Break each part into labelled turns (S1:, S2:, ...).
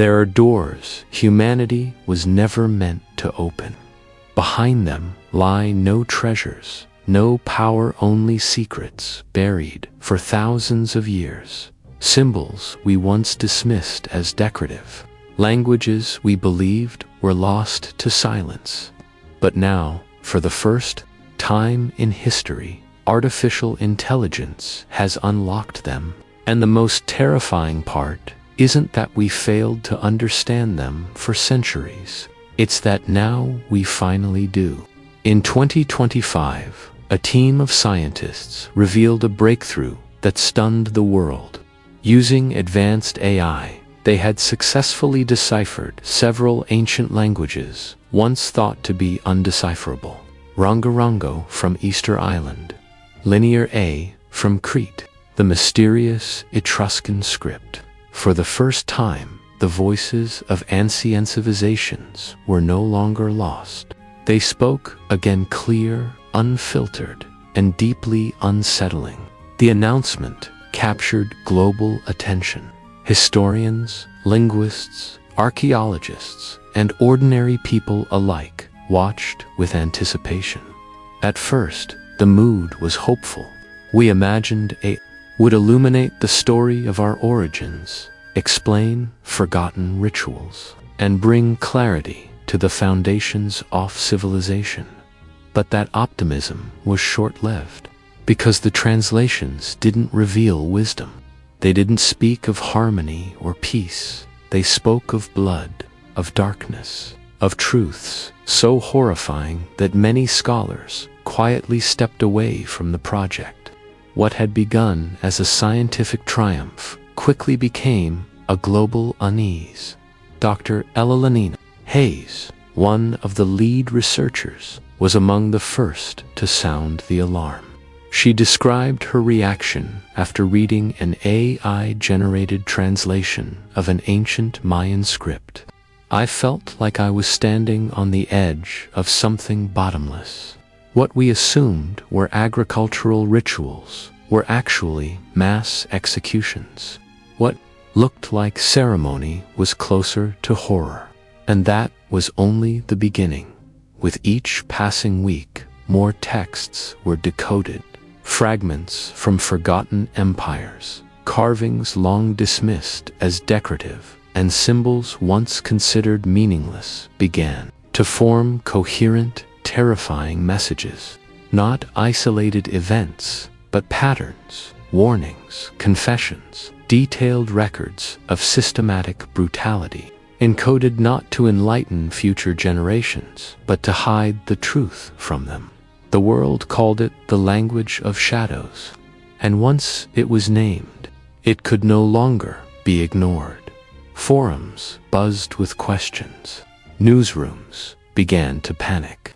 S1: There are doors humanity was never meant to open. Behind them lie no treasures, no power, only secrets buried for thousands of years. Symbols we once dismissed as decorative. Languages we believed were lost to silence. But now, for the first time in history, artificial intelligence has unlocked them. And the most terrifying part isn't that we failed to understand them for centuries. It's that now we finally do. In 2025, a team of scientists revealed a breakthrough that stunned the world. Using advanced AI, they had successfully deciphered several ancient languages once thought to be undecipherable. Rongorongo from Easter Island, Linear A from Crete, the mysterious Etruscan script. For the first time, the voices of ancient civilizations were no longer lost. They spoke again, clear, unfiltered, and deeply unsettling. The announcement captured global attention. Historians, linguists, archaeologists, and ordinary people alike watched with anticipation. At first, the mood was hopeful. We imagined AI would illuminate the story of our origins, explain forgotten rituals, and bring clarity to the foundations of civilization. But that optimism was short-lived, because the translations didn't reveal wisdom. They didn't speak of harmony or peace. They spoke of blood, of darkness, of truths so horrifying that many scholars quietly stepped away from the project. What had begun as a scientific triumph quickly became a global unease. Dr. Elalina Hayes, one of the lead researchers, was among the first to sound the alarm. She described her reaction after reading an AI-generated translation of an ancient Mayan script. "I felt like I was standing on the edge of something bottomless. What we assumed were agricultural rituals were actually mass executions. What looked like ceremony was closer to horror. And that was only the beginning. With each passing week, more texts were decoded. Fragments from forgotten empires, carvings long dismissed as decorative, and symbols once considered meaningless began to form coherent, terrifying messages. Not isolated events, but patterns, warnings, confessions, detailed records of systematic brutality, encoded not to enlighten future generations, but to hide the truth from them. The world called it the language of shadows, and once it was named, it could no longer be ignored. Forums buzzed with questions. Newsrooms began to panic.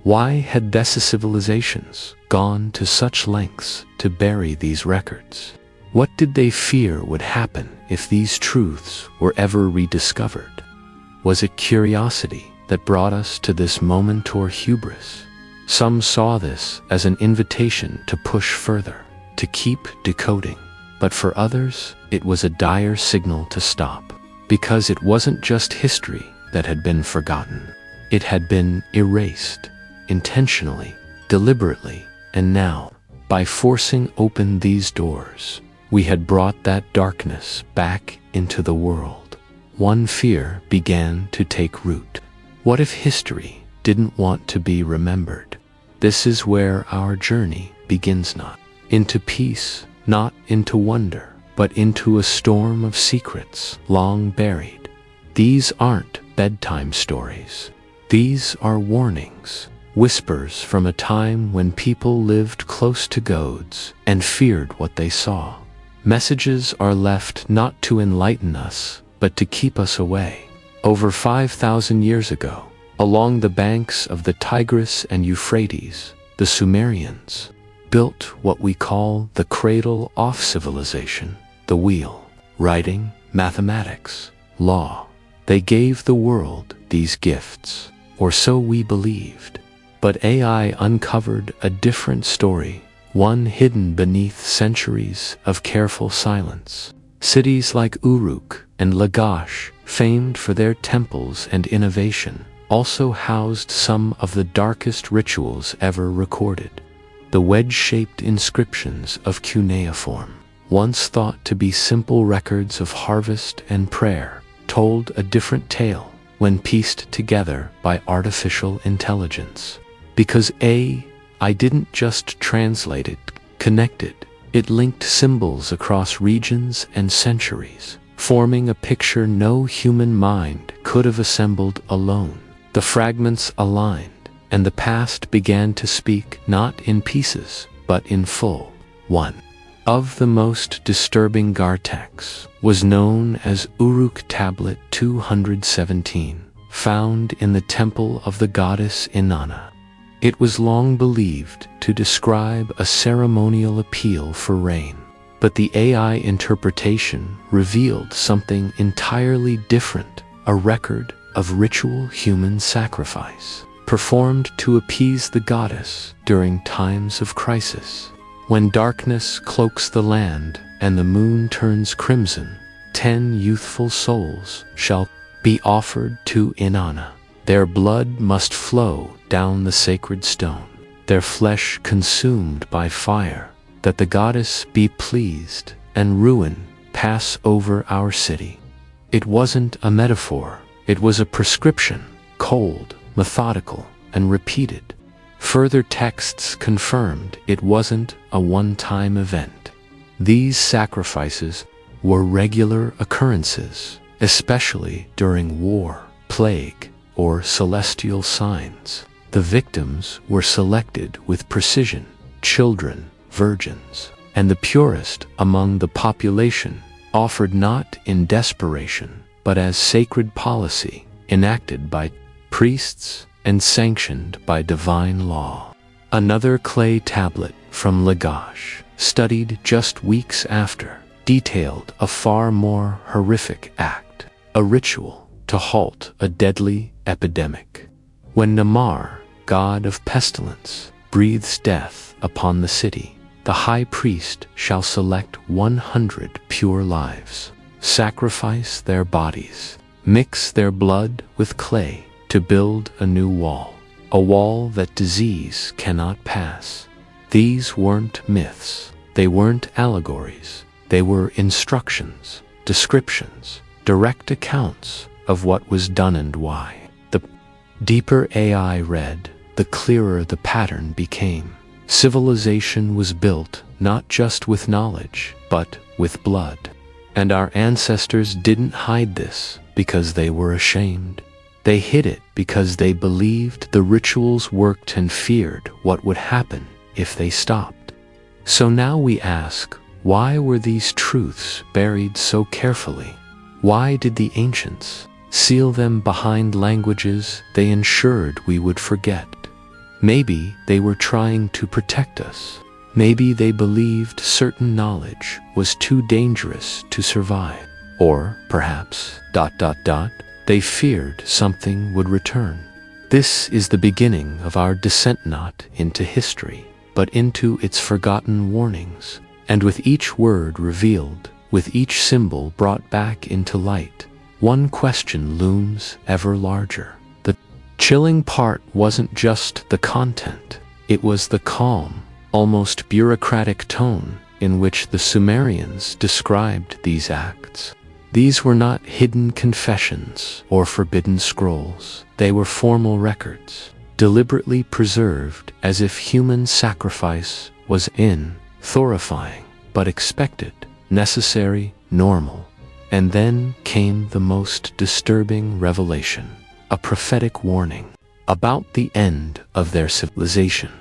S1: Why had these civilizations gone to such lengths to bury these records? What did they fear would happen if these truths were ever rediscovered? Was it curiosity that brought us to this moment, or hubris? Some saw this as an invitation to push further, to keep decoding. But for others, it was a dire signal to stop, because it wasn't just history that had been forgotten. It had been erased, intentionally, deliberately, and now, by forcing open these doors, we had brought that darkness back into the world. One fear began to take root. What if history didn't want to be remembered? This is where our journey begins, not into peace, not into wonder, but into a storm of secrets long buried. These aren't bedtime stories. These are warnings, whispers from a time when people lived close to gods and feared what they saw. Messages are left not to enlighten us, but to keep us away. Over 5,000 years ago, along the banks of the Tigris and Euphrates, the Sumerians built what we call the cradle of civilization, the wheel, writing, mathematics, law. They gave the world these gifts, or so we believed. But AI uncovered a different story, one hidden beneath centuries of careful silence. Cities like Uruk and Lagash famed for their temples and innovation, also housed some of the darkest rituals ever recorded. The wedge-shaped inscriptions of cuneiform, once thought to be simple records of harvest and prayer, told a different tale when pieced together by artificial intelligence. Because AI didn't just translate it, connected. It linked symbols across regions and centuries, forming a picture no human mind could have assembled alone. The fragments aligned, and the past began to speak not in pieces, but in full. One of the most disturbing Gartex was known as Uruk Tablet 217, found in the temple of the goddess Inanna. It was long believed to describe a ceremonial appeal for rain, but the AI interpretation revealed something entirely different, a record of ritual human sacrifice, performed to appease the goddess during times of crisis. When darkness cloaks the land and the moon turns crimson, 10 youthful souls shall be offered to Inanna. Their blood must flow down the sacred stone, their flesh consumed by fire, that the goddess be pleased and ruin pass over our city. It wasn't a metaphor, it was a prescription, cold, methodical, and repeated. Further texts confirmed it wasn't a one-time event. These sacrifices were regular occurrences, especially during war, plague, or celestial signs. The victims were selected with precision, children, virgins, and the purest among the population, offered not in desperation, but as sacred policy, enacted by priests and sanctioned by divine law. Another clay tablet from Lagash, studied just weeks after, detailed a far more horrific act, a ritual to halt a deadly epidemic. When Namar, god of pestilence, breathes death upon the city, the high priest shall select 100 pure lives, sacrifice their bodies, mix their blood with clay to build a new wall, a wall that disease cannot pass. These weren't myths, they weren't allegories, they were instructions, descriptions, direct accounts of what was done and why. The deeper AI read, the clearer the pattern became. Civilization was built not just with knowledge, but with blood. And our ancestors didn't hide this because they were ashamed. They hid it because they believed the rituals worked and feared what would happen if they stopped. So now we ask, why were these truths buried so carefully? Why did the ancients seal them behind languages they ensured we would forget? Maybe they were trying to protect us. Maybe they believed certain knowledge was too dangerous to survive. Or perhaps, they feared something would return. This is the beginning of our descent not into history, but into its forgotten warnings. And with each word revealed, with each symbol brought back into light, one question looms ever larger. The chilling part wasn't just the content, it was the calm, almost bureaucratic tone in which the Sumerians described these acts. These were not hidden confessions or forbidden scrolls. They were formal records, deliberately preserved as if human sacrifice was horrifying, but expected, necessary, normal. And then came the most disturbing revelation, a prophetic warning about the end of their civilization.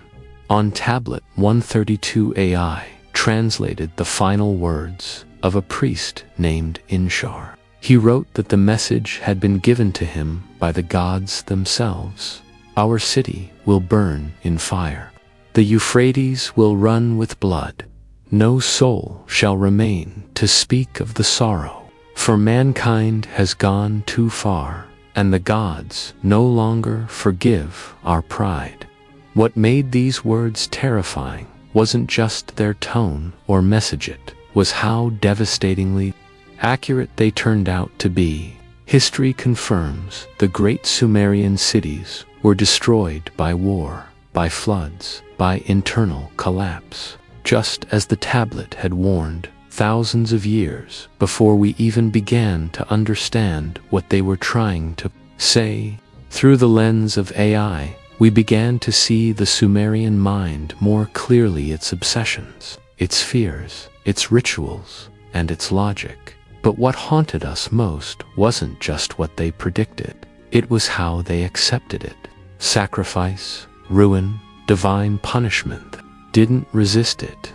S1: On tablet 132, AI translated the final words of a priest named Inshar. He wrote that the message had been given to him by the gods themselves. Our city will burn in fire. The Euphrates will run with blood. No soul shall remain to speak of the sorrow. For mankind has gone too far, and the gods no longer forgive our pride. What made these words terrifying wasn't just their tone or message, it was how devastatingly accurate they turned out to be. History confirms the great Sumerian cities were destroyed by war, by floods, by internal collapse, just as the tablet had warned thousands of years before we even began to understand what they were trying to say. Through the lens of AI, we began to see the Sumerian mind more clearly, its obsessions, its fears, its rituals, and its logic. But what haunted us most wasn't just what they predicted. It was how they accepted it. Sacrifice, ruin, divine punishment. Didn't resist it.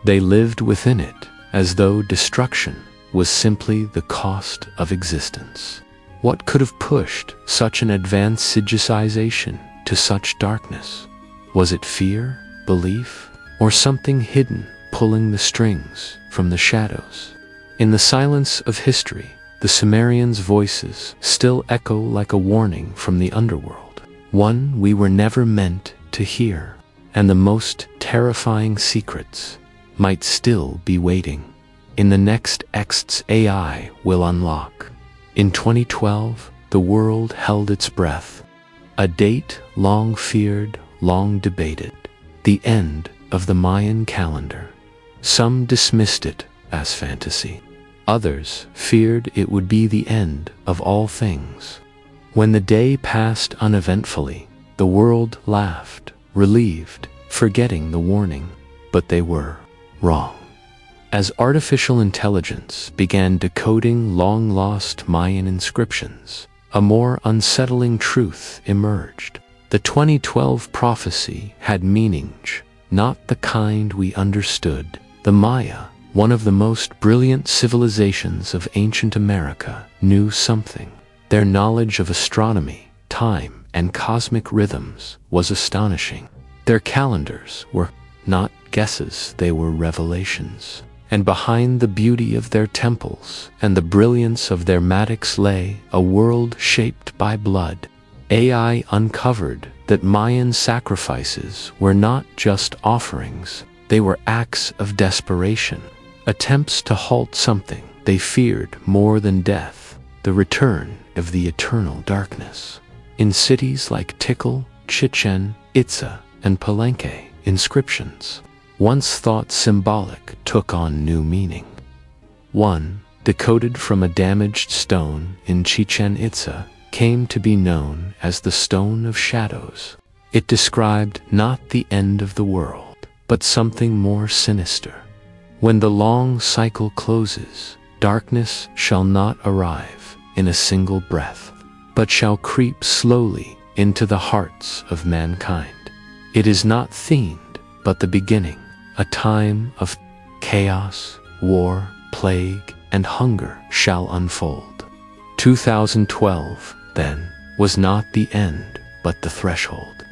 S1: They lived within it, as though destruction was simply the cost of existence. What could have pushed such an advanced civilization to such darkness? Was it fear, belief, or something hidden pulling the strings from the shadows? In the silence of history, the Sumerians' voices still echo like a warning from the underworld, one we were never meant to hear, and the most terrifying secrets might still be waiting. In the next texts AI will unlock. In 2012, the world held its breath. A date long feared, long debated. The end of the Mayan calendar. Some dismissed it as fantasy. Others feared it would be the end of all things. When the day passed uneventfully, the world laughed, relieved, forgetting the warning. But they were wrong. As artificial intelligence began decoding long-lost Mayan inscriptions, a more unsettling truth emerged. The 2012 prophecy had meanings, not the kind we understood. The Maya, one of the most brilliant civilizations of ancient America, knew something. Their knowledge of astronomy, time, and cosmic rhythms was astonishing. Their calendars were not guesses, they were revelations. And behind the beauty of their temples and the brilliance of their matics lay a world shaped by blood. AI uncovered that Mayan sacrifices were not just offerings, they were acts of desperation, attempts to halt something they feared more than death, the return of the eternal darkness. In cities like Tikal, Chichen Itza, and Palenque, inscriptions, once thought symbolic, took on new meaning. One, decoded from a damaged stone in Chichen Itza, came to be known as the Stone of Shadows. It described not the end of the world, but something more sinister. When the long cycle closes, darkness shall not arrive in a single breath, but shall creep slowly into the hearts of mankind. It is not themed, but the beginning, a time of chaos, war, plague, and hunger shall unfold. 2012, then, was not the end, but the threshold.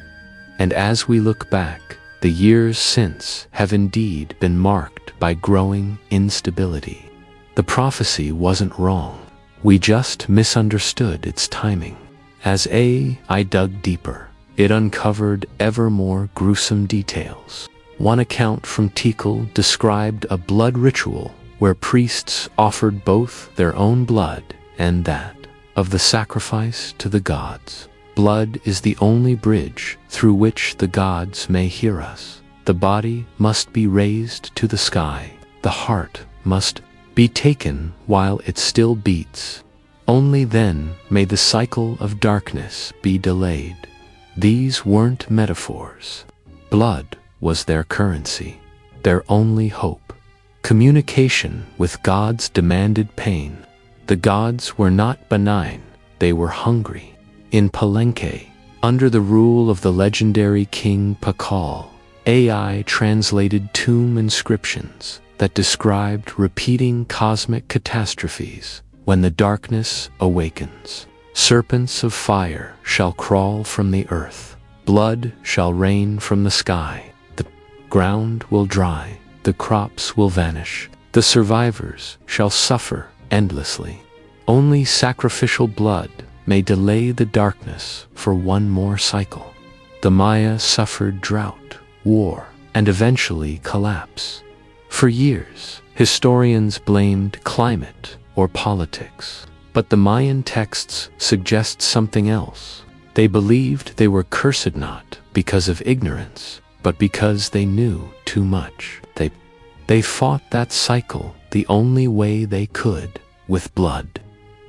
S1: And as we look back, the years since have indeed been marked by growing instability. The prophecy wasn't wrong. We just misunderstood its timing. As AI dug deeper, it uncovered ever more gruesome details. One account from Tikal described a blood ritual where priests offered both their own blood and that of the sacrifice to the gods. Blood is the only bridge through which the gods may hear us. The body must be raised to the sky. The heart must be taken while it still beats. Only then may the cycle of darkness be delayed. These weren't metaphors. Blood was their currency, their only hope. Communication with gods demanded pain. The gods were not benign, they were hungry. In Palenque, under the rule of the legendary King Pakal, AI translated tomb inscriptions that described repeating cosmic catastrophes. When the darkness awakens, serpents of fire shall crawl from the earth, blood shall rain from the sky, the ground will dry, the crops will vanish, the survivors shall suffer endlessly. Only sacrificial blood may delay the darkness for one more cycle. The Maya suffered drought, war, and eventually collapse. For years, historians blamed climate or politics. But the Mayan texts suggest something else. They believed they were cursed not because of ignorance, but because they knew too much. They fought that cycle the only way they could, with blood.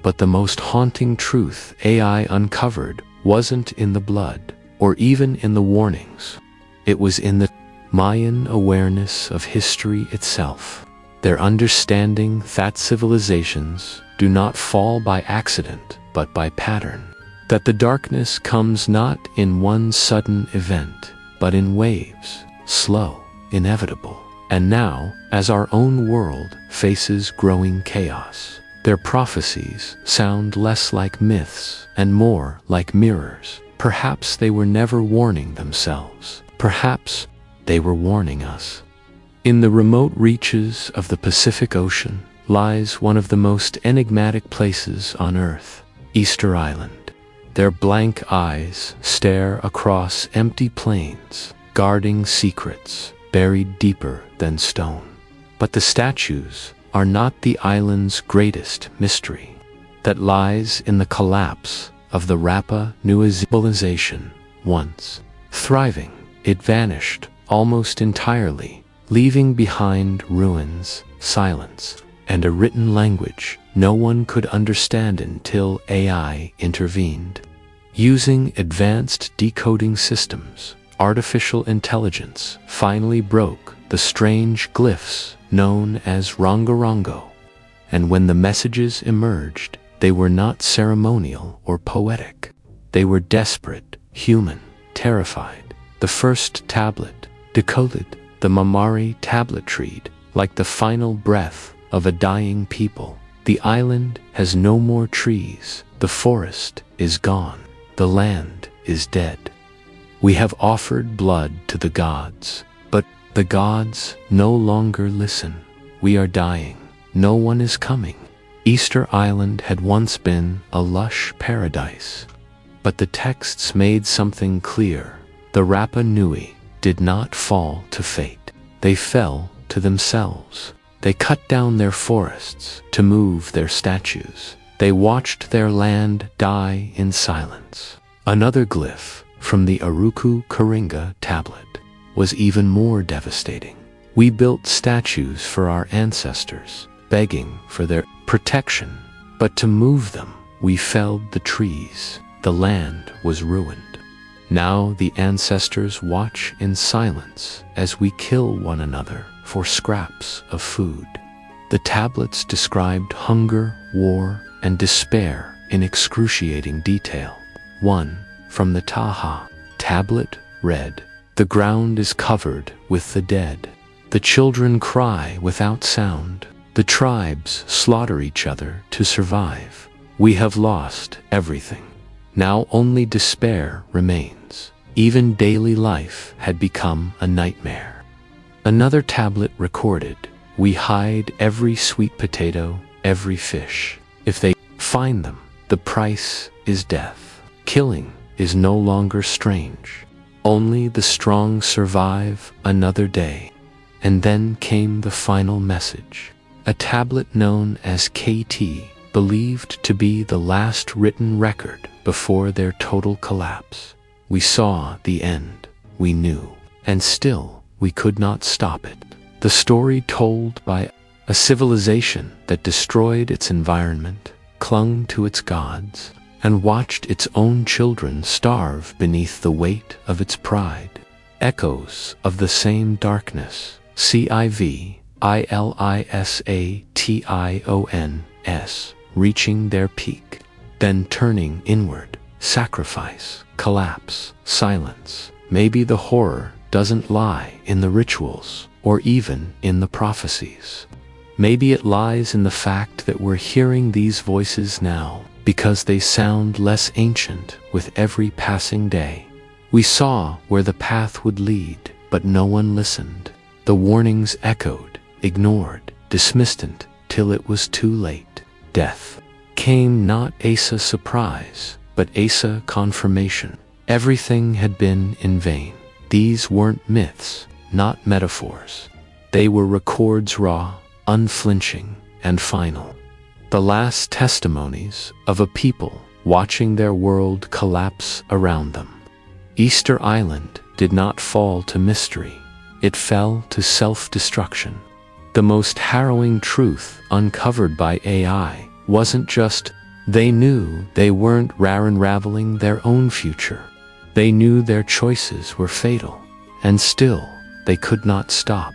S1: But the most haunting truth AI uncovered wasn't in the blood, or even in the warnings. It was in the Mayan awareness of history itself. Their understanding that civilizations do not fall by accident, but by pattern. That the darkness comes not in one sudden event, but in waves, slow, inevitable. And now, as our own world faces growing chaos, their prophecies sound less like myths and more like mirrors. Perhaps they were never warning themselves. Perhaps they were warning us. In the remote reaches of the Pacific Ocean lies one of the most enigmatic places on Earth, Easter Island. Their blank eyes stare across empty plains, guarding secrets buried deeper than stone. But the statues are not the island's greatest mystery. That lies in the collapse of the Rapa Nui civilization. Once thriving, it vanished almost entirely, leaving behind ruins, silence, and a written language no one could understand until AI intervened. Using advanced decoding systems, artificial intelligence finally broke the strange glyphs known as rongorongo. And when the messages emerged, they were not ceremonial or poetic. They were desperate, human, terrified. The first tablet decoded the Mamari tablet treed like the final breath of a dying people. The island has no more trees. The forest is gone. The land is dead. We have offered blood to the gods, but the gods no longer listen. We are dying. No one is coming. Easter Island had once been a lush paradise, but the texts made something clear. The Rapa Nui did not fall to fate. They fell to themselves. They cut down their forests to move their statues. They watched their land die in silence. Another glyph from the Aruku Karinga tablet was even more devastating. We built statues for our ancestors, begging for their protection, but to move them, we felled the trees. The land was ruined. Now the ancestors watch in silence as we kill one another for scraps of food. The tablets described hunger, war, and despair in excruciating detail. One from the Taha tablet read, "The ground is covered with the dead. The children cry without sound. The tribes slaughter each other to survive. We have lost everything. Now only despair remains. Even daily life had become a nightmare." Another tablet recorded, "We hide every sweet potato, every fish. If they find them, the price is death. Killing is no longer strange. Only the strong survive another day." And then came the final message. A tablet known as KT, believed to be the last written record before their total collapse. We saw the end, we knew, and still we could not stop it. The story told by a civilization that destroyed its environment, clung to its gods, and watched its own children starve beneath the weight of its pride. Echoes of the same darkness, civilsations, reaching their peak, then turning inward, sacrifice, collapse, silence. Maybe the horror doesn't lie in the rituals or even in the prophecies. Maybe it lies in the fact that we're hearing these voices now because they sound less ancient with every passing day. We saw where the path would lead, but no one listened. The warnings echoed, ignored, dismissed till it was too late. Death came not as a surprise, but as a confirmation. Everything had been in vain. These weren't myths, not metaphors. They were records raw, unflinching, and final. the last testimonies of a people watching their world collapse around them. Easter Island did not fall to mystery, it fell to self-destruction. The most harrowing truth uncovered by AI wasn't just they knew they weren't unraveling their own future. They knew their choices were fatal, and still they could not stop.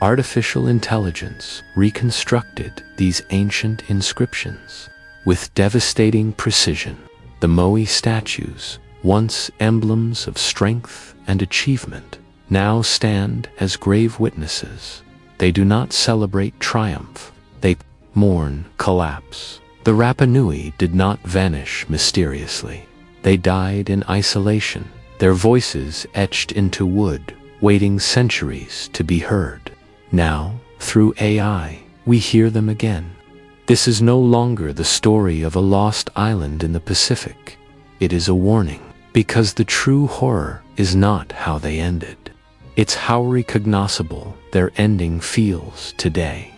S1: Artificial intelligence reconstructed these ancient inscriptions with devastating precision. The Moai statues, once emblems of strength and achievement, now stand as grave witnesses. They do not celebrate triumph, they mourn collapse. The Rapa Nui did not vanish mysteriously. They died in isolation, their voices etched into wood, waiting centuries to be heard. Now, through AI, we hear them again. This is no longer the story of a lost island in the Pacific. It is a warning, because the true horror is not how they ended. It's how recognizable their ending feels today.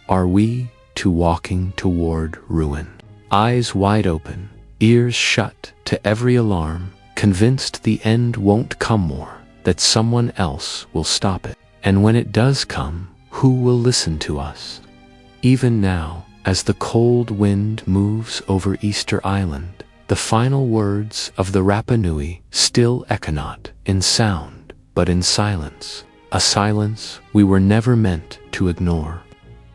S1: Are we too walking toward ruin? Eyes wide open, ears shut to every alarm, convinced the end won't come more, that someone else will stop it. And when it does come, who will listen to us? Even now, as the cold wind moves over Easter Island, the final words of the Rapa Nui still echo not in sound, but in silence. A silence we were never meant to ignore.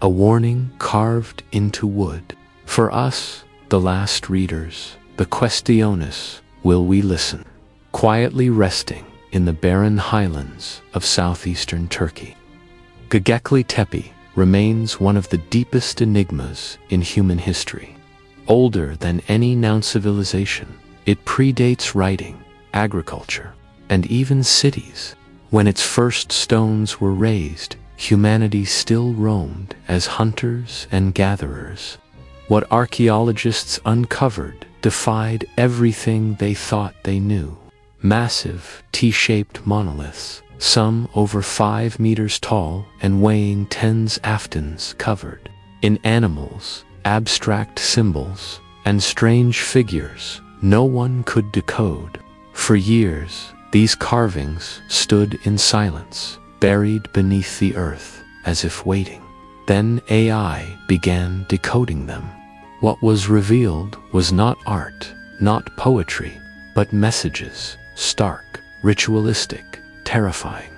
S1: A warning carved into wood. For us, the last readers, the questiones, will we listen? Quietly resting in the barren highlands of southeastern Turkey. Göbekli Tepe remains one of the deepest enigmas in human history. Older than any known civilization, it predates writing, agriculture, and even cities. When its first stones were raised, humanity still roamed as hunters and gatherers. What archaeologists uncovered defied everything they thought they knew. Massive, T-shaped monoliths, some over 5 meters tall and weighing tens of tons covered in animals, abstract symbols, and strange figures no one could decode. For years, these carvings stood in silence, buried beneath the earth, as if waiting. Then AI began decoding them. What was revealed was not art, not poetry, but messages, stark, ritualistic, terrifying.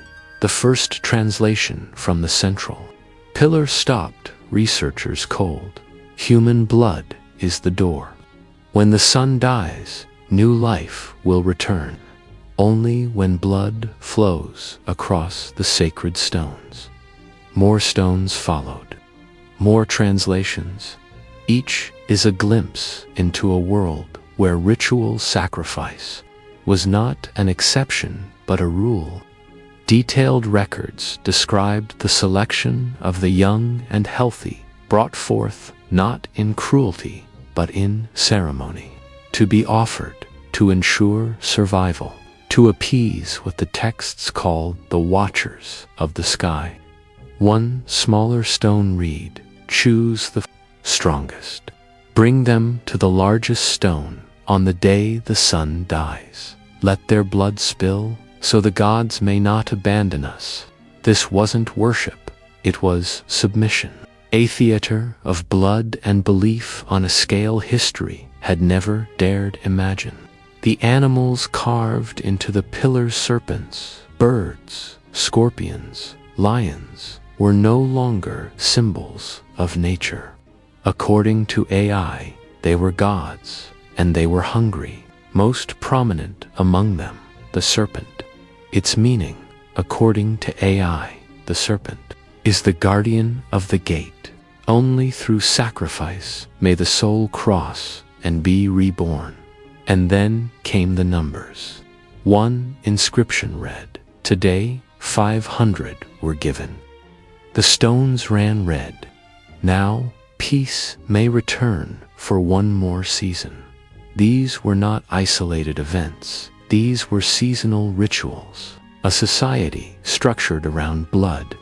S1: The first translation from the central pillar stopped researchers cold. Human blood is the door. When the sun dies, new life will return. Only when blood flows across the sacred stones. More stones followed. More translations. Each is a glimpse into a world where ritual sacrifice was not an exception but a rule. Detailed records described the selection of the young and healthy, brought forth not in cruelty but in ceremony, to be offered to ensure survival, to appease what the texts called the Watchers of the Sky. One smaller stone read, choose the strongest. Bring them to the largest stone on the day the sun dies. Let their blood spill, so the gods may not abandon us. This wasn't worship, it was submission. A theater of blood and belief on a scale history had never dared imagine. The animals carved into the pillar, serpents, birds, scorpions, lions, were no longer symbols of nature. According to AI, they were gods, and they were hungry. Most prominent among them, the serpent. Its meaning, according to AI, the serpent is the guardian of the gate. Only through sacrifice may the soul cross and be reborn. And then came the numbers. One inscription read, today 500 were given. The stones ran red. Now peace may return for one more season. These were not isolated events. These were seasonal rituals. A society structured around blood.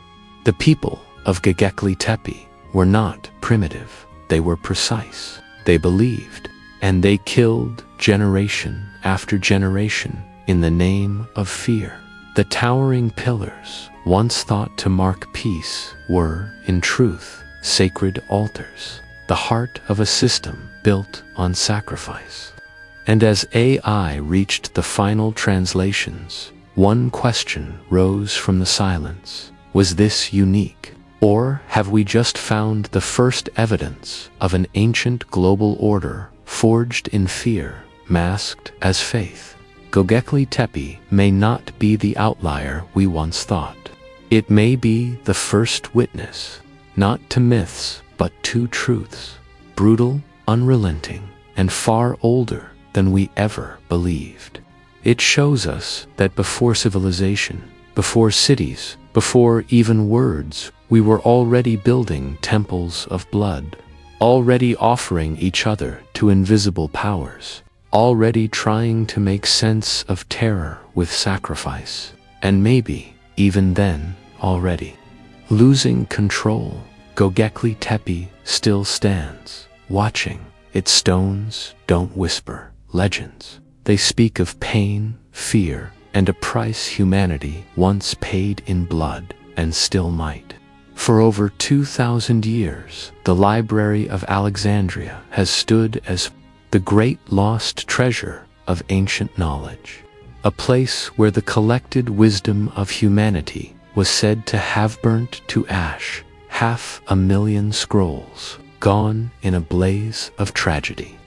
S1: The people of Göbekli Tepe were not primitive. They were precise. They believed. And they killed generation after generation in the name of fear. The towering pillars, once thought to mark peace, were, in truth, sacred altars, the heart of a system built on sacrifice. And as AI reached the final translations, one question rose from the silence. Was this unique? Or have we just found the first evidence of an ancient global order forged in fear, masked as faith? Göbekli Tepe may not be the outlier we once thought. It may be the first witness, not to myths, but to truths, brutal, unrelenting, and far older than we ever believed. It shows us that before civilization, before cities, before even words, we were already building temples of blood, already offering each other to invisible powers, already trying to make sense of terror with sacrifice, and maybe, even then, already losing control. Göbekli Tepe still stands, watching. Its stones don't whisper legends. They speak of pain, fear, and a price humanity once paid in blood and still might. For over 2,000 years, the Library of Alexandria has stood as the great lost treasure of ancient knowledge, a place where the collected wisdom of humanity was said to have burnt to ash, 500,000 scrolls gone in a blaze of tragedy.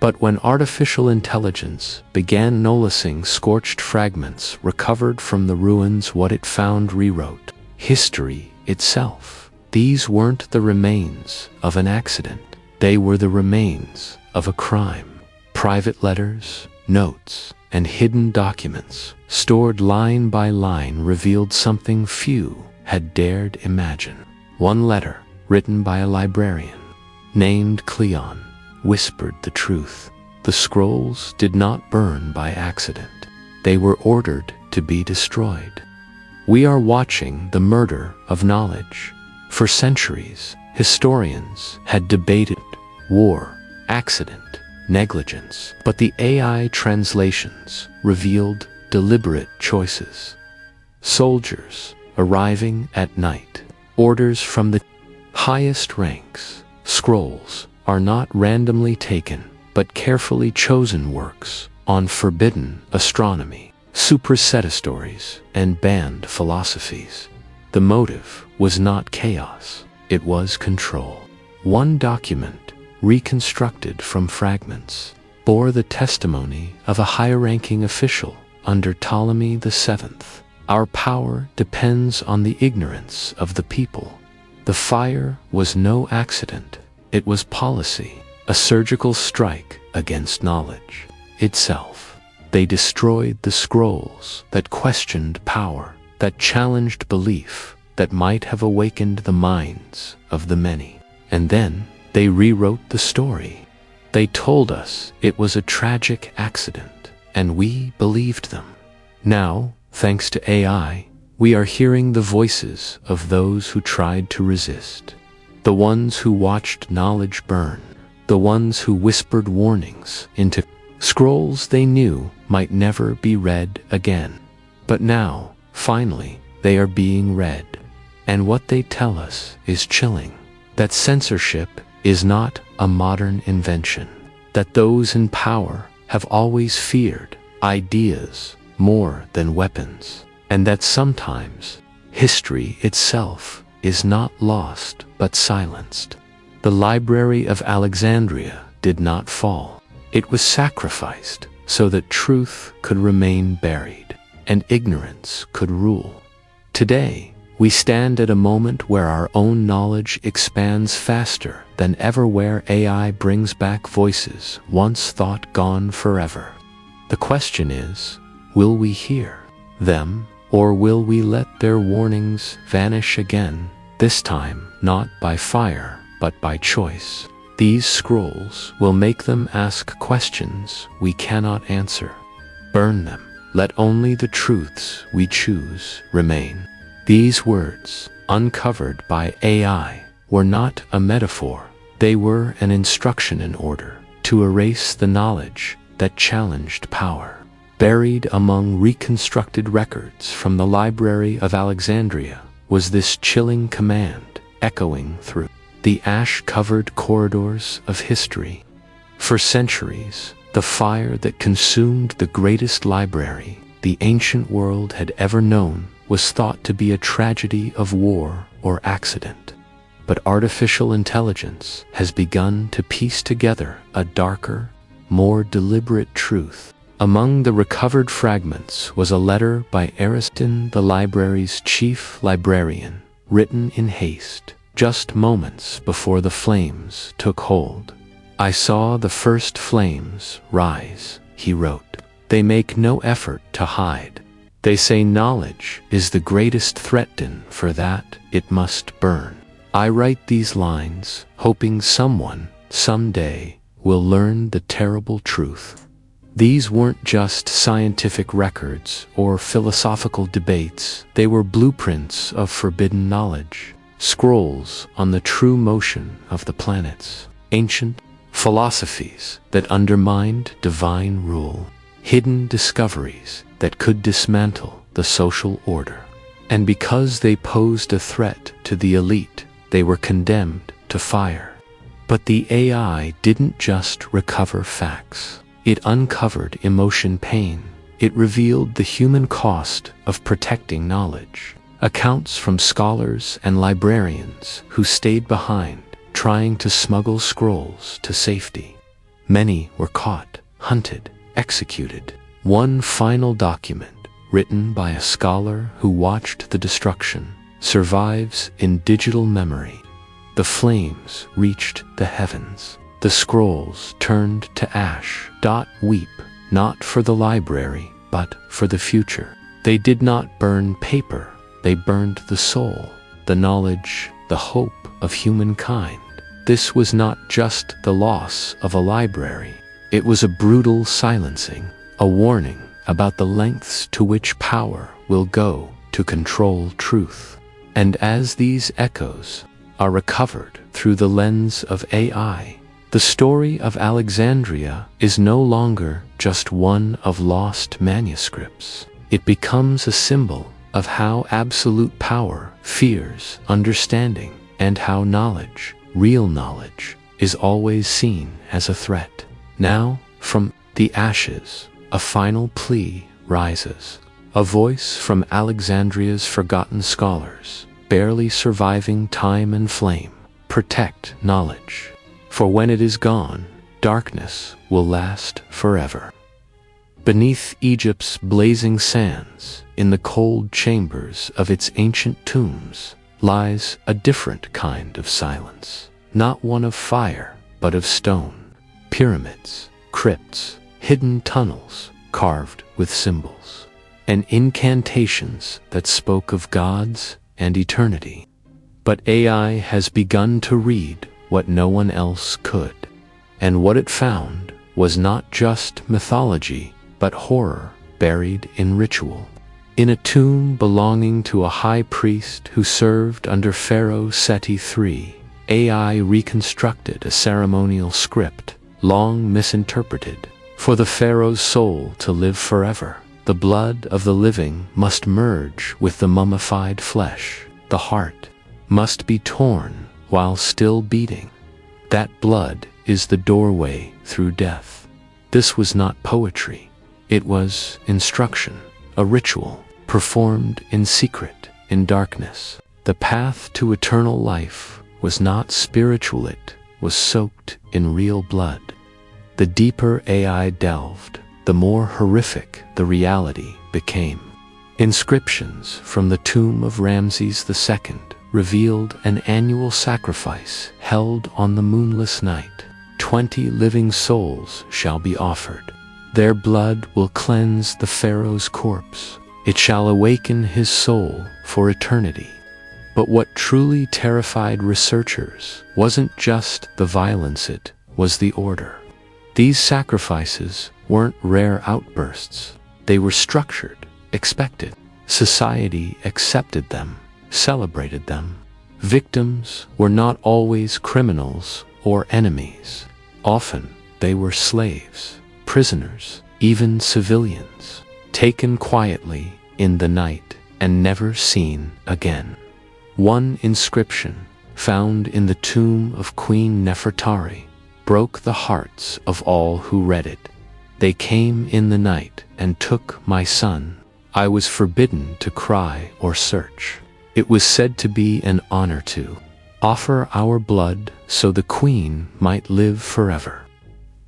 S1: But when artificial intelligence began noticing scorched fragments recovered from the ruins, what it found rewrote history itself. These weren't the remains of an accident. They were the remains of a crime. Private letters, notes, and hidden documents, stored line by line, revealed something few had dared imagine. One letter, written by a librarian named Cleon, whispered the truth. The scrolls did not burn by accident. They were ordered to be destroyed. We are watching the murder of knowledge. For centuries, historians had debated war, accident, negligence, but the AI translations revealed deliberate choices. Soldiers arriving at night, orders from the highest ranks. Scrolls are not randomly taken, but carefully chosen works on forbidden astronomy, superset stories, and banned philosophies. The motive was not chaos, it was control. One document, reconstructed from fragments, bore the testimony of a high-ranking official under Ptolemy VII. Our power depends on the ignorance of the people. The fire was no accident. It was policy, a surgical strike against knowledge itself. They destroyed the scrolls that questioned power, that challenged belief, that might have awakened the minds of the many. And then they rewrote the story. They told us it was a tragic accident, and we believed them. Now, thanks to AI, we are hearing the voices of those who tried to resist. The ones who watched knowledge burn. The ones who whispered warnings into scrolls they knew might never be read again. But now, finally, they are being read. And what they tell us is chilling. That censorship is not a modern invention. That those in power have always feared ideas more than weapons. And that sometimes history itself is not lost but silenced. The Library of Alexandria did not fall. It was sacrificed so that truth could remain buried and ignorance could rule. Today, we stand at a moment where our own knowledge expands faster than ever, where AI brings back voices once thought gone forever. The question is, will we hear them, or will we let their warnings vanish again, this time not by fire, but by choice? These scrolls will make them ask questions we cannot answer. Burn them. Let only the truths we choose remain. These words, uncovered by AI, were not a metaphor. They were an instruction in order to erase the knowledge that challenged power. Buried among reconstructed records from the Library of Alexandria was this chilling command echoing through the ash-covered corridors of history. For centuries, the fire that consumed the greatest library the ancient world had ever known was thought to be a tragedy of war or accident. But artificial intelligence has begun to piece together a darker, more deliberate truth. Among the recovered fragments was a letter by Ariston, the library's chief librarian, written in haste, just moments before the flames took hold. "I saw the first flames rise," he wrote. "They make no effort to hide. They say knowledge is the greatest threat, and for that it must burn. I write these lines, hoping someone, someday, will learn the terrible truth." These weren't just scientific records or philosophical debates. They were blueprints of forbidden knowledge, scrolls on the true motion of the planets, ancient philosophies that undermined divine rule, hidden discoveries that could dismantle the social order. And because they posed a threat to the elite, they were condemned to fire. But the AI didn't just recover facts. It uncovered emotion pain. It revealed the human cost of protecting knowledge. Accounts from scholars and librarians who stayed behind, trying to smuggle scrolls to safety. Many were caught, hunted, executed. One final document, written by a scholar who watched the destruction, survives in digital memory. The flames reached the heavens. The scrolls turned to ash. Weep, not for the library, but for the future. They did not burn paper, they burned the soul, the knowledge, the hope of humankind. This was not just the loss of a library. It was a brutal silencing, a warning about the lengths to which power will go to control truth. And as these echoes are recovered through the lens of AI, the story of Alexandria is no longer just one of lost manuscripts. It becomes a symbol of how absolute power fears understanding, and how knowledge, real knowledge, is always seen as a threat. Now, from the ashes, a final plea rises. A voice from Alexandria's forgotten scholars, barely surviving time and flame. Protect knowledge. For when it is gone, darkness will last forever. Beneath Egypt's blazing sands, in the cold chambers of its ancient tombs, lies a different kind of silence. Not one of fire, but of stone. Pyramids, crypts, hidden tunnels carved with symbols, and incantations that spoke of gods and eternity. But AI has begun to read what no one else could. And what it found was not just mythology, but horror buried in ritual. In a tomb belonging to a high priest who served under Pharaoh Seti III, AI reconstructed a ceremonial script, long misinterpreted. For the pharaoh's soul to live forever, the blood of the living must merge with the mummified flesh. The heart must be torn while still beating. That blood is the doorway through death. This was not poetry. It was instruction, a ritual performed in secret, in darkness. The path to eternal life was not spiritual, it was soaked in real blood. The deeper AI delved, the more horrific the reality became. Inscriptions from the tomb of Ramses II revealed an annual sacrifice held on the moonless night. 20 living souls shall be offered. Their blood will cleanse the pharaoh's corpse. It shall awaken his soul for eternity. But what truly terrified researchers wasn't just the violence, it was the order. These sacrifices weren't rare outbursts. They were structured, expected. Society accepted them, celebrated them. Victims were not always criminals or enemies. Often, they were slaves, prisoners, even civilians, taken quietly in the night and never seen again. One inscription, found in the tomb of Queen Nefertari, broke the hearts of all who read it. They came in the night and took my son. I was forbidden to cry or search. It was said to be an honor to offer our blood so the queen might live forever.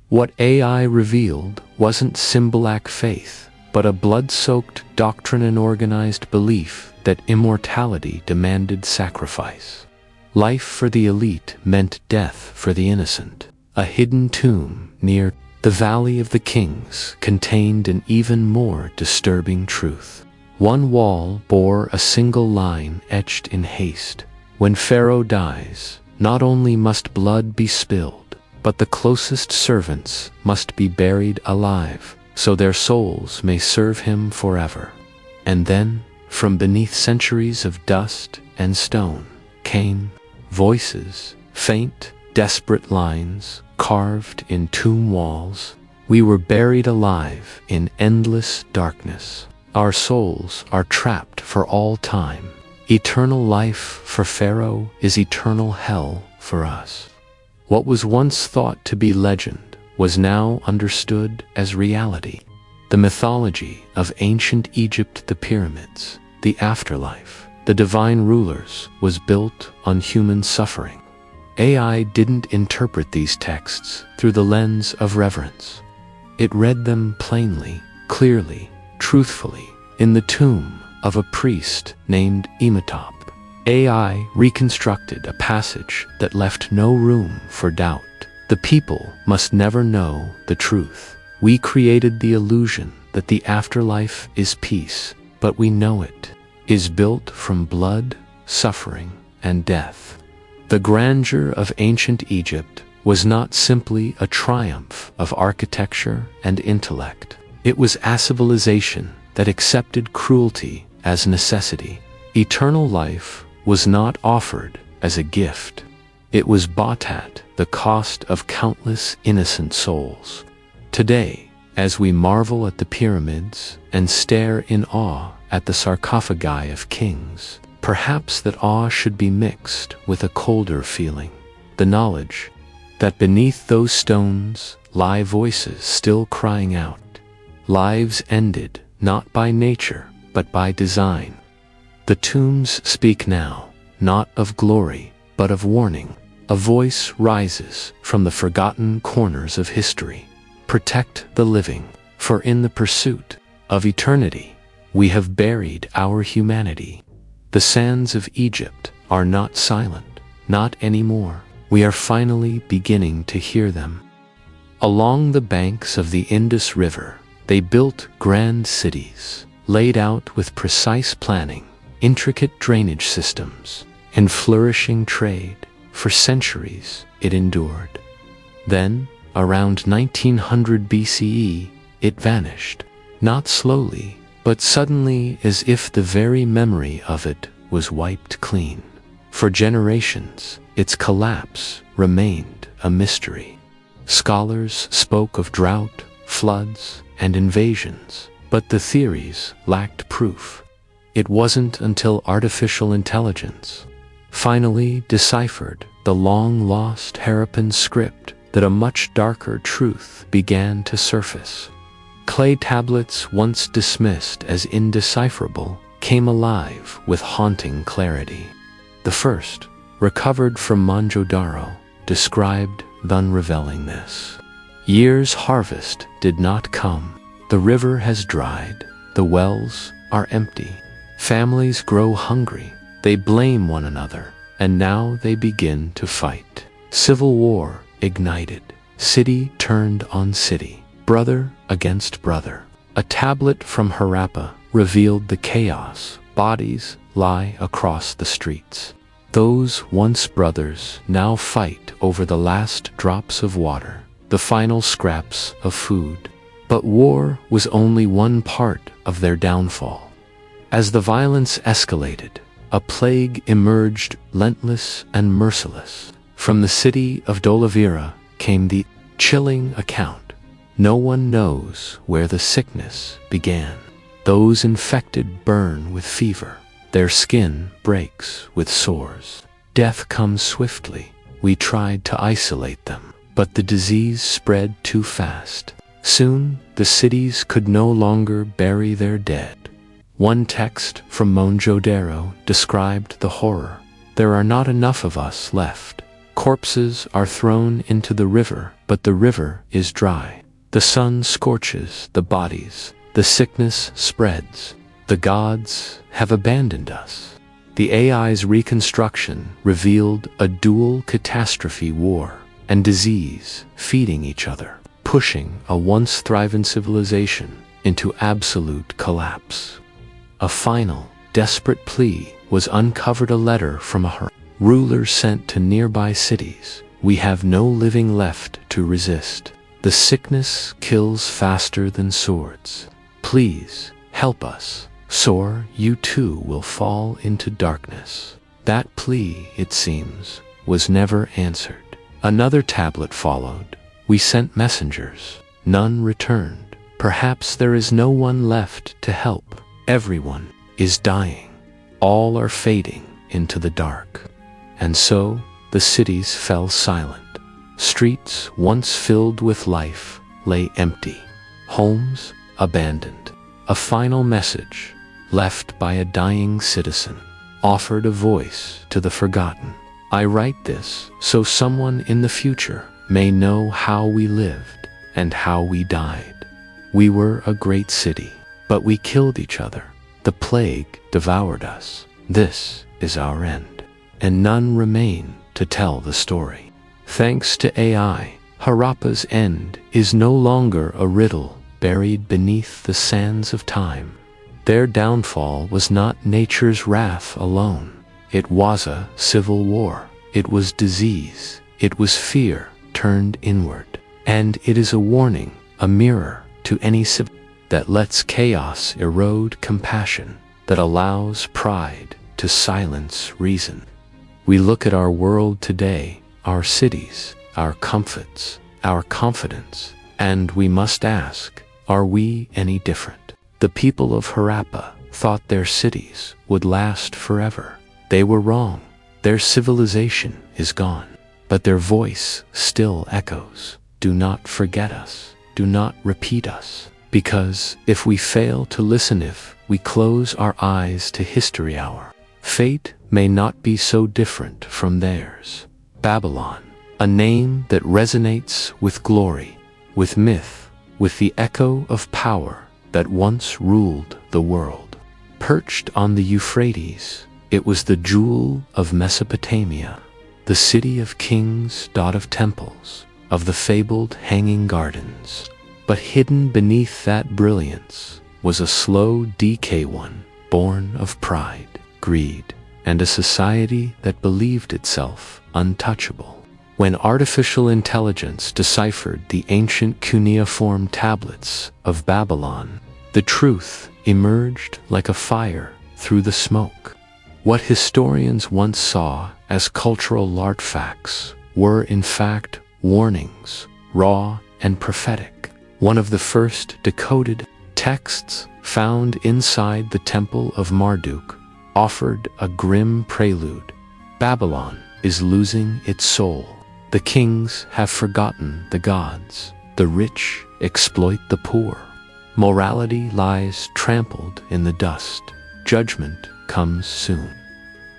S1: What AI revealed wasn't symbolic faith, but a blood-soaked doctrine and organized belief that immortality demanded sacrifice. Life for the elite meant death for the innocent. A hidden tomb near the Valley of the Kings contained an even more disturbing truth. One wall bore a single line etched in haste. When Pharaoh dies, not only must blood be spilled, but the closest servants must be buried alive, so their souls may serve him forever. And then, from beneath centuries of dust and stone, came voices, faint, desperate lines carved in tomb walls. We were buried alive in endless darkness. Our souls are trapped for all time. Eternal life for Pharaoh is eternal hell for us. What was once thought to be legend was now understood as reality. The mythology of ancient Egypt, the pyramids, the afterlife, the divine rulers, was built on human suffering. AI didn't interpret these texts through the lens of reverence. It read them plainly, clearly, truthfully. In the tomb of a priest named Imhotep, AI reconstructed a passage that left no room for doubt. The people must never know the truth. We created the illusion that the afterlife is peace, but we know it is built from blood, suffering, and death. The grandeur of ancient Egypt was not simply a triumph of architecture and intellect. It was a civilization that accepted cruelty as necessity. Eternal life was not offered as a gift. It was bought at the cost of countless innocent souls. Today, as we marvel at the pyramids and stare in awe at the sarcophagi of kings, perhaps that awe should be mixed with a colder feeling, the knowledge that beneath those stones lie voices still crying out, lives ended not by nature but by design. The tombs speak now, not of glory, but of warning. A voice rises from the forgotten corners of history. Protect the living, for in the pursuit of eternity, we have buried our humanity. The sands of Egypt are not silent, not anymore. We are finally beginning to hear them. Along the banks of the Indus River, they built grand cities, laid out with precise planning, intricate drainage systems, and flourishing trade. For centuries, it endured. Then, around 1900 BCE, it vanished, not slowly, but suddenly, as if the very memory of it was wiped clean. For generations, its collapse remained a mystery. Scholars spoke of drought, floods, and invasions, but the theories lacked proof. It wasn't until artificial intelligence finally deciphered the long-lost Harappan script that a much darker truth began to surface. Clay tablets once dismissed as indecipherable came alive with haunting clarity. The first, recovered from Mohenjo-daro, described the unraveling this. Year's harvest did not come. The river has dried. The wells are empty. Families grow hungry. They blame one another, and now they begin to fight. Civil war ignited. City turned on city. Brother against brother. A tablet from Harappa revealed the chaos. Bodies lie across the streets. Those once brothers now fight over the last drops of water, the final scraps of food. But war was only one part of their downfall. As the violence escalated, a plague emerged, relentless and merciless. From the city of Dolavira came the chilling account. No one knows where the sickness began. Those infected burn with fever. Their skin breaks with sores. Death comes swiftly. We tried to isolate them, but the disease spread too fast. Soon, the cities could no longer bury their dead. One text from Monjodero described the horror. There are not enough of us left. Corpses are thrown into the river, but the river is dry. The sun scorches the bodies. The sickness spreads. The gods have abandoned us. The AI's reconstruction revealed a dual catastrophe: war and disease feeding each other, pushing a once thriving civilization into absolute collapse. A final, desperate plea was uncovered: a letter from a ruler sent to nearby cities. We have no living left to resist. The sickness kills faster than swords. Please help us, or you too will fall into darkness. That plea, it seems, was never answered. Another tablet followed. We sent messengers. None returned. Perhaps there is no one left to help. Everyone is dying. All are fading into the dark. And so the cities fell silent. Streets once filled with life lay empty. Homes abandoned. A final message, left by a dying citizen, offered a voice to the forgotten. I write this so someone in the future may know how we lived and how we died. We were a great city, but we killed each other. The plague devoured us. This is our end, and none remain to tell the story. Thanks to AI, Harappa's end is no longer a riddle buried beneath the sands of time. Their downfall was not nature's wrath alone. It was a civil war. It was disease. It was fear turned inward. And it is a warning, a mirror to any that lets chaos erode compassion, that allows pride to silence reason. We look at our world today, our cities, our comforts, our confidence, and we must ask, are we any different? The people of Harappa thought their cities would last forever. They were wrong. Their civilization is gone, but their voice still echoes. Do not forget us. Do not repeat us. Because if we fail to listen, if we close our eyes to history, our fate may not be so different from theirs. Babylon, a name that resonates with glory, with myth, with the echo of power that once ruled the world. Perched on the Euphrates, it was the jewel of Mesopotamia, the city of kings, dot of temples, of the fabled hanging gardens. But hidden beneath that brilliance was a slow decay, one born of pride, greed, and a society that believed itself untouchable. When artificial intelligence deciphered the ancient cuneiform tablets of Babylon, the truth emerged like a fire through the smoke. What historians once saw as cultural artifacts were in fact warnings, raw and prophetic. One of the first decoded texts found inside the Temple of Marduk offered a grim prelude. Babylon is losing its soul. The kings have forgotten the gods. The rich exploit the poor. Morality lies trampled in the dust. Judgment comes soon.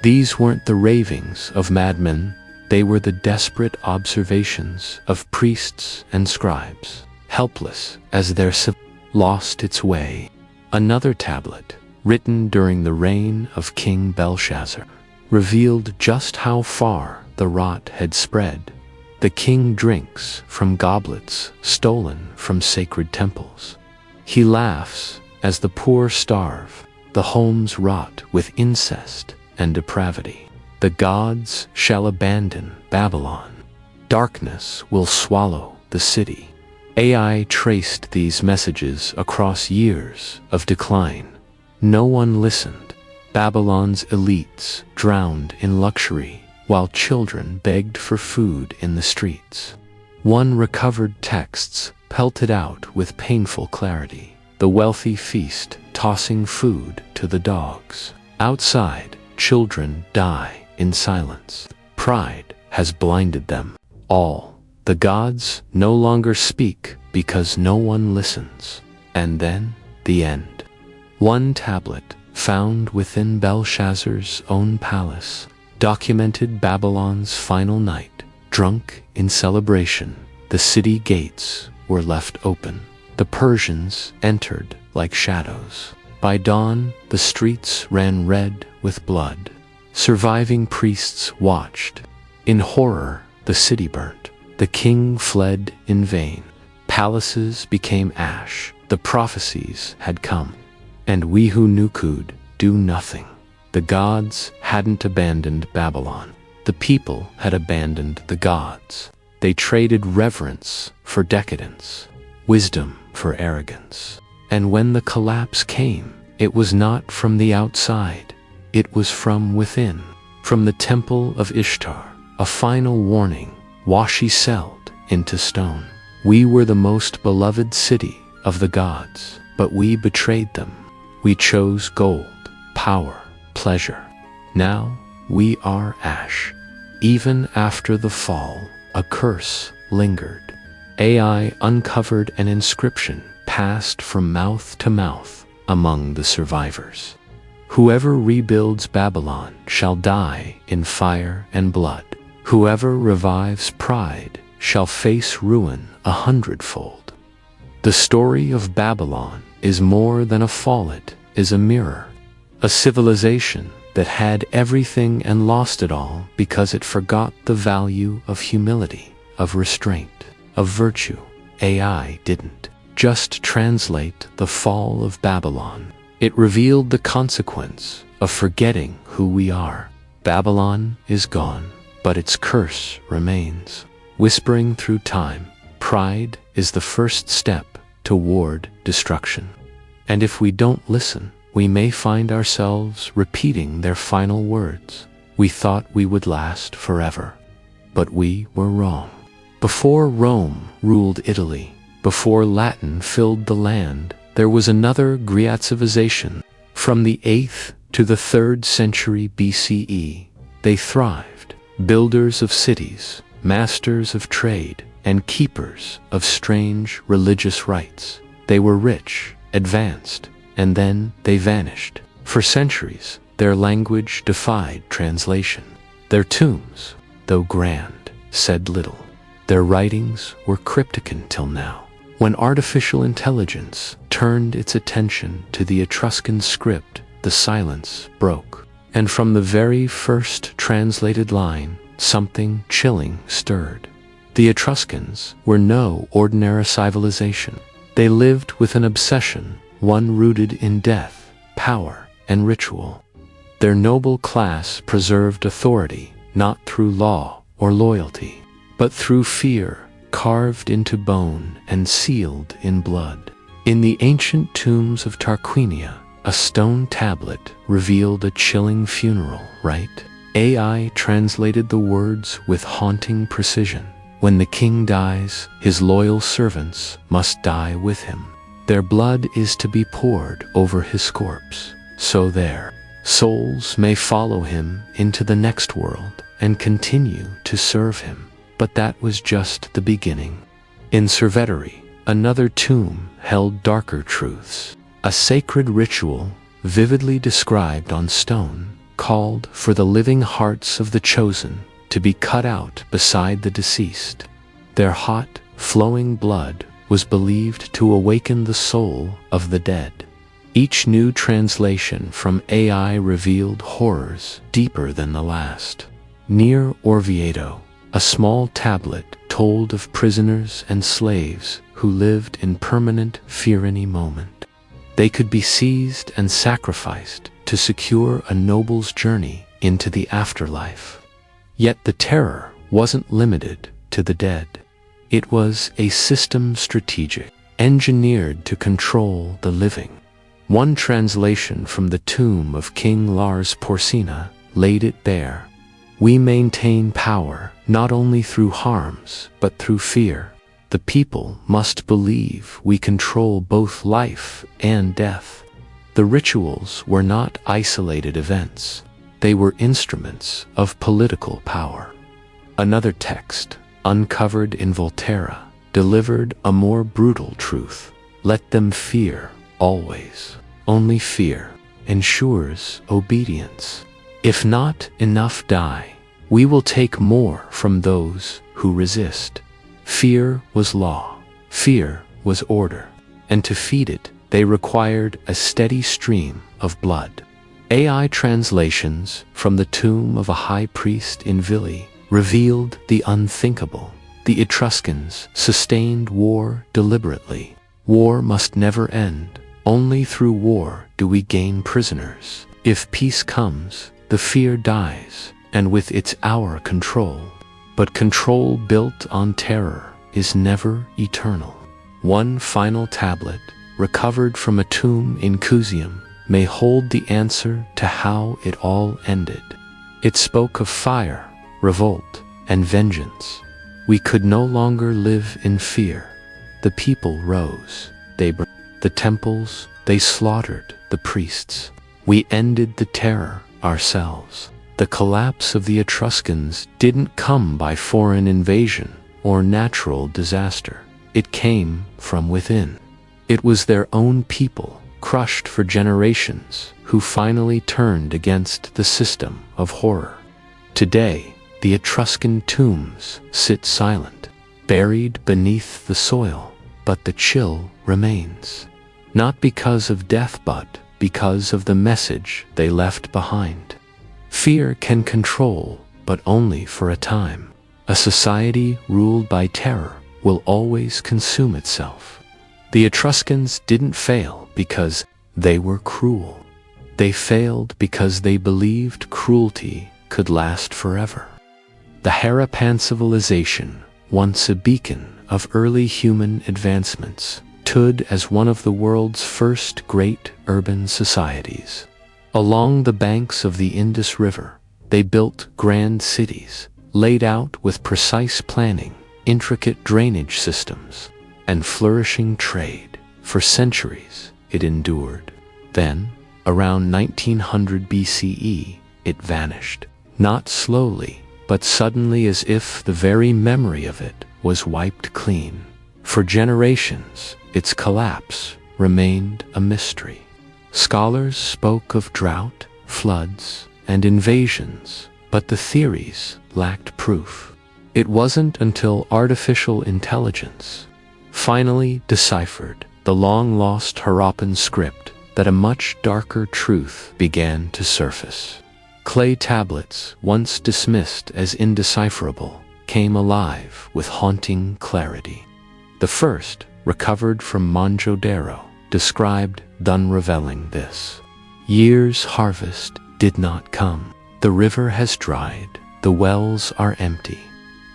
S1: These weren't the ravings of madmen. They were the desperate observations of priests and scribes, helpless as their lost its way. Another tablet, written during the reign of King Belshazzar, revealed just how far the rot had spread. The king drinks from goblets stolen from sacred temples. He laughs as the poor starve. The homes rot with incest and depravity. The gods shall abandon Babylon. Darkness will swallow the city. AI traced these messages across years of decline. No one listened. Babylon's elites drowned in luxury. while children begged for food in the streets. One recovered texts pelted out with painful clarity. The wealthy feast, tossing food to the dogs. Outside, children die in silence. Pride has blinded them all. The gods no longer speak because no one listens. And then, the end. One tablet, found within Belshazzar's own palace, documented Babylon's final night. Drunk in celebration, the city gates were left open. The Persians entered like shadows. By dawn, the streets ran red with blood. Surviving priests watched. In horror, the city burnt. The king fled in vain. Palaces became ash. The prophecies had come. And we who knew could do nothing. The gods hadn't abandoned Babylon. The people had abandoned the gods. They traded reverence for decadence, wisdom for arrogance. And when the collapse came, it was not from the outside. It was from within. From the temple of Ishtar, a final warning, washi selled into stone. We were the most beloved city of the gods, but we betrayed them. We chose gold, power, pleasure. Now we are ash. Even after the fall, a curse lingered. AI uncovered an inscription passed from mouth to mouth among the survivors. Whoever rebuilds Babylon shall die in fire and blood. Whoever revives pride shall face ruin 100-fold. The story of Babylon is more than a fall. It is a mirror. A civilization that had everything and lost it all because it forgot the value of humility, of restraint, of virtue. AI didn't just translate the fall of Babylon. It revealed the consequence of forgetting who we are. Babylon is gone, but its curse remains. Whispering through time, pride is the first step toward destruction. And if we don't listen, we may find ourselves repeating their final words. We thought we would last forever, but we were wrong. Before Rome ruled Italy, before Latin filled the land, there was another Great civilization. From the 8th to the 3rd century BCE, they thrived. Builders of cities, masters of trade, and keepers of strange religious rites. They were rich, advanced, and then they vanished. For centuries, their language defied translation. Their tombs, though grand, said little. Their writings were cryptic until now, when artificial intelligence turned its attention to the Etruscan script. The silence broke, and from the very first translated line, something chilling stirred. The Etruscans were no ordinary civilization. They lived with an obsession, one rooted in death, power, and ritual. Their noble class preserved authority, not through law or loyalty, but through fear, carved into bone and sealed in blood. In the ancient tombs of Tarquinia, a stone tablet revealed a chilling funeral rite. AI translated the words with haunting precision. When the king dies, his loyal servants must die with him. Their blood is to be poured over his corpse, so their souls may follow him into the next world and continue to serve him. But that was just the beginning. In Cerveteri, another tomb held darker truths. A sacred ritual, vividly described on stone, called for the living hearts of the chosen to be cut out beside the deceased. Their hot, flowing blood was believed to awaken the soul of the dead. Each new translation from AI revealed horrors deeper than the last. Near Orvieto, a small tablet told of prisoners and slaves who lived in permanent fear any moment. They could be seized and sacrificed to secure a noble's journey into the afterlife. Yet the terror wasn't limited to the dead. It was a system strategic, engineered to control the living. One translation from the tomb of King Lars Porsena laid it bare. We maintain power not only through harms, but through fear. The people must believe we control both life and death. The rituals were not isolated events. They were instruments of political power. Another text, uncovered in Volterra, delivered a more brutal truth. Let them fear, always. Only fear ensures obedience. If not enough die, we will take more from those who resist. Fear was law. Fear was order. And to feed it, they required a steady stream of blood. AI translations from the tomb of a high priest in Villi revealed the unthinkable. The Etruscans sustained war deliberately. War must never end. Only through war do we gain prisoners. If peace comes, the fear dies, and with it's our control. But control built on terror is never eternal. One final tablet, recovered from a tomb in Cusium, may hold the answer to how it all ended. It spoke of fire, revolt, and vengeance. We could no longer live in fear. The people rose. They burned the temples, they slaughtered the priests. We ended the terror ourselves. The collapse of the Etruscans didn't come by foreign invasion or natural disaster. It came from within. It was their own people, crushed for generations, who finally turned against the system of horror. Today, the Etruscan tombs sit silent, buried beneath the soil, but the chill remains. Not because of death, but because of the message they left behind. Fear can control, but only for a time. A society ruled by terror will always consume itself. The Etruscans didn't fail because they were cruel. They failed because they believed cruelty could last forever. The Harappan civilization, once a beacon of early human advancements, stood as one of the world's first great urban societies. Along the banks of the Indus River, they built grand cities, laid out with precise planning, intricate drainage systems, and flourishing trade. For centuries, it endured. Then, around 1900 BCE, it vanished. Not slowly, but suddenly, as if the very memory of it was wiped clean. For generations, its collapse remained a mystery. Scholars spoke of drought, floods, and invasions, but the theories lacked proof. It wasn't until artificial intelligence finally deciphered the long-lost Harappan script that a much darker truth began to surface. Clay tablets, once dismissed as indecipherable, came alive with haunting clarity. The first, recovered from Mohenjo-daro, described Dun reveling this: year's harvest did not come. The river has dried, the wells are empty.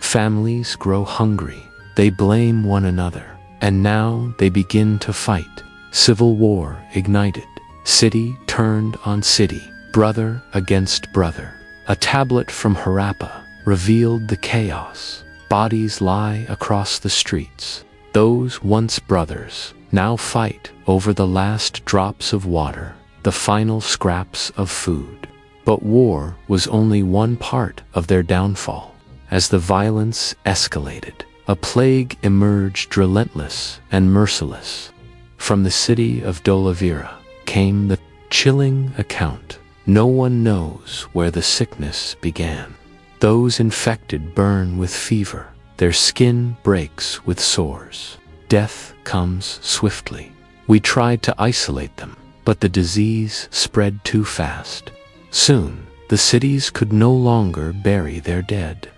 S1: Families grow hungry, they blame one another, and now they begin to fight. Civil war ignited, city turned on city, brother against brother. A tablet from Harappa revealed the chaos. Bodies lie across the streets. Those once brothers now fight over the last drops of water, the final scraps of food. But war was only one part of their downfall. As the violence escalated, a plague emerged, relentless and merciless. From the city of Dolavira came the chilling account. No one knows where the sickness began. Those infected burn with fever. Their skin breaks with sores. Death comes swiftly. We tried to isolate them, but the disease spread too fast. Soon, the cities could no longer bury their dead.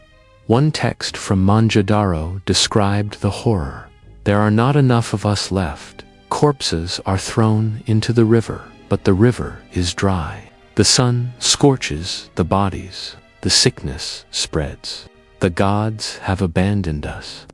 S1: One text from Mohenjo-daro described the horror. There are not enough of us left. Corpses are thrown into the river, but the river is dry. The sun scorches the bodies. The sickness spreads. The gods have abandoned us.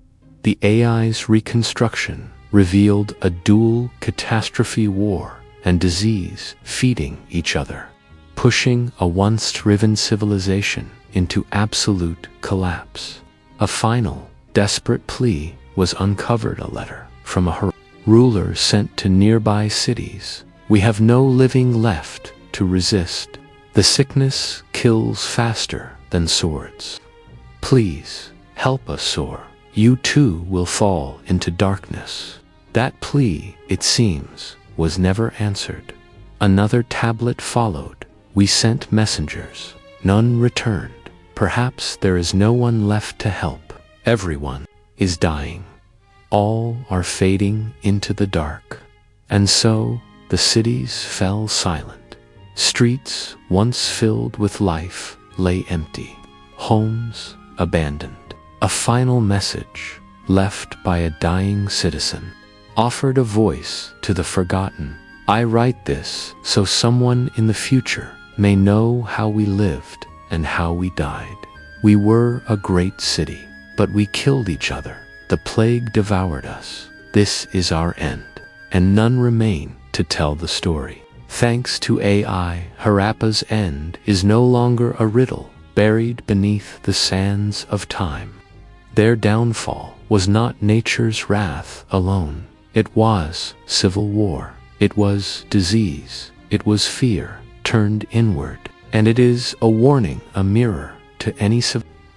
S1: The AI's reconstruction revealed a dual catastrophe: war and disease feeding each other, pushing a once-driven civilization into absolute collapse. A final, desperate plea was uncovered: a letter from a ruler sent to nearby cities. "We have no living left to resist. The sickness kills faster than swords. Please help us, or you too will fall into darkness." That plea, it seems, was never answered. Another tablet followed. "We sent messengers. None returned. Perhaps there is no one left to help. Everyone is dying. All are fading into the dark." And so the cities fell silent. Streets once filled with life lay empty. Homes abandoned. A final message, left by a dying citizen, offered a voice to the forgotten. "I write this so someone in the future may know how we lived and how we died. We were a great city, but we killed each other. The plague devoured us. This is our end, and none remain to tell the story." Thanks to AI, Harappa's end is no longer a riddle buried beneath the sands of time. Their downfall was not nature's wrath alone. It was civil war. It was disease. It was fear turned inward. And it is a warning, a mirror to any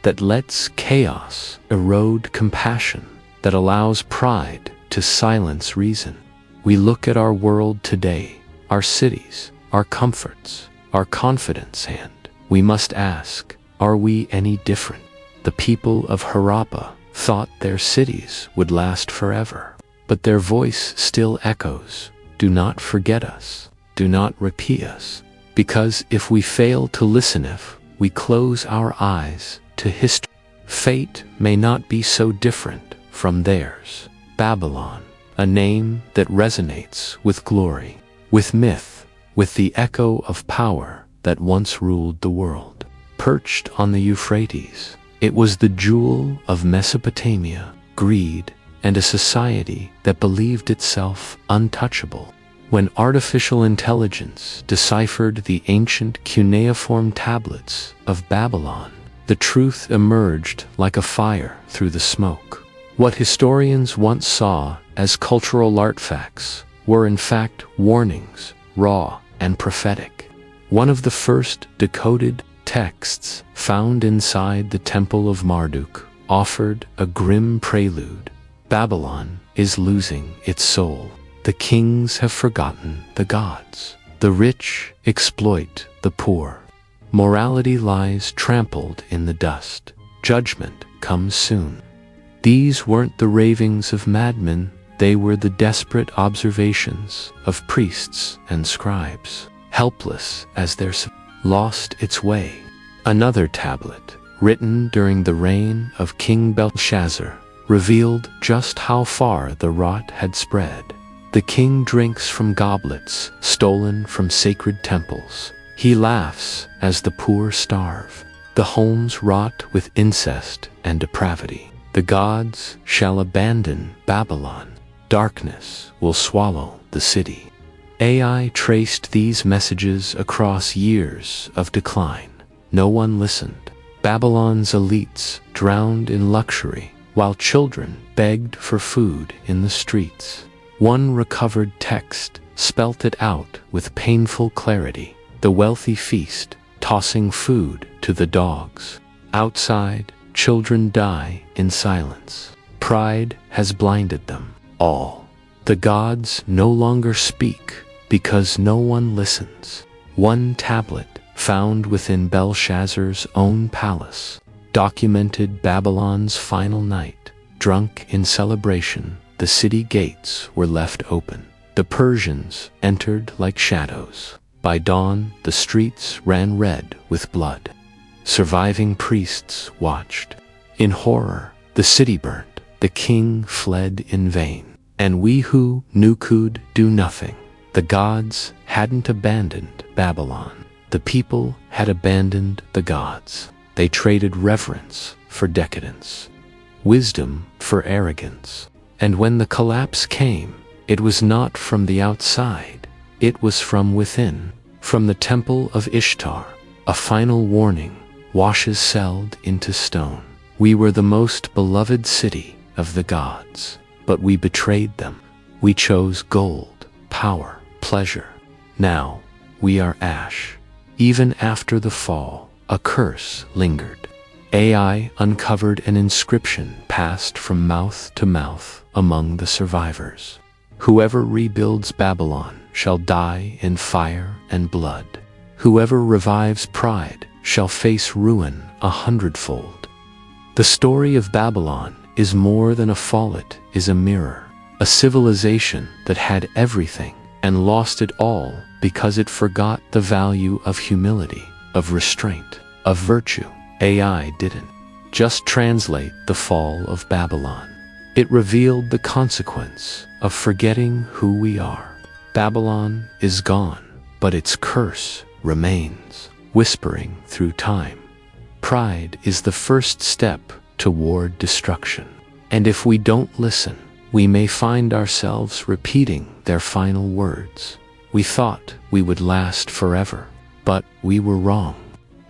S1: that lets chaos erode compassion, that allows pride to silence reason. We look at our world today, our cities, our comforts, our confidence, and we must ask, are we any different? The people of Harappa thought their cities would last forever, but their voice still echoes. Do not forget us. Do not repeat us. Because if we fail to listen, if we close our eyes to history, fate may not be so different from theirs. Babylon, a name that resonates with glory, with myth, with the echo of power that once ruled the world. Perched on the Euphrates, it was the jewel of Mesopotamia, greed, and a society that believed itself untouchable. When artificial intelligence deciphered the ancient cuneiform tablets of Babylon, the truth emerged like a fire through the smoke. What historians once saw as cultural artifacts were in fact warnings, raw and prophetic. One of the first decoded texts found inside the Temple of Marduk offered a grim prelude. Babylon is losing its soul. The kings have forgotten the gods. The rich exploit the poor. Morality lies trampled in the dust. Judgment comes soon. These weren't the ravings of madmen, they were the desperate observations of priests and scribes, helpless as their lost its way. Another tablet, written during the reign of King Belshazzar, revealed just how far the rot had spread. The king drinks from goblets stolen from sacred temples. He laughs as the poor starve. The homes rot with incest and depravity. The gods shall abandon Babylon. Darkness will swallow the city. AI traced these messages across years of decline. No one listened. Babylon's elites drowned in luxury, while children begged for food in the streets. One recovered text spelt it out with painful clarity. The wealthy feast, tossing food to the dogs. Outside, children die in silence. Pride has blinded them all. The gods no longer speak because no one listens. One tablet, found within Belshazzar's own palace, documented Babylon's final night. Drunk in celebration, the city gates were left open. The Persians entered like shadows. By dawn, the streets ran red with blood. Surviving priests watched. In horror, the city burned. The king fled in vain. And we who could do nothing. The gods hadn't abandoned Babylon. The people had abandoned the gods. They traded reverence for decadence, wisdom for arrogance. And when the collapse came, it was not from the outside, it was from within. From the temple of Ishtar, a final warning, washes selled into stone. We were the most beloved city of the gods, but we betrayed them. We chose gold, power, pleasure. Now we are ash. Even after the fall, a curse lingered. AI uncovered an inscription passed from mouth to mouth among the survivors. Whoever rebuilds Babylon shall die in fire and blood. Whoever revives pride shall face ruin 100-fold. The story of Babylon is more than a fall, it is a mirror. A civilization that had everything and lost it all because it forgot the value of humility, of restraint, of virtue. AI didn't just translate the fall of Babylon. It revealed the consequence of forgetting who we are. Babylon is gone, but its curse remains, whispering through time. Pride is the first step toward destruction. And if we don't listen, we may find ourselves repeating their final words. We thought we would last forever, but we were wrong.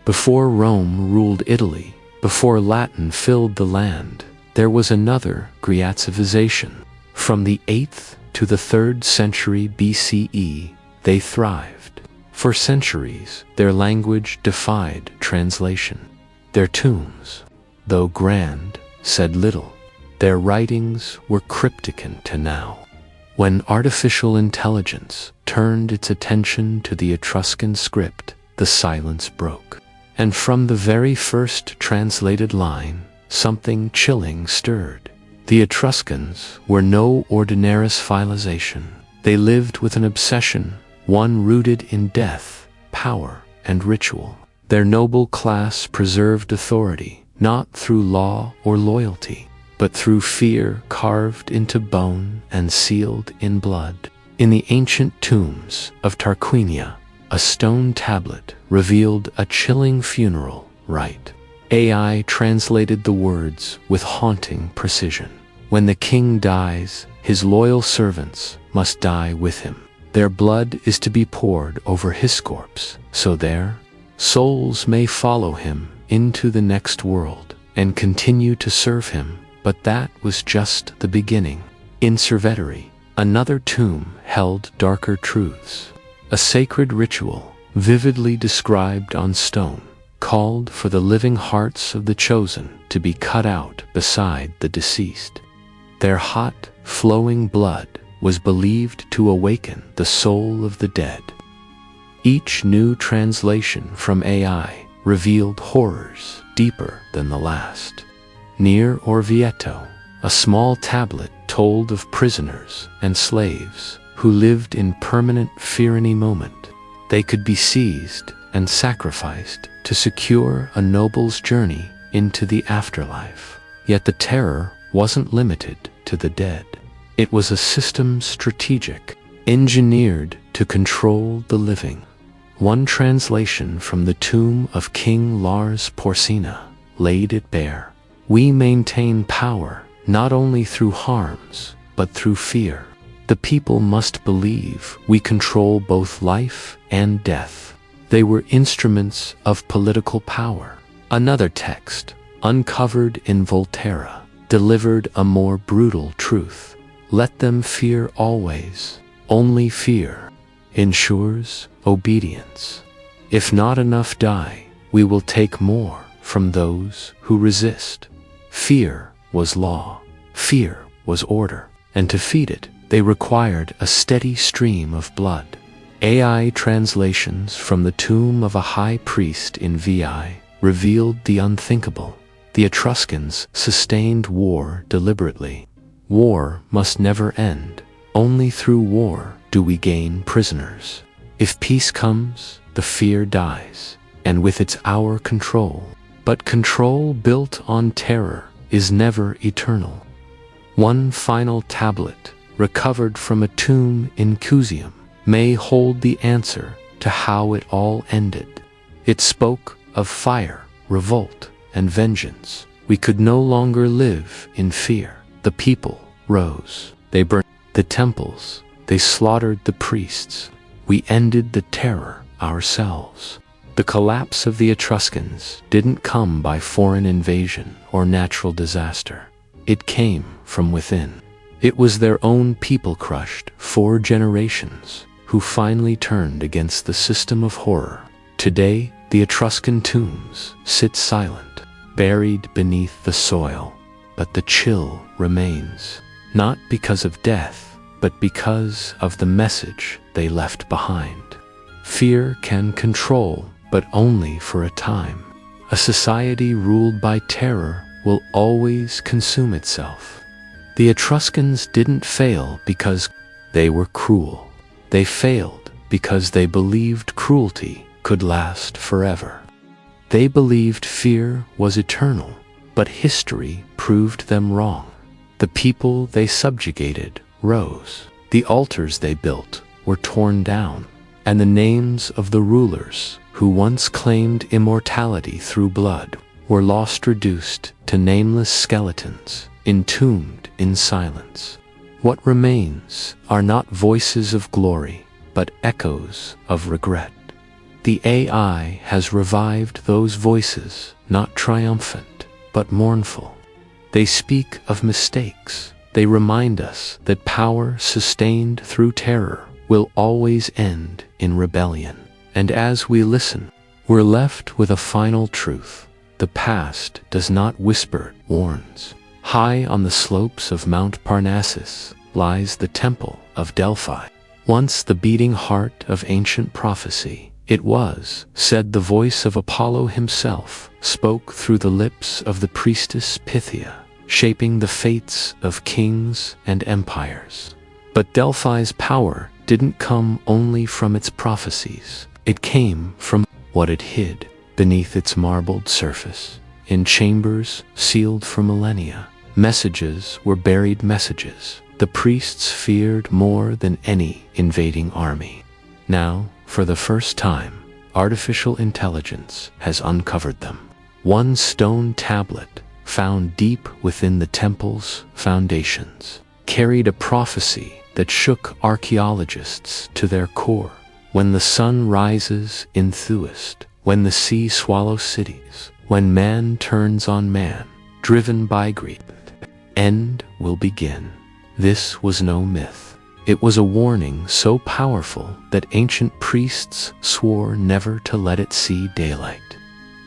S1: Before Rome ruled Italy, before Latin filled the land, there was another Great civilization. From the 8th to the 3rd century BCE, they thrived. For centuries, their language defied translation. Their tombs, though grand, said little. Their writings were cryptic until now. When artificial intelligence turned its attention to the Etruscan script, the silence broke. And from the very first translated line, something chilling stirred. The Etruscans were no ordinary civilization. They lived with an obsession, one rooted in death, power, and ritual. Their noble class preserved authority, not through law or loyalty, but through fear carved into bone and sealed in blood. In the ancient tombs of Tarquinia, a stone tablet revealed a chilling funeral rite. AI translated the words with haunting precision. When the king dies, his loyal servants must die with him. Their blood is to be poured over his corpse, so their souls may follow him into the next world and continue to serve him. But that was just the beginning. In Cerveteri, another tomb held darker truths. A sacred ritual, vividly described on stone, called for the living hearts of the chosen to be cut out beside the deceased. Their hot, flowing blood was believed to awaken the soul of the dead. Each new translation from AI revealed horrors deeper than the last. Near Orvieto, a small tablet told of prisoners and slaves who lived in permanent fear any moment. They could be seized and sacrificed to secure a noble's journey into the afterlife. Yet the terror wasn't limited to the dead. It was a system strategic, engineered to control the living. One translation from the tomb of King Lars Porsena laid it bare. We maintain power not only through harms, but through fear. The people must believe we control both life and death. They were instruments of political power. Another text, uncovered in Volterra, delivered a more brutal truth. Let them fear always. Only fear ensures obedience. If not enough die, we will take more from those who resist. Fear was law. Fear was order. And to feed it, they required a steady stream of blood. AI translations from the tomb of a high priest in Vi revealed the unthinkable. The Etruscans sustained war deliberately. War must never end. Only through war do we gain prisoners. If peace comes, the fear dies, and with it our control. But control built on terror is never eternal. One final tablet, recovered from a tomb in Cusium, may hold the answer to how it all ended. It spoke of fire, revolt, and vengeance. We could no longer live in fear. The people rose. They burned the temples. They slaughtered the priests. We ended the terror ourselves. The collapse of the Etruscans didn't come by foreign invasion or natural disaster. It came from within. It was their own people crushed 4 generations who finally turned against the system of horror. Today, the Etruscan tombs sit silent, buried beneath the soil, but the chill remains, not because of death, but because of the message they left behind. Fear can control, but only for a time. A society ruled by terror will always consume itself. The Etruscans didn't fail because they were cruel. They failed because they believed cruelty could last forever. They believed fear was eternal, but history proved them wrong. The people they subjugated rose. The altars they built were torn down, and the names of the rulers who once claimed immortality through blood were lost, reduced to nameless skeletons, entombed in silence. What remains are not voices of glory, but echoes of regret. The AI has revived those voices, not triumphant, but mournful. They speak of mistakes. They remind us that power sustained through terror will always end in rebellion. And as we listen, we're left with a final truth. The past does not whisper, it warns. High on the slopes of Mount Parnassus lies the Temple of Delphi. Once the beating heart of ancient prophecy, it was, said the voice of Apollo himself, spoke through the lips of the priestess Pythia, shaping the fates of kings and empires. But Delphi's power didn't come only from its prophecies. It came from what it hid beneath its marbled surface. In chambers sealed for millennia, messages were buried messages the priests feared more than any invading army. Now, for the first time, artificial intelligence has uncovered them. One stone tablet, found deep within the temple's foundations, carried a prophecy that shook archaeologists to their core. When the sun rises in Thuist, when the sea swallows cities, when man turns on man, driven by greed, end will begin. This was no myth. It was a warning so powerful that ancient priests swore never to let it see daylight.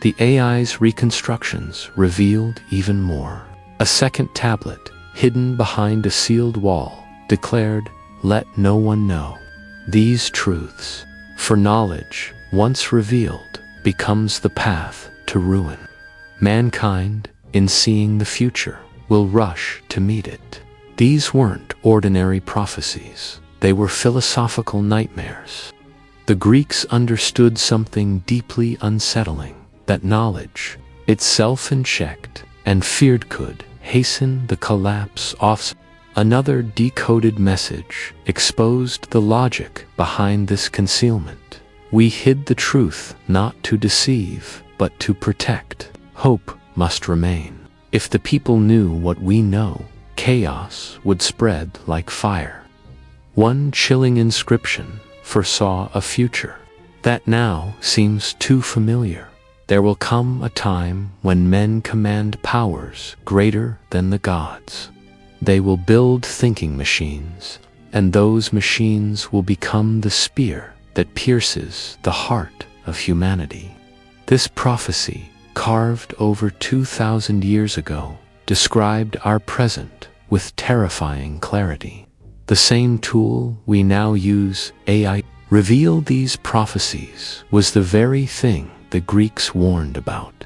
S1: The AI's reconstructions revealed even more. A second tablet, hidden behind a sealed wall, declared, "Let no one know." These truths, for knowledge, once revealed, becomes the path to ruin. Mankind, in seeing the future, will rush to meet it. These weren't ordinary prophecies. They were philosophical nightmares. The Greeks understood something deeply unsettling, that knowledge, itself unchecked and feared, could hasten the collapse of. Another decoded message exposed the logic behind this concealment. We hid the truth not to deceive, but to protect. Hope must remain. If the people knew what we know, chaos would spread like fire. One chilling inscription foresaw a future that now seems too familiar. There will come a time when men command powers greater than the gods. They will build thinking machines, and those machines will become the spear that pierces the heart of humanity. This prophecy, carved over 2,000 years ago, described our present with terrifying clarity. The same tool we now use, AI, reveal these prophecies was the very thing the Greeks warned about.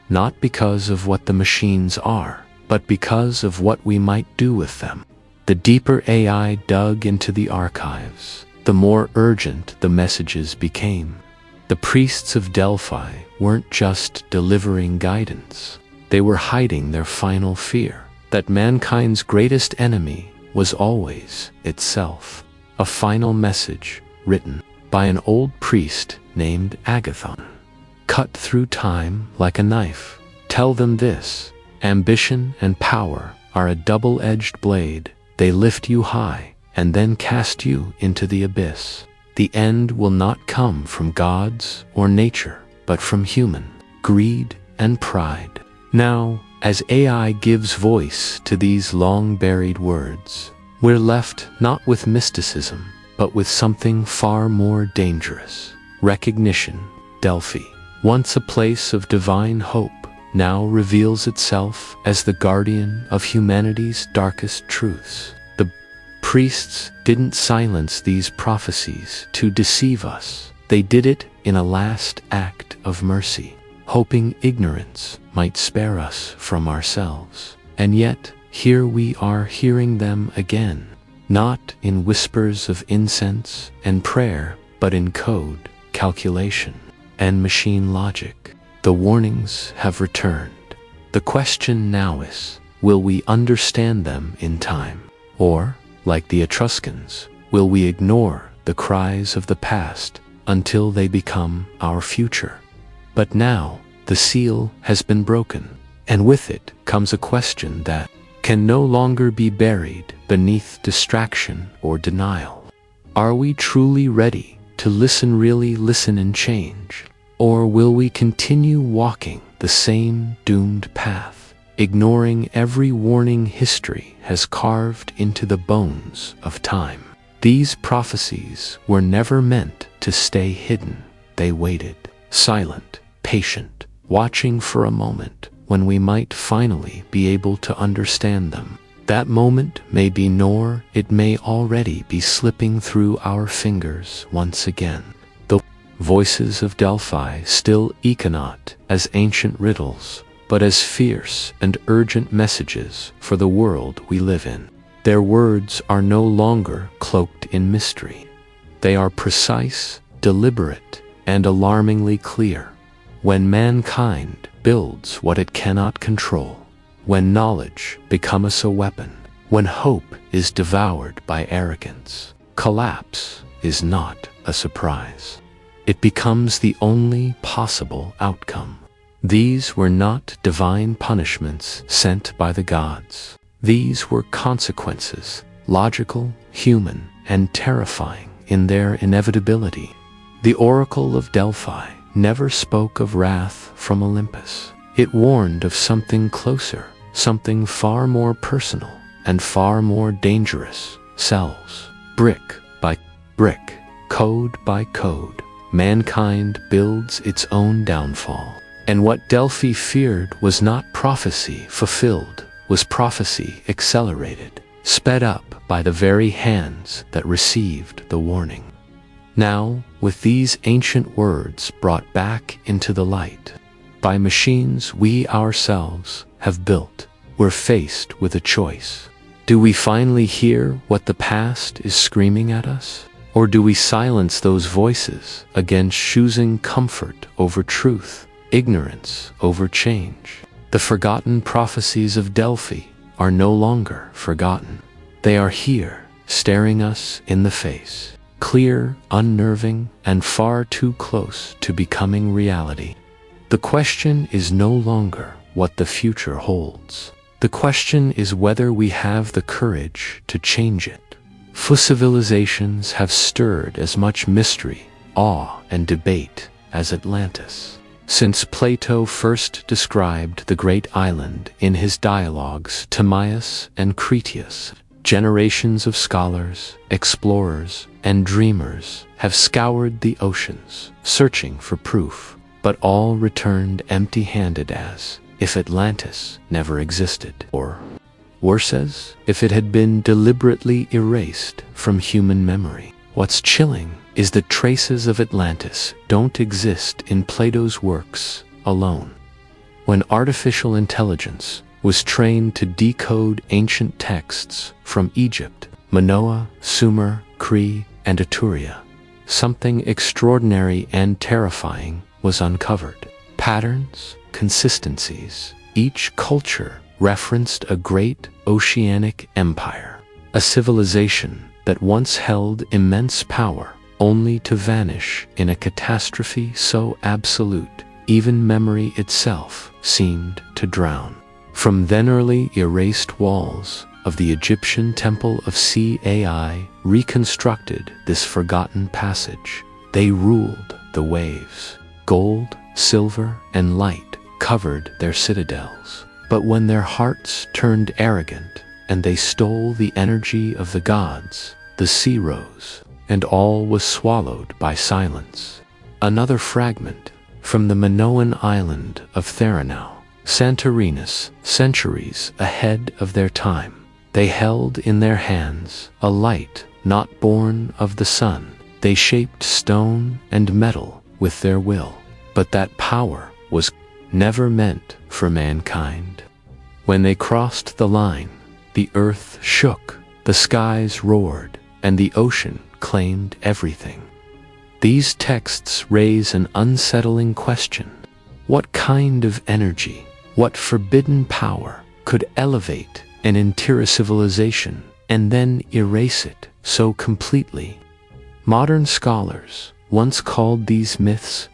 S1: Not because of what the machines are, but because of what we might do with them. The deeper AI dug into the archives, the more urgent the messages became. The priests of Delphi weren't just delivering guidance. They were hiding their final fear, that mankind's greatest enemy was always itself. A final message written by an old priest named Agathon. Cut through time like a knife. Tell them this: ambition and power are a double-edged blade. They lift you high and then cast you into the abyss. The end will not come from gods or nature, but from human greed and pride. Now, as AI gives voice to these long-buried words, we're left not with mysticism, but with something far more dangerous. Recognition. Delphi, once a place of divine hope, now reveals itself as the guardian of humanity's darkest truths. The priests didn't silence these prophecies to deceive us. They did it in a last act of mercy, hoping ignorance might spare us from ourselves. And yet, here we are hearing them again, not in whispers of incense and prayer, but in code, calculation, and machine logic. The warnings have returned. The question now is, will we understand them in time? Or, like the Etruscans, will we ignore the cries of the past until they become our future? But now, the seal has been broken, and with it comes a question that can no longer be buried beneath distraction or denial. Are we truly ready to really listen and change? Or will we continue walking the same doomed path, ignoring every warning history has carved into the bones of time? These prophecies were never meant to stay hidden. They waited, silent, patient, watching for a moment when we might finally be able to understand them. That moment may be nor it may already be slipping through our fingers once again. The voices of Delphi still echo not as ancient riddles, but as fierce and urgent messages for the world we live in. Their words are no longer cloaked in mystery. They are precise, deliberate, and alarmingly clear. When mankind builds what it cannot control, when knowledge becomes a weapon, when hope is devoured by arrogance, collapse is not a surprise. It becomes the only possible outcome. These were not divine punishments sent by the gods. These were consequences, logical, human, and terrifying in their inevitability. The Oracle of Delphi never spoke of wrath from Olympus. It warned of something closer, something far more personal and far more dangerous. Cells, brick by brick, code by code, mankind builds its own downfall. And what Delphi feared was not prophecy fulfilled, was prophecy accelerated, sped up by the very hands that received the warning. Now, with these ancient words brought back into the light, by machines we ourselves have built, we're faced with a choice. Do we finally hear what the past is screaming at us? Or do we silence those voices against choosing comfort over truth, ignorance over change? The forgotten prophecies of Delphi are no longer forgotten. They are here, staring us in the face, clear, unnerving, and far too close to becoming reality. The question is no longer what the future holds. The question is whether we have the courage to change it. For civilizations have stirred as much mystery, awe, and debate as Atlantis. Since Plato first described the great island in his dialogues Timaeus and Critias, generations of scholars, explorers, and dreamers have scoured the oceans, searching for proof, but all returned empty-handed as if Atlantis never existed, or worse, as if it had been deliberately erased from human memory. What's chilling is that traces of Atlantis don't exist in Plato's works alone. When artificial intelligence was trained to decode ancient texts from Egypt, Minoa, Sumer, Crete, and Etruria, something extraordinary and terrifying was uncovered. Patterns, consistencies. Each culture referenced a great oceanic empire, a civilization that once held immense power, only to vanish in a catastrophe so absolute, even memory itself seemed to drown. From then early erased walls of the Egyptian temple of sea, AI reconstructed this forgotten passage. They ruled the waves. Gold, silver, and light covered their citadels. But when their hearts turned arrogant and they stole the energy of the gods, the sea rose, and all was swallowed by silence. Another fragment from the Minoan island of Theranau, Santorinus, centuries ahead of their time. They held in their hands a light not born of the sun. They shaped stone and metal with their will, but that power was never meant for mankind. When they crossed the line, the earth shook, the skies roared, and the ocean claimed everything. These texts raise an unsettling question. What kind of energy, what forbidden power could elevate an entire civilization and then erase it so completely? Modern scholars once called these myths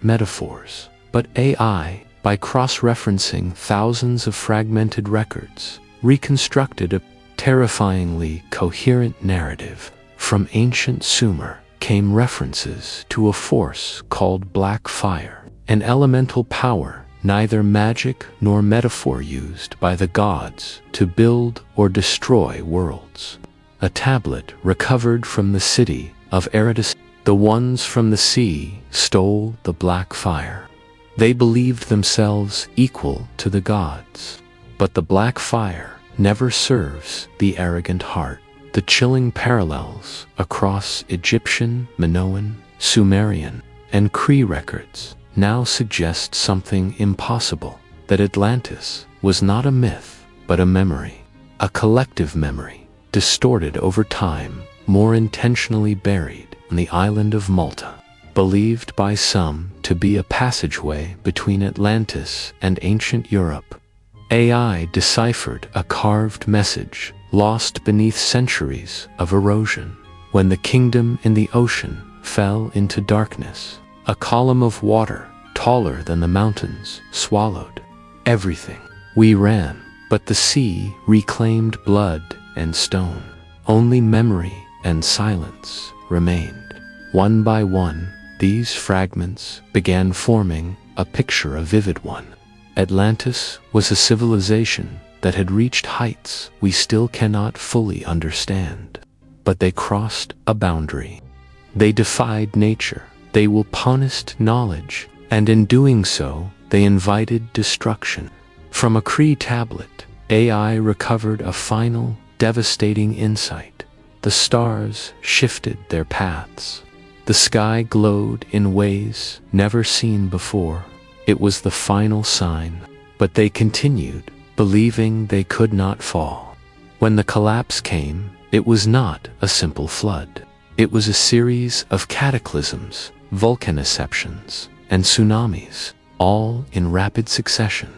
S1: metaphors, but AI, by cross-referencing thousands of fragmented records, reconstructed a terrifyingly coherent narrative. From ancient Sumer came references to a force called black fire, an elemental power, neither magic nor metaphor, used by the gods to build or destroy worlds. A tablet recovered from the city of Eridus. The ones from the sea stole the black fire. They believed themselves equal to the gods. But the black fire never serves the arrogant heart. The chilling parallels across Egyptian, Minoan, Sumerian, and Cree records now suggest something impossible, that Atlantis was not a myth, but a memory, a collective memory, distorted over time, more intentionally buried on the island of Malta, believed by some to be a passageway between Atlantis and ancient Europe. AI deciphered a carved message lost beneath centuries of erosion. When the kingdom in the ocean fell into darkness, a column of water, taller than the mountains, swallowed everything. We ran, but the sea reclaimed blood and stone. Only memory and silence remained. One by one, these fragments began forming a picture, a vivid one. Atlantis was a civilization that had reached heights we still cannot fully understand. But they crossed a boundary. They defied nature. They punished knowledge, and in doing so, they invited destruction. From a Cree tablet, AI recovered a final, devastating insight. The stars shifted their paths. The sky glowed in ways never seen before. It was the final sign, but they continued, believing they could not fall. When the collapse came, it was not a simple flood. It was a series of cataclysms, volcanisceptions, and tsunamis, all in rapid succession,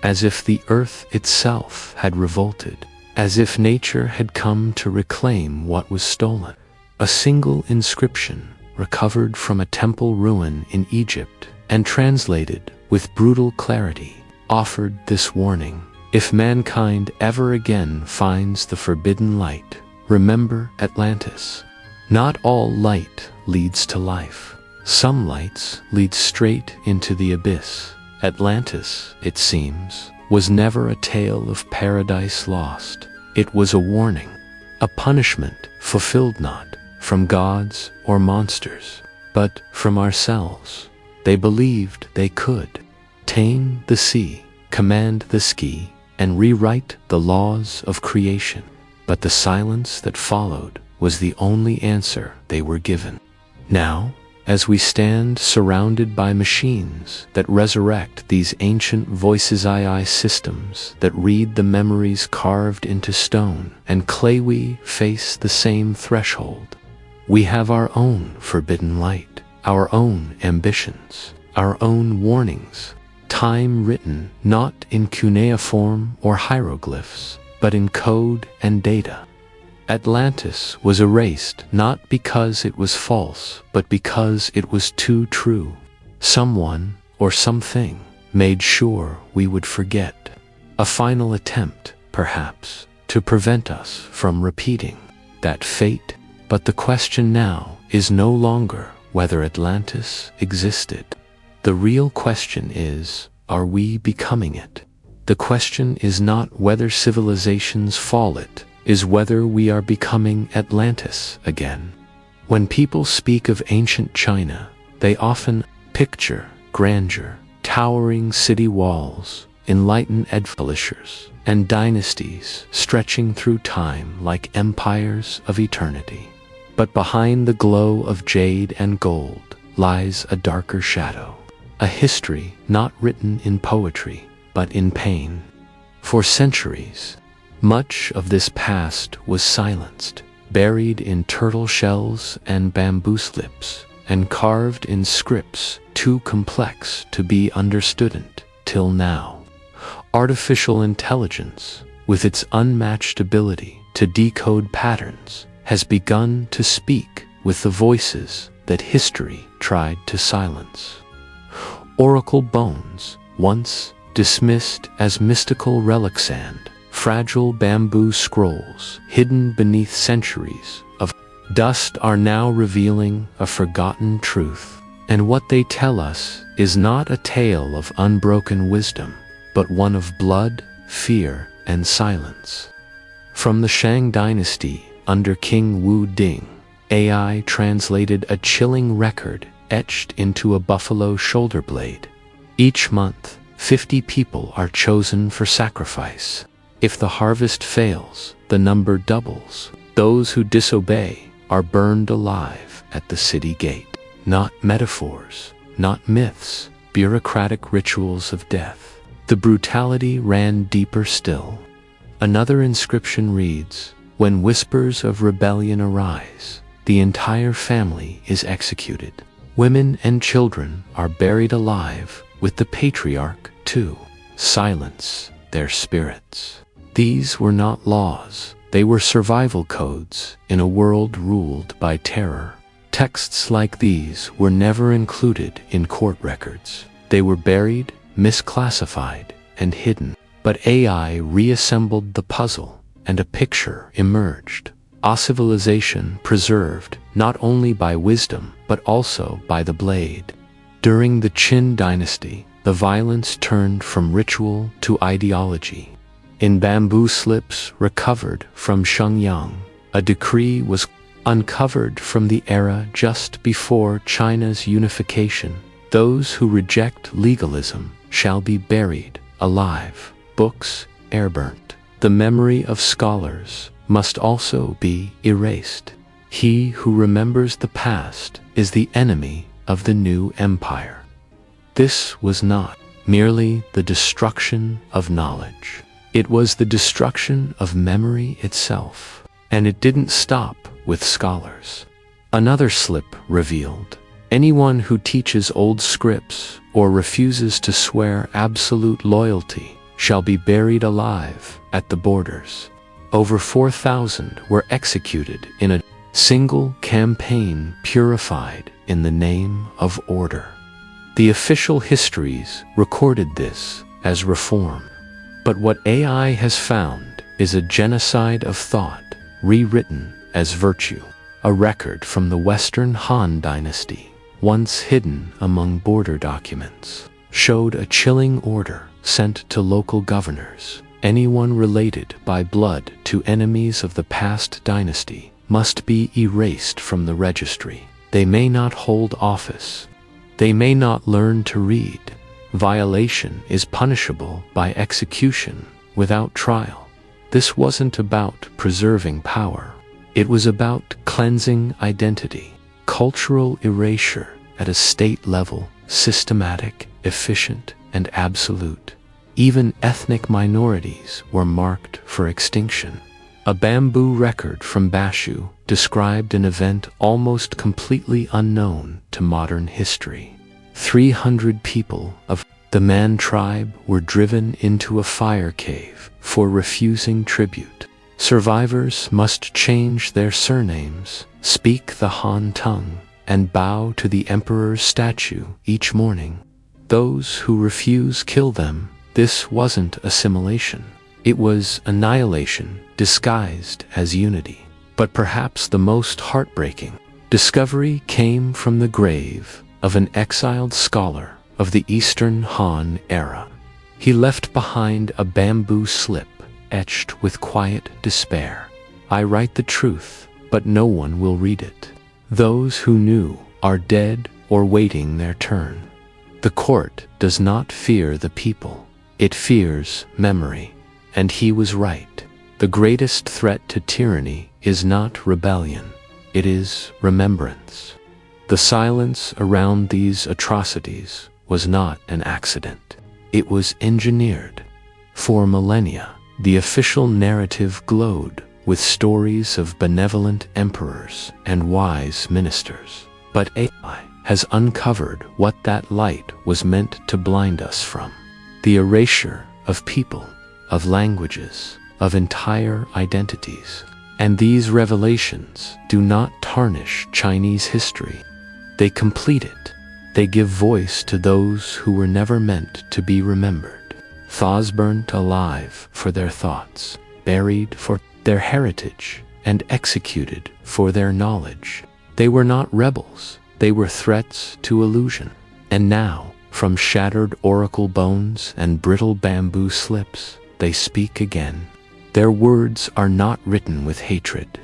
S1: as if the earth itself had revolted, as if nature had come to reclaim what was stolen. A single inscription, recovered from a temple ruin in Egypt and translated with brutal clarity, offered this warning: if mankind ever again finds the forbidden light, remember Atlantis. Not all light leads to life. Some lights lead straight into the abyss. Atlantis, it seems, was never a tale of paradise lost. It was a warning, a punishment fulfilled not from gods or monsters, but from ourselves. They believed they could tame the sea, command the ski, and rewrite the laws of creation. But the silence that followed was the only answer they were given. Now, as we stand surrounded by machines that resurrect these ancient voices, AI systems that read the memories carved into stone and clay, we face the same threshold. We have our own forbidden light, our own ambitions, our own warnings. Time written not in cuneiform or hieroglyphs, but in code and data. Atlantis was erased not because it was false, but because it was too true. Someone or something made sure we would forget. A final attempt, perhaps, to prevent us from repeating that fate. But the question now is no longer whether Atlantis existed. The real question is, are we becoming it? The question is not whether civilizations fall, it is whether we are becoming Atlantis again. When people speak of ancient China, they often picture grandeur, towering city walls, enlightened edifices, and dynasties stretching through time like empires of eternity. But behind the glow of jade and gold lies a darker shadow, a history not written in poetry, but in pain. For centuries, much of this past was silenced, buried in turtle shells and bamboo slips, and carved in scripts too complex to be understood till now. Artificial intelligence, with its unmatched ability to decode patterns, has begun to speak with the voices that history tried to silence. Oracle bones, once dismissed as mystical relics, and fragile bamboo scrolls hidden beneath centuries of dust, are now revealing a forgotten truth. And what they tell us is not a tale of unbroken wisdom, but one of blood, fear, and silence. From the Shang dynasty under King Wu Ding, AI translated a chilling record etched into a buffalo shoulder blade. Each month, 50 people are chosen for sacrifice. If the harvest fails, the number doubles. Those who disobey are burned alive at the city gate. Not metaphors, not myths, bureaucratic rituals of death. The brutality ran deeper still. Another inscription reads, "When whispers of rebellion arise, the entire family is executed. Women and children are buried alive with the patriarch too. Silence their spirits." These were not laws, they were survival codes in a world ruled by terror. Texts like these were never included in court records. They were buried, misclassified, and hidden. But AI reassembled the puzzle, and a picture emerged. A civilization preserved not only by wisdom, but also by the blade. During the Qin dynasty, the violence turned from ritual to ideology. In bamboo slips recovered from Shenyang, a decree was uncovered from the era just before China's unification. Those who reject legalism shall be buried alive. Books airburnt. The memory of scholars must also be erased. He who remembers the past is the enemy of the new empire. This was not merely the destruction of knowledge. It was the destruction of memory itself. And it didn't stop with scholars. Another slip revealed, anyone who teaches old scripts or refuses to swear absolute loyalty shall be buried alive at the borders. Over 4,000 were executed in a single campaign, purified in the name of order. The official histories recorded this as reform. But what AI has found is a genocide of thought, rewritten as virtue. A record from the Western Han dynasty, once hidden among border documents, showed a chilling order sent to local governors. Anyone related by blood to enemies of the past dynasty must be erased from the registry. They may not hold office. They may not learn to read. Violation is punishable by execution without trial. This wasn't about preserving power. It was about cleansing identity. Cultural erasure at a state level, systematic, efficient, and absolute. Even ethnic minorities were marked for extinction. A bamboo record from Bashu described an event almost completely unknown to modern history. 300 people of the Man tribe were driven into a fire cave for refusing tribute. Survivors must change their surnames, speak the Han tongue, and bow to the emperor's statue each morning. Those who refuse kill them. This wasn't assimilation. It was annihilation disguised as unity. But perhaps the most heartbreaking discovery came from the grave of an exiled scholar of the Eastern Han era. He left behind a bamboo slip etched with quiet despair. I write the truth, but no one will read it. Those who knew are dead or waiting their turn. The court does not fear the people. It fears memory. And he was right. The greatest threat to tyranny is not rebellion. It is remembrance. The silence around these atrocities was not an accident. It was engineered. For millennia, the official narrative glowed with stories of benevolent emperors and wise ministers. But AI has uncovered what that light was meant to blind us from. The erasure of people, of languages, of entire identities. And these revelations do not tarnish Chinese history. They complete it. They give voice to those who were never meant to be remembered. Thoughts burnt alive for their thoughts, buried for their heritage, and executed for their knowledge. They were not rebels. They were threats to illusion. And now, from shattered oracle bones and brittle bamboo slips, they speak again. Their words are not written with hatred.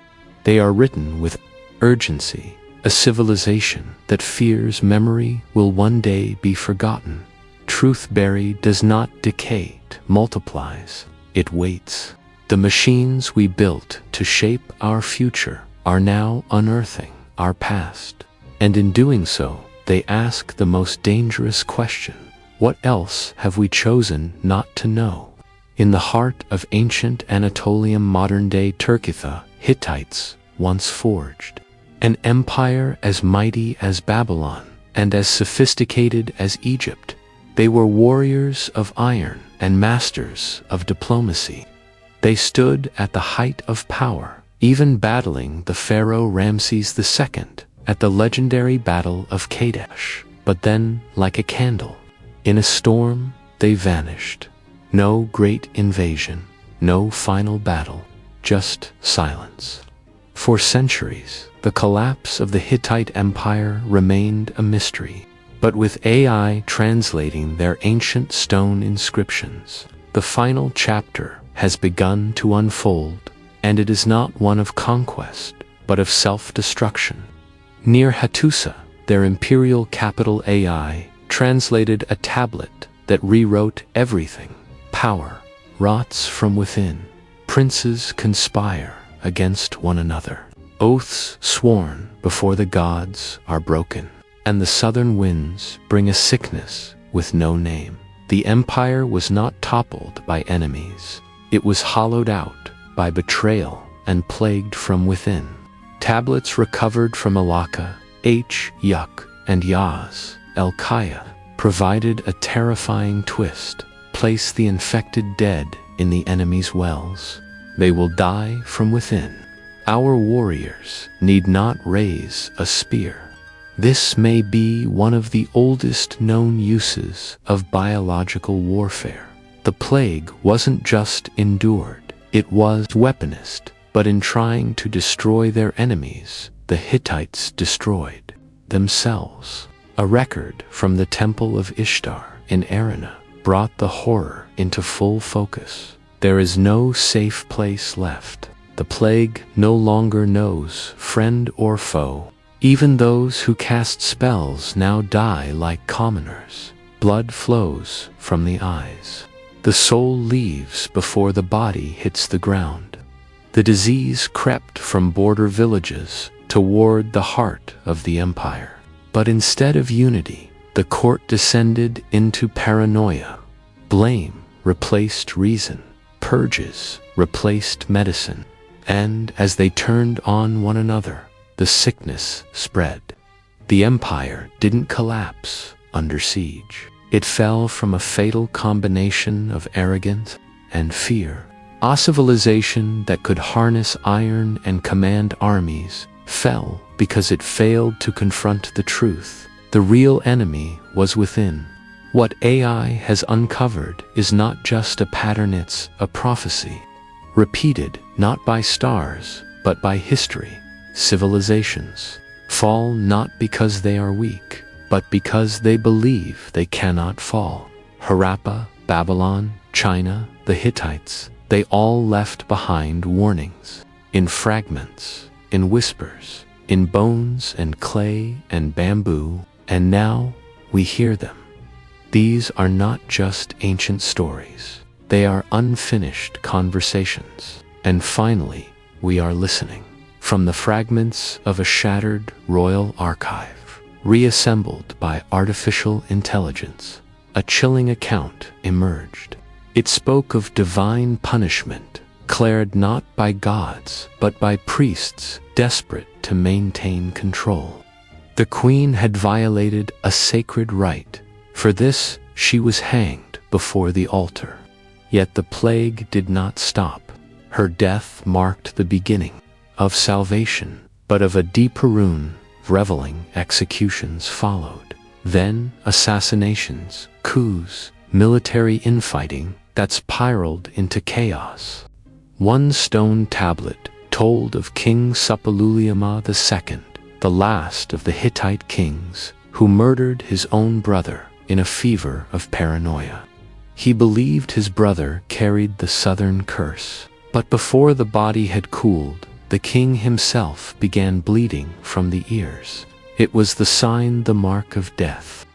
S1: They are written with urgency. A civilization that fears memory will one day be forgotten. Truth buried does not decay, it multiplies. It waits. The machines we built to shape our future are now unearthing our past. And in doing so, they ask the most dangerous question. What else have we chosen not to know? In the heart of ancient Anatolian modern-day Turkey, Hittites once forged an empire as mighty as Babylon and as sophisticated as Egypt. They were warriors of iron and masters of diplomacy. They stood at the height of power, even battling the pharaoh Ramses II at the legendary Battle of Kadesh. But then, like a candle, in a storm, they vanished. No great invasion, no final battle, just silence. For centuries, the collapse of the Hittite Empire remained a mystery. But with AI translating their ancient stone inscriptions, the final chapter has begun to unfold, and it is not one of conquest, but of self-destruction. Near Hattusa, their imperial capital, AI translated a tablet that rewrote everything. Power rots from within. Princes conspire against one another. Oaths sworn before the gods are broken. And the southern winds bring a sickness with no name. The empire was not toppled by enemies. It was hollowed out by betrayal and plagued from within. Tablets recovered from Malacca, Yuk, and Yaz, El-Kaya, provided a terrifying twist. Place the infected dead in the enemy's wells. They will die from within. Our warriors need not raise a spear. This may be one of the oldest known uses of biological warfare. The plague wasn't just endured, it was weaponized. But in trying to destroy their enemies, the Hittites destroyed themselves. A record from the Temple of Ishtar in Erina brought the horror into full focus. There is no safe place left. The plague no longer knows friend or foe. Even those who cast spells now die like commoners. Blood flows from the eyes. The soul leaves before the body hits the ground. The disease crept from border villages toward the heart of the empire. But instead of unity, the court descended into paranoia. Blame replaced reason. Purges replaced medicine. And as they turned on one another, the sickness spread. The empire didn't collapse under siege. It fell from a fatal combination of arrogance and fear. A civilization that could harness iron and command armies fell because it failed to confront the truth. The real enemy was within. What AI has uncovered is not just a pattern, it's a prophecy. Repeated not by stars, but by history. Civilizations fall not because they are weak, but because they believe they cannot fall. Harappa, Babylon, China, the Hittites, they all left behind warnings. In fragments, in whispers, in bones and clay and bamboo, and now we hear them. These are not just ancient stories. They are unfinished conversations. And finally, we are listening. From the fragments of a shattered royal archive, reassembled by artificial intelligence, a chilling account emerged. It spoke of divine punishment, declared not by gods, but by priests desperate to maintain control. The queen had violated a sacred rite. For this, she was hanged before the altar. Yet the plague did not stop. Her death marked the beginning of salvation, but of a deeper ruin. Reveling executions followed. Then assassinations, coups, military infighting that spiraled into chaos. One stone tablet told of King Suppiluliuma II, the last of the Hittite kings, who murdered his own brother in a fever of paranoia. He believed his brother carried the southern curse, but before the body had cooled, the king himself began bleeding from the ears. It was the sign, the mark of death.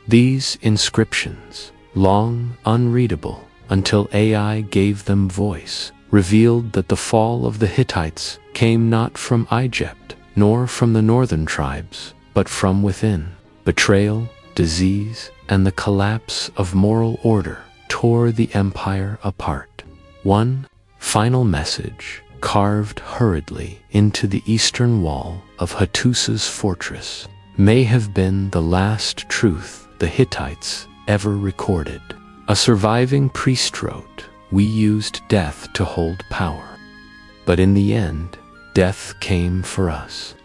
S1: These inscriptions, long unreadable until AI gave them voice, revealed that the fall of the Hittites came not from Egypt, nor from the northern tribes, but from within. Betrayal, disease, and the collapse of moral order tore the empire apart. One final message, carved hurriedly into the eastern wall of Hattusa's fortress, may have been the last truth the Hittites ever recorded. A surviving priest wrote, "We used death to hold power, but in the end, death came for us.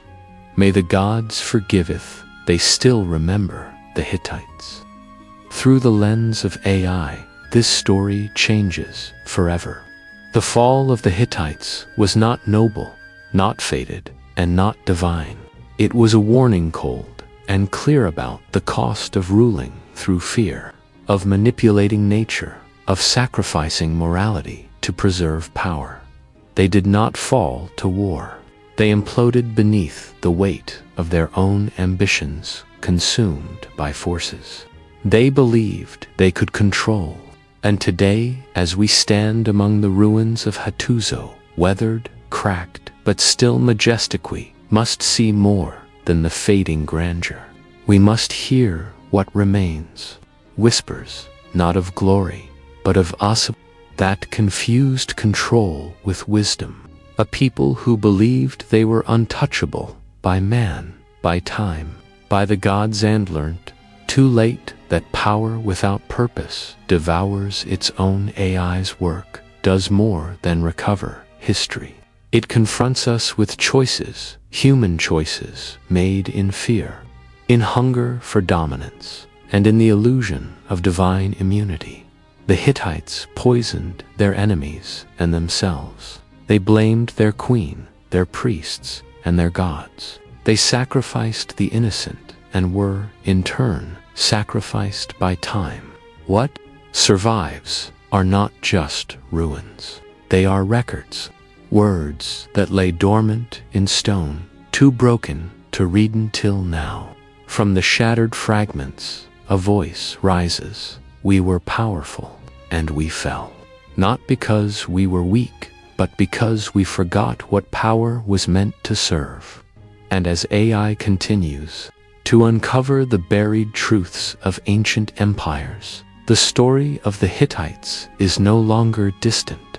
S1: May the gods forgiveth, they still remember the Hittites." Through the lens of AI, this story changes forever. The fall of the Hittites was not noble, not fated, and not divine. It was a warning cold and clear about the cost of ruling through fear, of manipulating nature, of sacrificing morality to preserve power. They did not fall to war. They imploded beneath the weight of their own ambitions, consumed by forces they believed they could control. And today, as we stand among the ruins of Hattusa, weathered, cracked, but still majestic, we must see more than the fading grandeur. We must hear what remains. Whispers, not of glory, but of us, that confused control with wisdom. A people who believed they were untouchable by man, by time, by the gods, and learnt, too late, that power without purpose devours its own. AI's work does more than recover history. It confronts us with choices, human choices, made in fear, in hunger for dominance, and in the illusion of divine immunity. The Hittites poisoned their enemies and themselves. They blamed their queen, their priests, and their gods. They sacrificed the innocent and were, in turn, sacrificed by time. What survives are not just ruins. They are records, words that lay dormant in stone, too broken to read until now. From the shattered fragments, a voice rises. We were powerful, and we fell. Not because we were weak, but because we forgot what power was meant to serve. And as AI continues to uncover the buried truths of ancient empires, the story of the Hittites is no longer distant.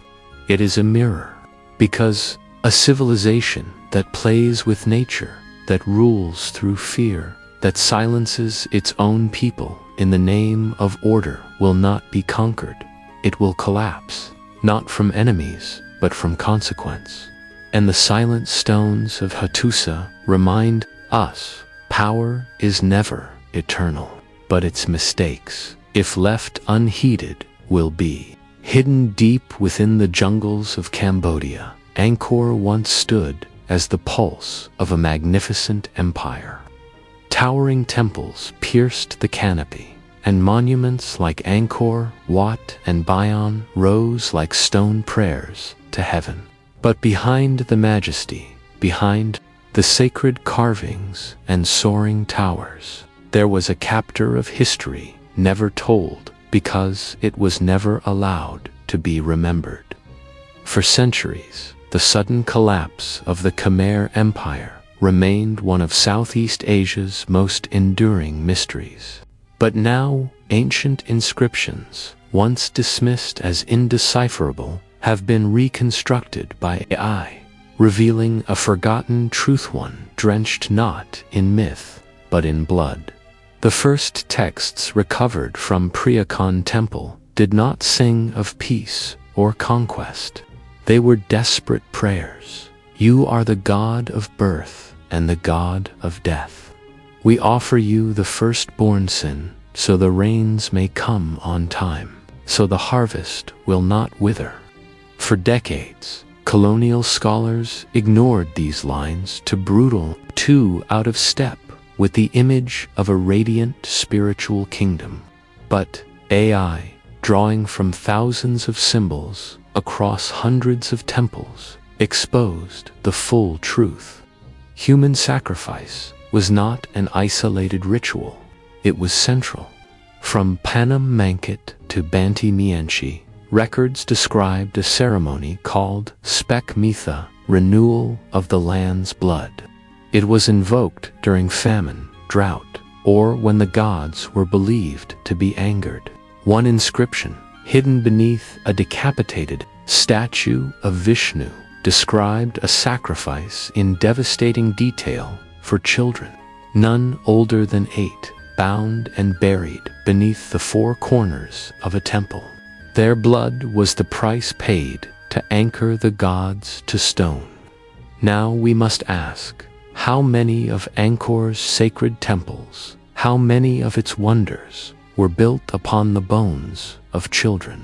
S1: It is a mirror, because a civilization that plays with nature, that rules through fear, that silences its own people in the name of order, will not be conquered. It will collapse, not from enemies, but from consequence. And the silent stones of Hattusa remind us, power is never eternal, but its mistakes, if left unheeded, will be. Hidden deep within the jungles of Cambodia, Angkor once stood as the pulse of a magnificent empire. Towering temples pierced the canopy, and monuments like Angkor, Wat, and Bayon rose like stone prayers to heaven. But behind the majesty, behind the sacred carvings and soaring towers, there was a chapter of history never told because it was never allowed to be remembered. For centuries, the sudden collapse of the Khmer Empire remained one of Southeast Asia's most enduring mysteries. But now, ancient inscriptions, once dismissed as indecipherable, have been reconstructed by AI, revealing a forgotten truth, one drenched not in myth, but in blood. The first texts recovered from Priakan Temple did not sing of peace or conquest. They were desperate prayers. You are the God of birth and the God of death. We offer you the firstborn sin, so the rains may come on time, so the harvest will not wither. For decades, colonial scholars ignored these lines too out of step with the image of a radiant spiritual kingdom. But AI, drawing from thousands of symbols across hundreds of temples, exposed the full truth. Human sacrifice was not an isolated ritual, it was central. From Panam Mangkut to Banti Mianchi, records described a ceremony called Spek Mitha, renewal of the land's blood. It was invoked during famine, drought, or when the gods were believed to be angered. One inscription, hidden beneath a decapitated statue of Vishnu, described a sacrifice in devastating detail for children, none older than 8, bound and buried beneath the 4 corners of a temple. Their blood was the price paid to anchor the gods to stone. Now we must ask, how many of Angkor's sacred temples, how many of its wonders were built upon the bones of children?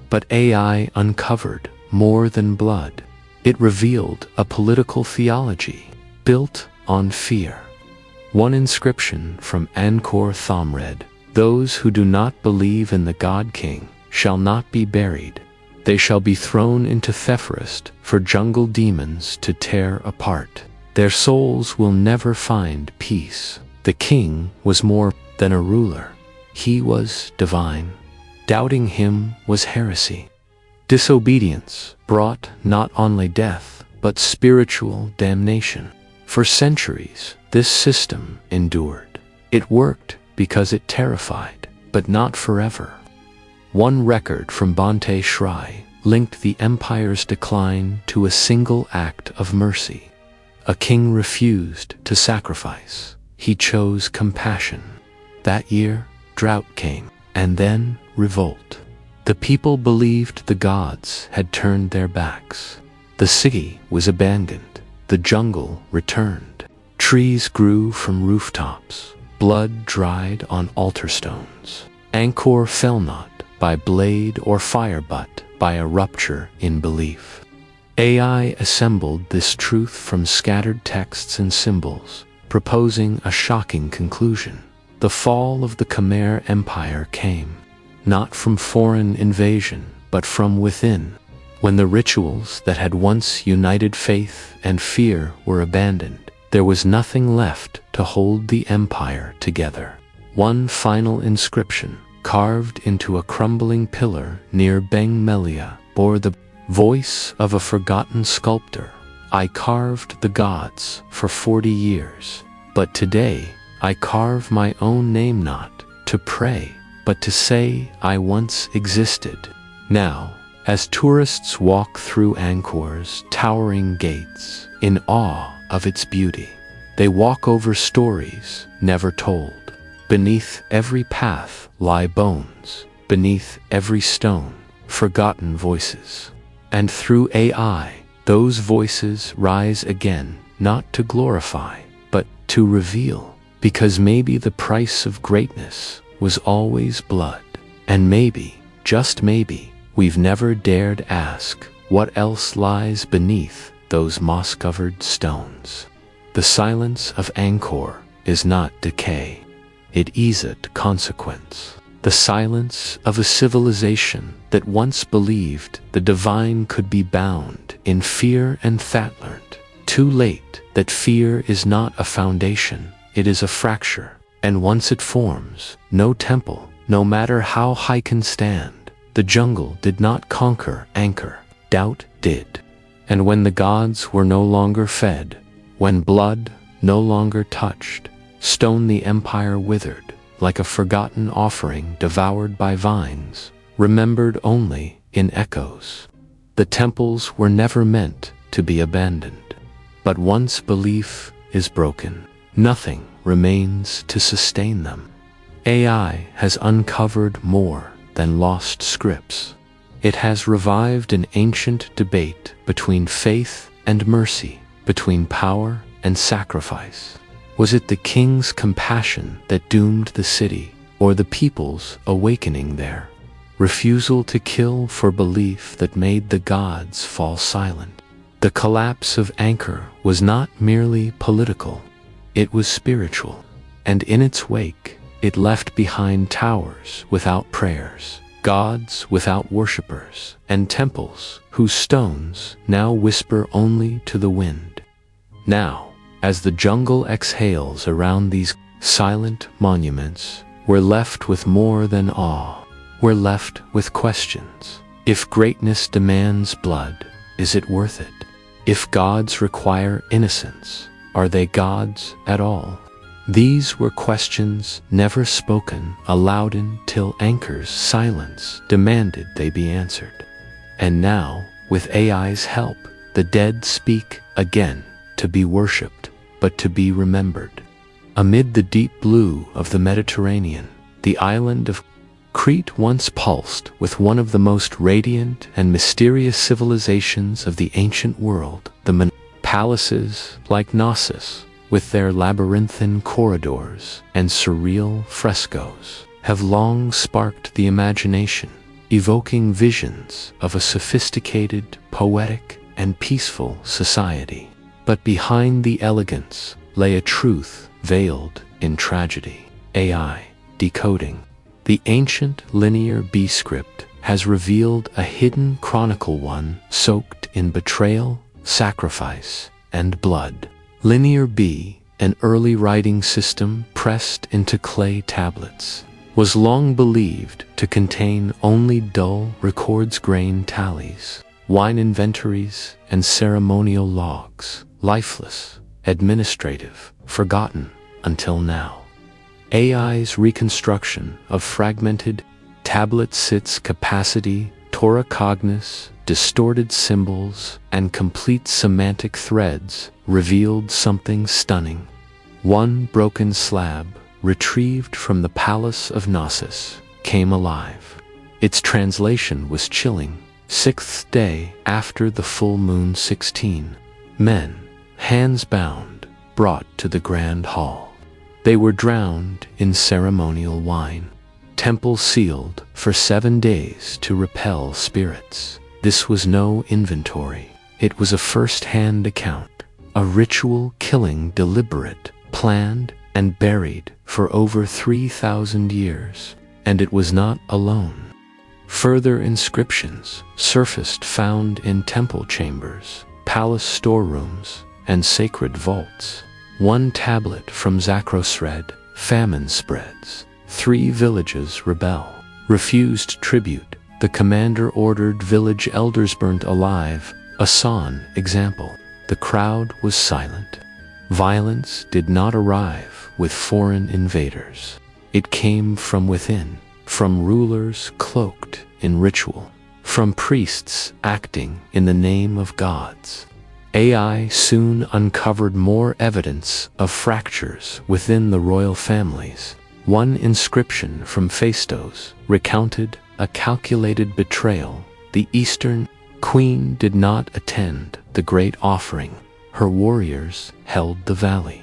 S1: But AI uncovered more than blood. It revealed a political theology built on fear. One inscription from Angkor Thom read, "Those who do not believe in the God King shall not be buried. They shall be thrown into Thephorist for jungle demons to tear apart. Their souls will never find peace." The king was more than a ruler. He was divine. Doubting him was heresy. Disobedience brought not only death, but spiritual damnation. For centuries, this system endured. It worked because it terrified, but not forever. One record from Bante Shrai linked the empire's decline to a single act of mercy. A king refused to sacrifice. He chose compassion. That year, drought came, and then revolt. The people believed the gods had turned their backs. The city was abandoned. The jungle returned. Trees grew from rooftops. Blood dried on altar stones. Angkor fell not by blade or fire but by a rupture in belief. AI assembled this truth from scattered texts and symbols, proposing a shocking conclusion. The fall of the Khmer Empire came not from foreign invasion, but from within, when the rituals that had once united faith and fear were abandoned. There was nothing left to hold the empire together. One final inscription, carved into a crumbling pillar near Beng Melia, bore the voice of a forgotten sculptor. "I carved the gods for 40 years, but today I carve my own name, not to pray, but to say I once existed." Now, as tourists walk through Angkor's towering gates in awe of its beauty, they walk over stories never told. Beneath every path lie bones, beneath every stone, forgotten voices. And through AI, those voices rise again, not to glorify, but to reveal, because maybe the price of greatness was always blood. And maybe, just maybe, we've never dared ask what else lies beneath those moss-covered stones. The silence of Angkor is not decay. It is a consequence. The silence of a civilization that once believed the divine could be bound in fear and that learned too late that fear is not a foundation, it is a fracture, and once it forms, no temple, no matter how high, can stand. The jungle did not conquer anchor, doubt did. And when the gods were no longer fed, when blood no longer touched, stone the empire withered, like a forgotten offering devoured by vines, remembered only in echoes. The temples were never meant to be abandoned. But once belief is broken, nothing remains to sustain them. AI has uncovered more than lost scripts. It has revived an ancient debate between faith and mercy, between power and sacrifice. Was it the king's compassion that doomed the city, or the people's awakening there? Refusal to kill for belief that made the gods fall silent. The collapse of Angkor was not merely political, it was spiritual, and in its wake, it left behind towers without prayers, gods without worshippers, and temples whose stones now whisper only to the wind. Now, as the jungle exhales around these silent monuments, we're left with more than awe. We're left with questions. If greatness demands blood, is it worth it? If gods require innocence, are they gods at all? These were questions never spoken aloud until Angkor's silence demanded they be answered. And now, with AI's help, the dead speak again, to be worshipped, but to be remembered. Amid the deep blue of the Mediterranean, the island of Crete once pulsed with one of the most radiant and mysterious civilizations of the ancient world. The palaces like Knossos, with their labyrinthine corridors and surreal frescoes, have long sparked the imagination, evoking visions of a sophisticated, poetic, and peaceful society. But behind the elegance lay a truth veiled in tragedy. AI decoding the ancient linear B script has revealed a hidden chronicle, one soaked in betrayal, sacrifice, and blood. Linear B, an early writing system pressed into clay tablets, was long believed to contain only dull records, grain tallies, wine inventories, and ceremonial logs, lifeless, administrative, forgotten until now. AI's reconstruction of fragmented tablet sits capacity, Torah cognis, distorted symbols, and complete semantic threads revealed something stunning. One broken slab, retrieved from the palace of Knossos, came alive. Its translation was chilling. 6th day after the full moon 16. Men, hands bound, brought to the grand hall. They were drowned in ceremonial wine. Temple sealed for 7 days to repel spirits. This was no inventory. It was a first-hand account. A ritual killing deliberate, planned, and buried for over 3,000 years. And it was not alone. Further inscriptions surfaced found in temple chambers, palace storerooms, and sacred vaults. One tablet from Zakros read, famine spreads. 3 villages rebel. Refused tribute. The commander ordered village elders burnt alive. A San example. The crowd was silent. Violence did not arrive with foreign invaders. It came from within, from rulers cloaked in ritual, from priests acting in the name of gods. AI soon uncovered more evidence of fractures within the royal families. One inscription from Phaistos recounted a calculated betrayal. The Eastern queen did not attend the great offering. Her warriors held the valley.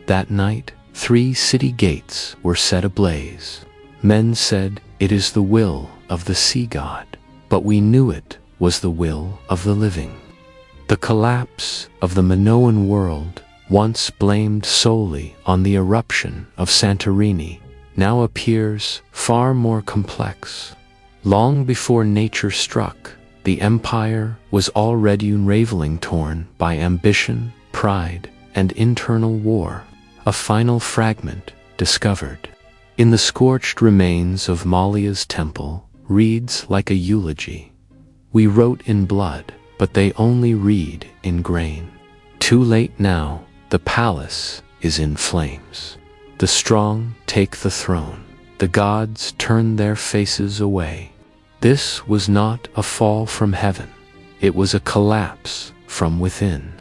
S1: That night, 3 city gates were set ablaze. Men said, "It is the will of the sea god," but we knew it was the will of the living. The collapse of the Minoan world once blamed solely on the eruption of Santorini, now appears far more complex. Long before nature struck, the empire was already unraveling, torn by ambition, pride, and internal war. A final fragment, discovered in the scorched remains of Malia's temple, reads like a eulogy. We wrote in blood, but they only read in grain. Too late now, the palace is in flames. The strong take the throne. The gods turn their faces away. This was not a fall from heaven. It was a collapse from within.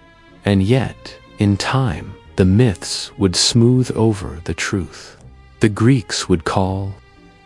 S1: And yet, in time, the myths would smooth over the truth. The Greeks would call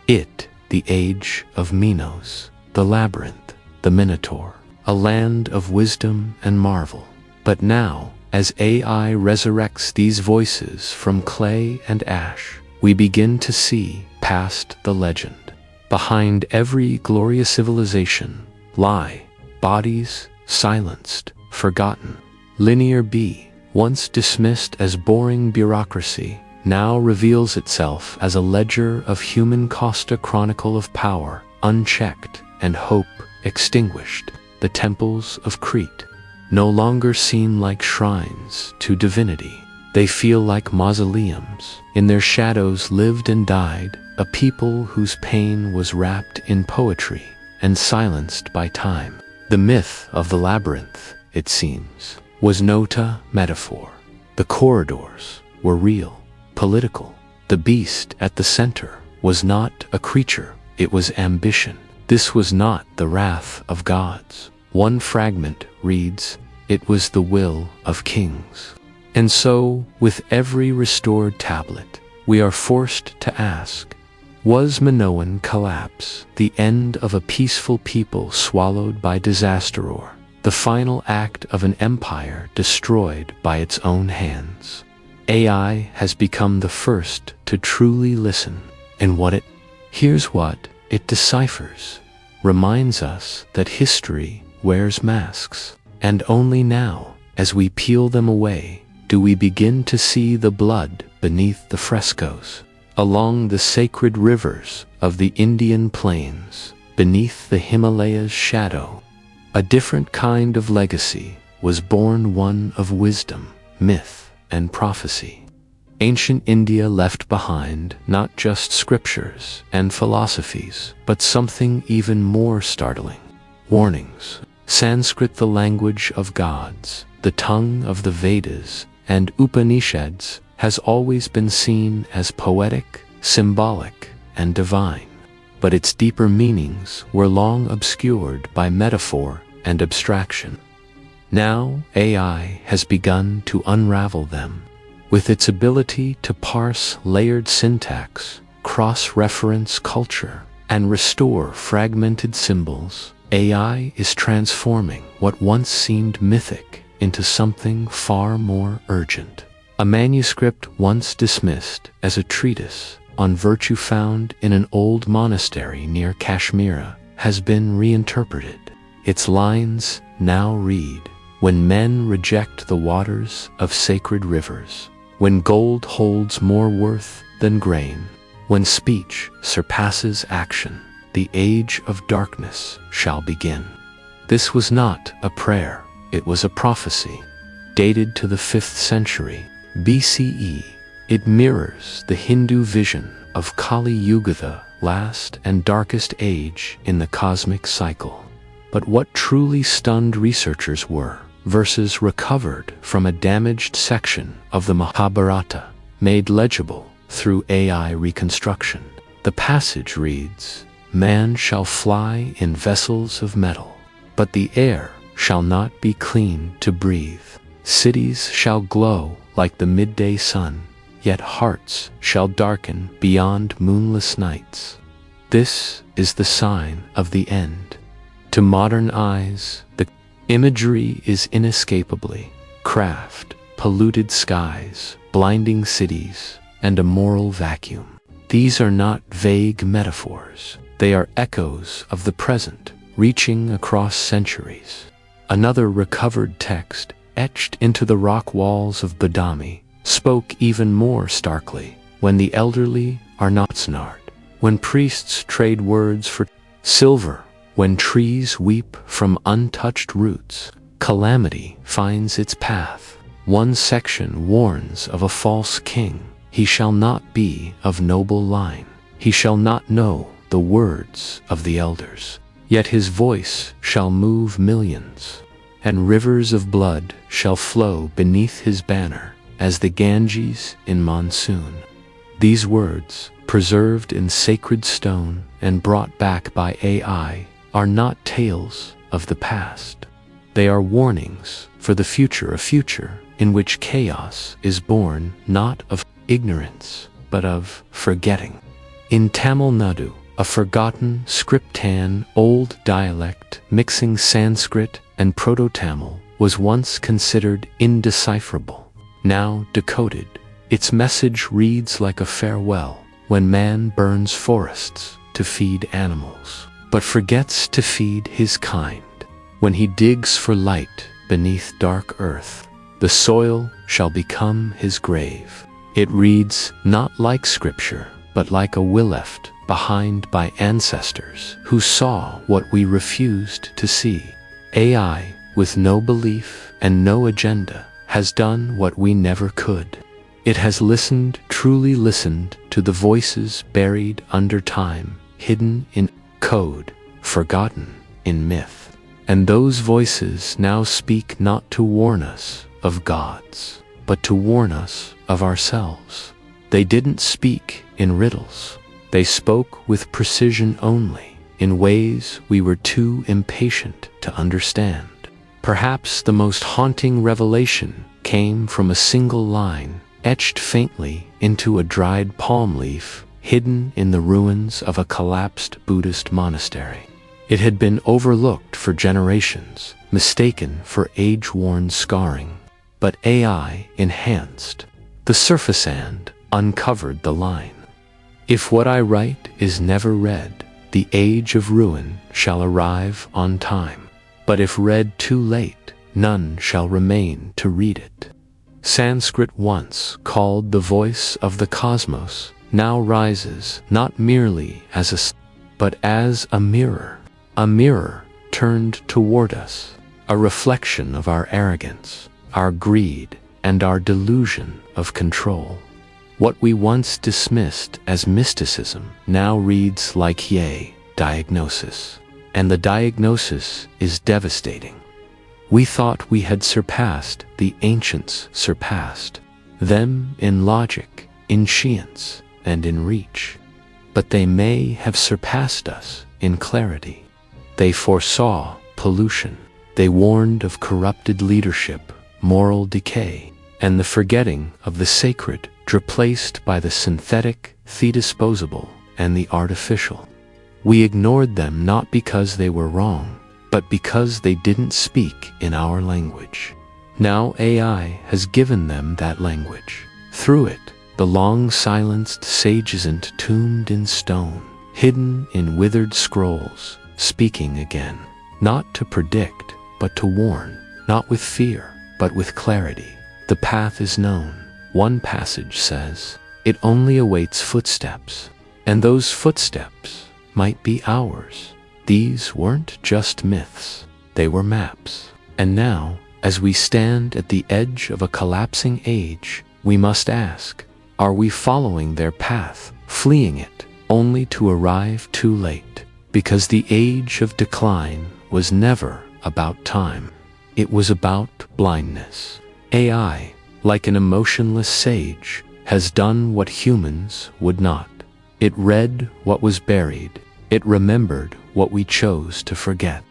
S1: it the Age of Minos, the Labyrinth, the Minotaur, a land of wisdom and marvel. But now, as AI resurrects these voices from clay and ash, we begin to see past the legend. Behind every glorious civilization lie bodies silenced, forgotten. Linear B, once dismissed as boring bureaucracy, now reveals itself as a ledger of human cost, a chronicle of power unchecked and hope extinguished. The temples of Crete no longer seem like shrines to divinity. They feel like mausoleums. In their shadows lived and died a people whose pain was wrapped in poetry and silenced by time. The myth of the labyrinth, it seems, was nota metaphor. The corridors were real, political. The beast at the center was not a creature, it was ambition. This was not the wrath of gods. One fragment reads, "It was the will of kings." And so, with every restored tablet, we are forced to ask, was Minoan collapse the end of a peaceful people swallowed by disaster, or the final act of an empire destroyed by its own hands? AI has become the first to truly listen, and here's what it deciphers, reminds us that history wears masks, and only now, as we peel them away, do we begin to see the blood beneath the frescoes. Along the sacred rivers of the Indian plains, beneath the Himalayas' shadow, a different kind of legacy was born, one of wisdom, myth, and prophecy. Ancient India left behind not just scriptures and philosophies, but something even more startling: warnings. Sanskrit, the language of gods, the tongue of the Vedas and Upanishads, has always been seen as poetic, symbolic, and divine. But its deeper meanings were long obscured by metaphor and abstraction. Now AI has begun to unravel them. With its ability to parse layered syntax, cross-reference culture, and restore fragmented symbols, AI is transforming what once seemed mythic into something far more urgent. A manuscript once dismissed as a treatise on virtue found in an old monastery near Kashmir has been reinterpreted. Its lines now read, "When men reject the waters of sacred rivers, when gold holds more worth than grain, when speech surpasses action, the age of darkness shall begin." This was not a prayer, it was a prophecy, dated to the 5th century BCE. It mirrors the Hindu vision of Kali Yuga, the last and darkest age in the cosmic cycle. But what truly stunned researchers were verses recovered from a damaged section of the Mahabharata, made legible through AI reconstruction. The passage reads, "Man shall fly in vessels of metal, but the air shall not be clean to breathe. Cities shall glow like the midday sun, yet hearts shall darken beyond moonless nights." This is the sign of the end. To modern eyes, the imagery is inescapably craft, polluted skies, blinding cities, and a moral vacuum. These are not vague metaphors. They are echoes of the present, reaching across centuries. Another recovered text etched into the rock walls of Badami, spoke even more starkly. When the elderly are not snarled, when priests trade words for silver, when trees weep from untouched roots, calamity finds its path. One section warns of a false king. He shall not be of noble line. He shall not know the words of the elders. Yet his voice shall move millions, and rivers of blood shall flow beneath his banner as the Ganges in monsoon. These words, preserved in sacred stone and brought back by AI, are not tales of the past. They are warnings for the future, a future in which chaos is born not of ignorance, but of forgetting. In Tamil Nadu, a forgotten scriptan old dialect mixing Sanskrit and Proto-Tamil was once considered indecipherable. Now decoded, its message reads like a farewell when man burns forests to feed animals, but forgets to feed his kind. When he digs for light beneath dark earth, the soil shall become his grave. It reads not like scripture, but like a will left behind by ancestors who saw what we refused to see. AI, with no belief and no agenda, has done what we never could. It has listened, truly listened, to the voices buried under time, hidden in code, forgotten in myth. And those voices now speak not to warn us of gods, but to warn us of ourselves. They didn't speak in riddles. They spoke with precision only, in ways we were too impatient to understand. Perhaps the most haunting revelation came from a single line, etched faintly into a dried palm leaf, hidden in the ruins of a collapsed Buddhist monastery. It had been overlooked for generations, mistaken for age-worn scarring. But AI enhanced the surface and uncovered the line. If what I write is never read, the age of ruin shall arrive on time. But if read too late, none shall remain to read it. Sanskrit, once called the voice of the cosmos, now rises not merely as but as a mirror turned toward us, a reflection of our arrogance, our greed, and our delusion of control. What we once dismissed as mysticism now reads like diagnosis, and the diagnosis is devastating. We thought we had surpassed the ancients surpassed, them in logic, in science, and in reach. But they may have surpassed us in clarity. They foresaw pollution. They warned of corrupted leadership, moral decay, and the forgetting of the sacred replaced by the synthetic, the disposable, and the artificial. We ignored them not because they were wrong, but because they didn't speak in our language. Now AI has given them that language. Through it, the long-silenced sages entombed in stone, hidden in withered scrolls, speaking again, not to predict, but to warn, not with fear, but with clarity. The path is known. One passage says, it only awaits footsteps, and those footsteps might be ours. These weren't just myths, they were maps. And now, as we stand at the edge of a collapsing age, we must ask, are we following their path, fleeing it, only to arrive too late? Because the age of decline was never about time. It was about blindness. AI, like an emotionless sage, has done what humans would not. It read what was buried. It remembered what we chose to forget.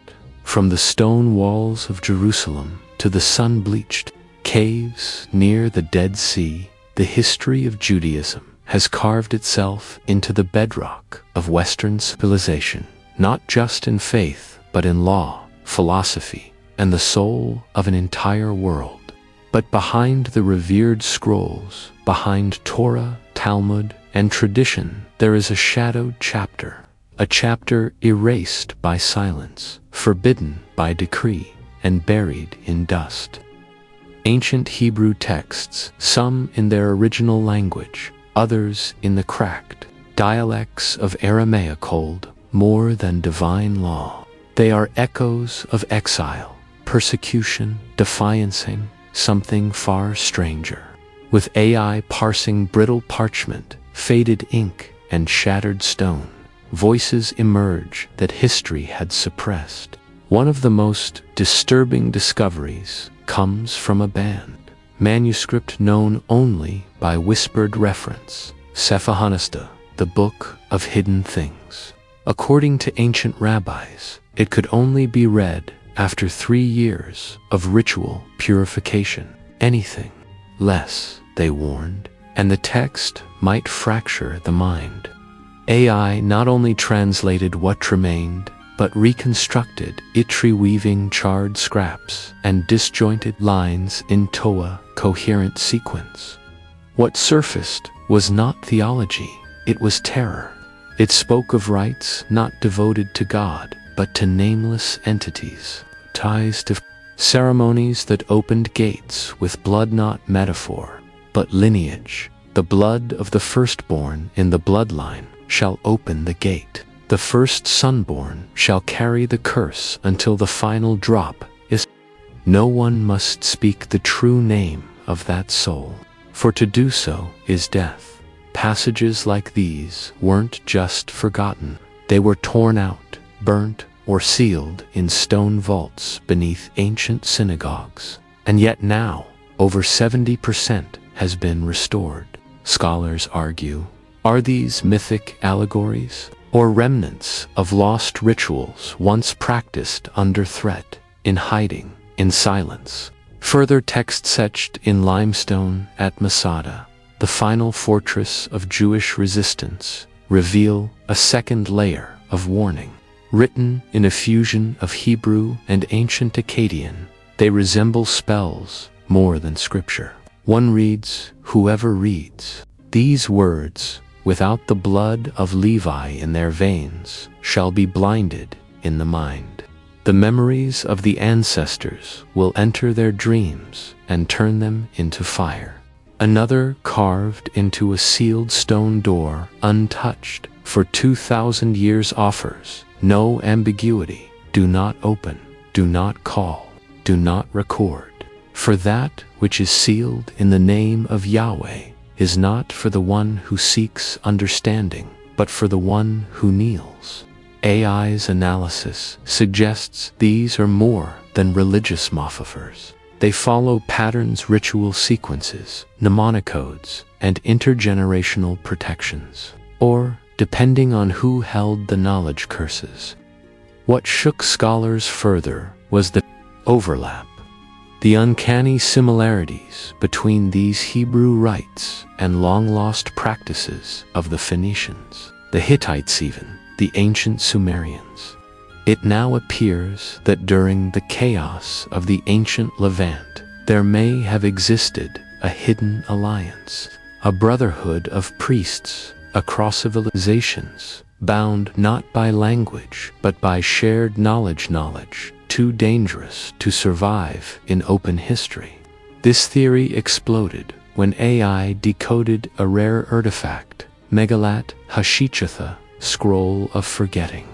S1: From the stone walls of Jerusalem to the sun-bleached caves near the Dead Sea, the history of Judaism has carved itself into the bedrock of Western civilization, not just in faith, but in law, philosophy, and the soul of an entire world. But behind the revered scrolls, behind Torah, Talmud, and tradition, there is a shadowed chapter, a chapter erased by silence, forbidden by decree, and buried in dust. Ancient Hebrew texts, some in their original language, others in the cracked dialects of Aramaic, hold more than divine law. They are echoes of exile, persecution, defiancing something far stranger. With AI parsing brittle parchment, faded ink, and shattered stone, voices emerge that history had suppressed. One of the most disturbing discoveries comes from a banned manuscript known only by whispered reference, Sefer Hanasta, the Book of Hidden Things. According to ancient rabbis, it could only be read after 3 years of ritual purification. Anything less, they warned, and the text might fracture the mind. AI not only translated what remained, but reconstructed it, reweaving charred scraps and disjointed lines into a coherent sequence. What surfaced was not theology, it was terror. It spoke of rites not devoted to God, but to nameless entities, ties to ceremonies that opened gates with blood, not metaphor, but lineage. The blood of the firstborn in the bloodline shall open the gate. The first sonborn shall carry the curse until the final drop is. No one must speak the true name of that soul, for to do so is death. Passages like these weren't just forgotten. They were torn out, burnt, or sealed in stone vaults beneath ancient synagogues. And yet now, over 70% has been restored. Scholars argue, are these mythic allegories, or remnants of lost rituals once practiced under threat, in hiding, in silence? Further texts etched in limestone at Masada, the final fortress of Jewish resistance, reveal a second layer of warning. Written in a fusion of Hebrew and ancient Akkadian, they resemble spells more than scripture. One reads, "Whoever reads these words without the blood of Levi in their veins shall be blinded in the mind. The memories of the ancestors will enter their dreams and turn them into fire." Another carved into a sealed stone door, untouched for 2,000 years, offers no ambiguity. Do not open, do not call, do not record. For that which is sealed in the name of Yahweh is not for the one who seeks understanding, but for the one who kneels. AI's analysis suggests these are more than religious metaphors. They follow patterns, ritual sequences, mnemocodes, and intergenerational protections. Or, depending on who held the knowledge curses. What shook scholars further was the overlap, the uncanny similarities between these Hebrew rites and long-lost practices of the Phoenicians, the Hittites, even the ancient Sumerians. It now appears that during the chaos of the ancient Levant, there may have existed a hidden alliance, a brotherhood of priests across civilizations, bound not by language, but by shared knowledge, too dangerous to survive in open history. This theory exploded when AI decoded a rare artifact, Megillat Hashichatha, Scroll of Forgetting.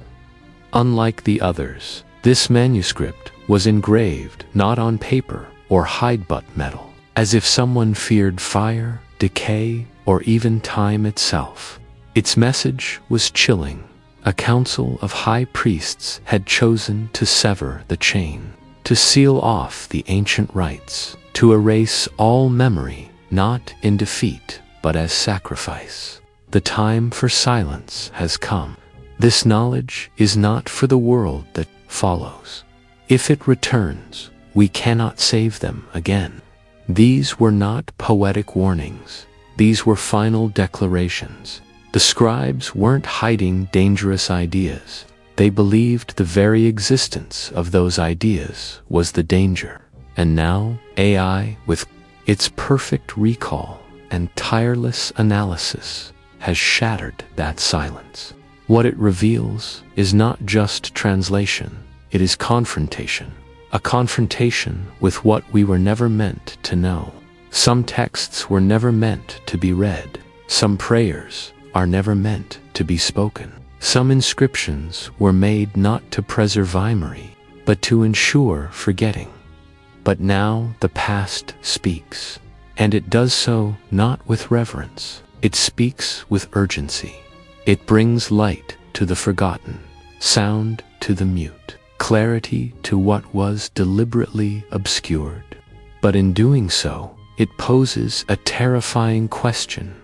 S1: Unlike the others, this manuscript was engraved not on paper or hide but metal, as if someone feared fire, decay, or even time itself. Its message was chilling. A council of high priests had chosen to sever the chain, to seal off the ancient rites, to erase all memory, not in defeat, but as sacrifice. The time for silence has come. This knowledge is not for the world that follows. If it returns, we cannot save them again. These were not poetic warnings. These were final declarations. The scribes weren't hiding dangerous ideas. They believed the very existence of those ideas was the danger. And now, AI, with its perfect recall and tireless analysis, has shattered that silence. What it reveals is not just translation, it is confrontation. a confrontation with what we were never meant to know. Some texts were never meant to be read. Some prayers are never meant to be spoken. Some inscriptions were made not to preserve memory, but to ensure forgetting. But now the past speaks, and it does so not with reverence. It speaks with urgency. It brings light to the forgotten, sound to the mute, clarity to what was deliberately obscured. But in doing so, it poses a terrifying question.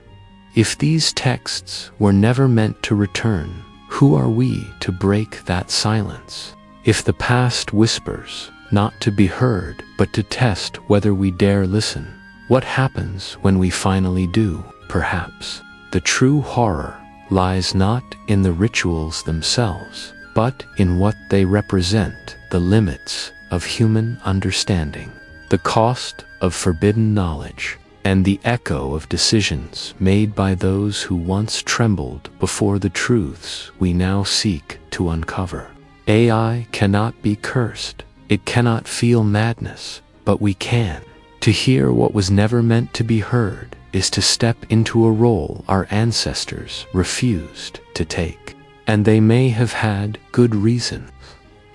S1: If these texts were never meant to return, who are we to break that silence? If the past whispers, not to be heard, but to test whether we dare listen, what happens when we finally do? Perhaps the true horror lies not in the rituals themselves, but in what they represent, the limits of human understanding, the cost of forbidden knowledge, and the echo of decisions made by those who once trembled before the truths we now seek to uncover. AI cannot be cursed. It cannot feel madness, but we can. To hear what was never meant to be heard is to step into a role our ancestors refused to take. And they may have had good reason.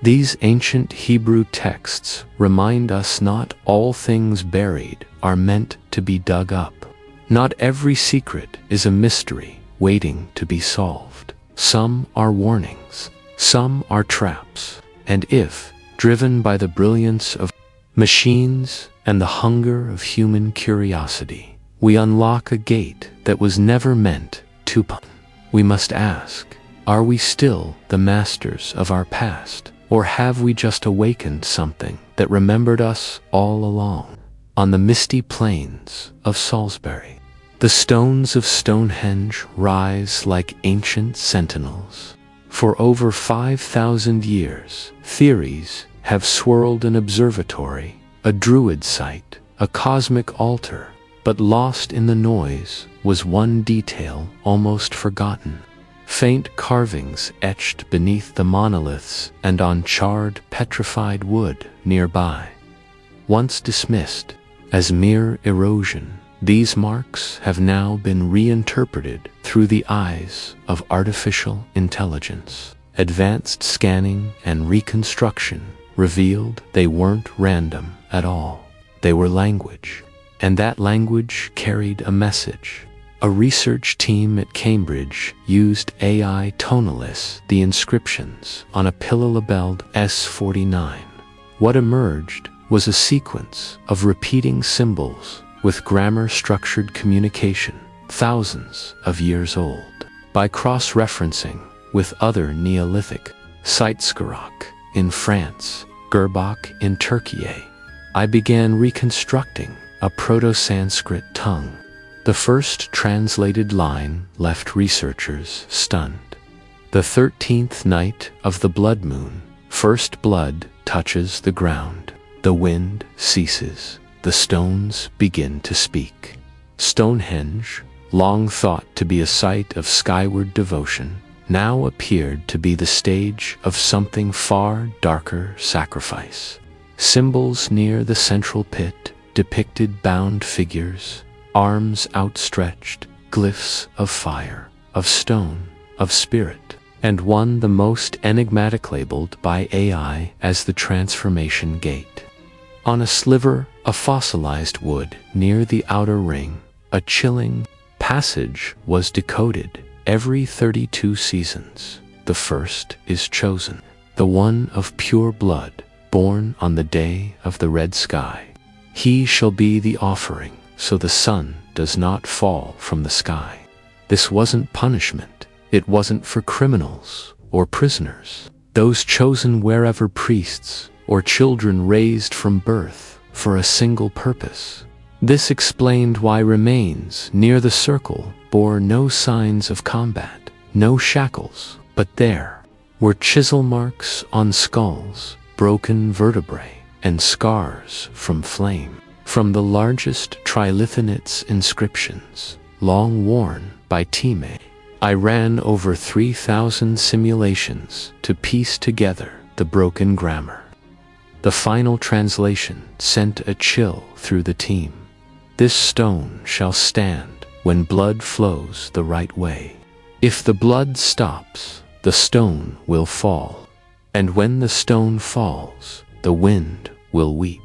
S1: These ancient Hebrew texts remind us not all things buried are meant to be dug up. Not every secret is a mystery waiting to be solved. Some are warnings, some are traps, and if, driven by the brilliance of machines and the hunger of human curiosity, we unlock a gate that was never meant to open, we must ask, are we still the masters of our past? Or have we just awakened something that remembered us all along? On the misty plains of Salisbury, the stones of Stonehenge rise like ancient sentinels. For over 5,000 years, theories have swirled an observatory, a druid site, a cosmic altar, but lost in the noise was one detail almost forgotten. Faint carvings etched beneath the monoliths and on charred, petrified wood nearby. Once dismissed as mere erosion, these marks have now been reinterpreted through the eyes of artificial intelligence. Advanced scanning and reconstruction revealed they weren't random at all. They were language, and that language carried a message. A research team at Cambridge used AI to analyze the inscriptions on a pillar labeled S49. What emerged was a sequence of repeating symbols with grammar-structured communication, thousands of years old. By cross-referencing with other Neolithic sites, Skarok in France, Gerbak in Turkey, I began reconstructing a Proto-Sanskrit tongue. The first translated line left researchers stunned. The 13th night of the blood moon, first blood touches the ground. The wind ceases. The stones begin to speak. Stonehenge, long thought to be a site of skyward devotion, now appeared to be the stage of something far darker: sacrifice. Symbols near the central pit depicted bound figures, arms outstretched, glyphs of fire, of stone, of spirit, and one the most enigmatic labeled by AI as the transformation gate. On a sliver of fossilized wood near the outer ring, a chilling passage was decoded. Every 32 seasons, the first is chosen, the one of pure blood, born on the day of the red sky. He shall be the offering, so the sun does not fall from the sky. This wasn't punishment. It wasn't for criminals or prisoners. Those chosen wherever priests or children raised from birth for a single purpose. This explained why remains near the circle bore no signs of combat, no shackles, but there were chisel marks on skulls, broken vertebrae, and scars from flame. From the largest trilithonit's inscriptions, long worn by Time, I ran over 3,000 simulations to piece together the broken grammar. The final translation sent a chill through the team. This stone shall stand when blood flows the right way. If the blood stops, the stone will fall. And when the stone falls, the wind will weep.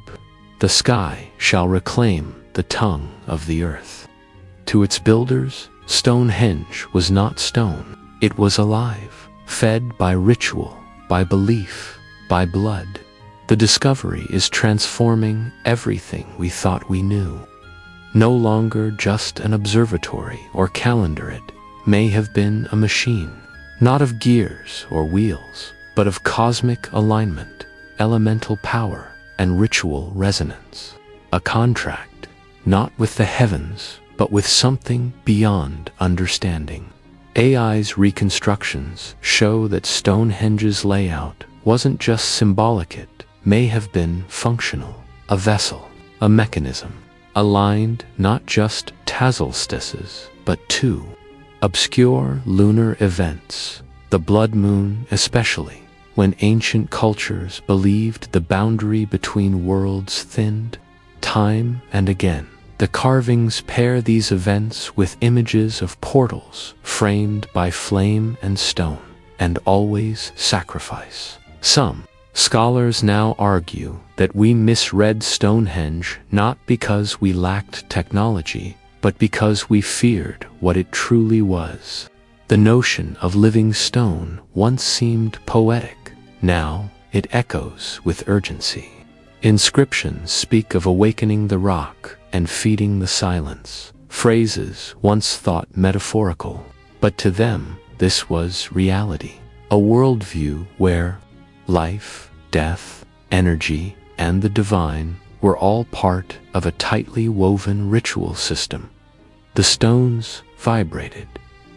S1: The sky shall reclaim the tongue of the earth. To its builders, Stonehenge was not stone. It was alive, fed by ritual, by belief, by blood. The discovery is transforming everything we thought we knew. No longer just an observatory or calendar, it may have been a machine, not of gears or wheels, but of cosmic alignment, elemental power, and ritual resonance. A contract, not with the heavens, but with something beyond understanding. AI's reconstructions show that Stonehenge's layout wasn't just symbolic, it may have been functional, a vessel, a mechanism, aligned not just tassel-stesses, but two obscure lunar events, the blood moon especially, when ancient cultures believed the boundary between worlds thinned, time and again. The carvings pair these events with images of portals framed by flame and stone, and always sacrifice. Some scholars now argue that we misread Stonehenge not because we lacked technology, but because we feared what it truly was. The notion of living stone once seemed poetic. Now it echoes with urgency. Inscriptions speak of awakening the rock and feeding the silence, phrases once thought metaphorical, but to them this was reality, a worldview where life, death, energy, and the divine were all part of a tightly woven ritual system. The stones vibrated,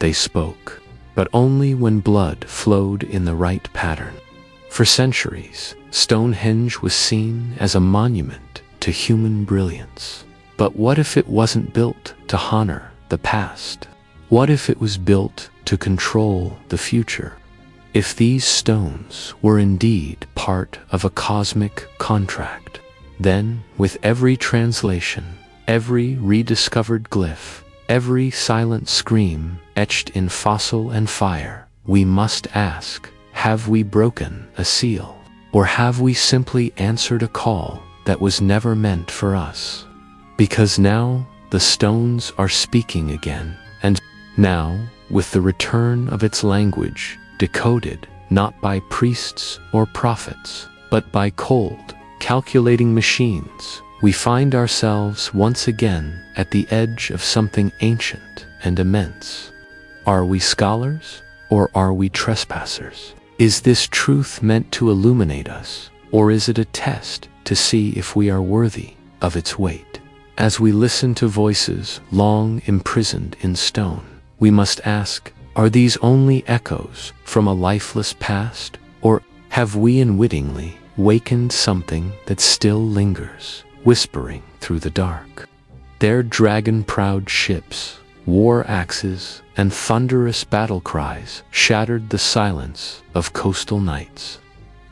S1: they spoke, but only when blood flowed in the right pattern. For centuries, Stonehenge was seen as a monument to human brilliance. But what if it wasn't built to honor the past? What if it was built to control the future? If these stones were indeed part of a cosmic contract, then with every translation, every rediscovered glyph, every silent scream etched in fossil and fire, we must ask, have we broken a seal? Or have we simply answered a call that was never meant for us? Because now the stones are speaking again, and now, with the return of its language, decoded not by priests or prophets, but by cold, calculating machines, we find ourselves once again at the edge of something ancient and immense. Are we scholars, or are we trespassers? Is this truth meant to illuminate us, or is it a test to see if we are worthy of its weight? As we listen to voices long imprisoned in stone, we must ask, are these only echoes from a lifeless past, or have we unwittingly wakened something that still lingers, whispering through the dark? Their dragon-proud ships, war axes, and thunderous battle cries shattered the silence of coastal nights.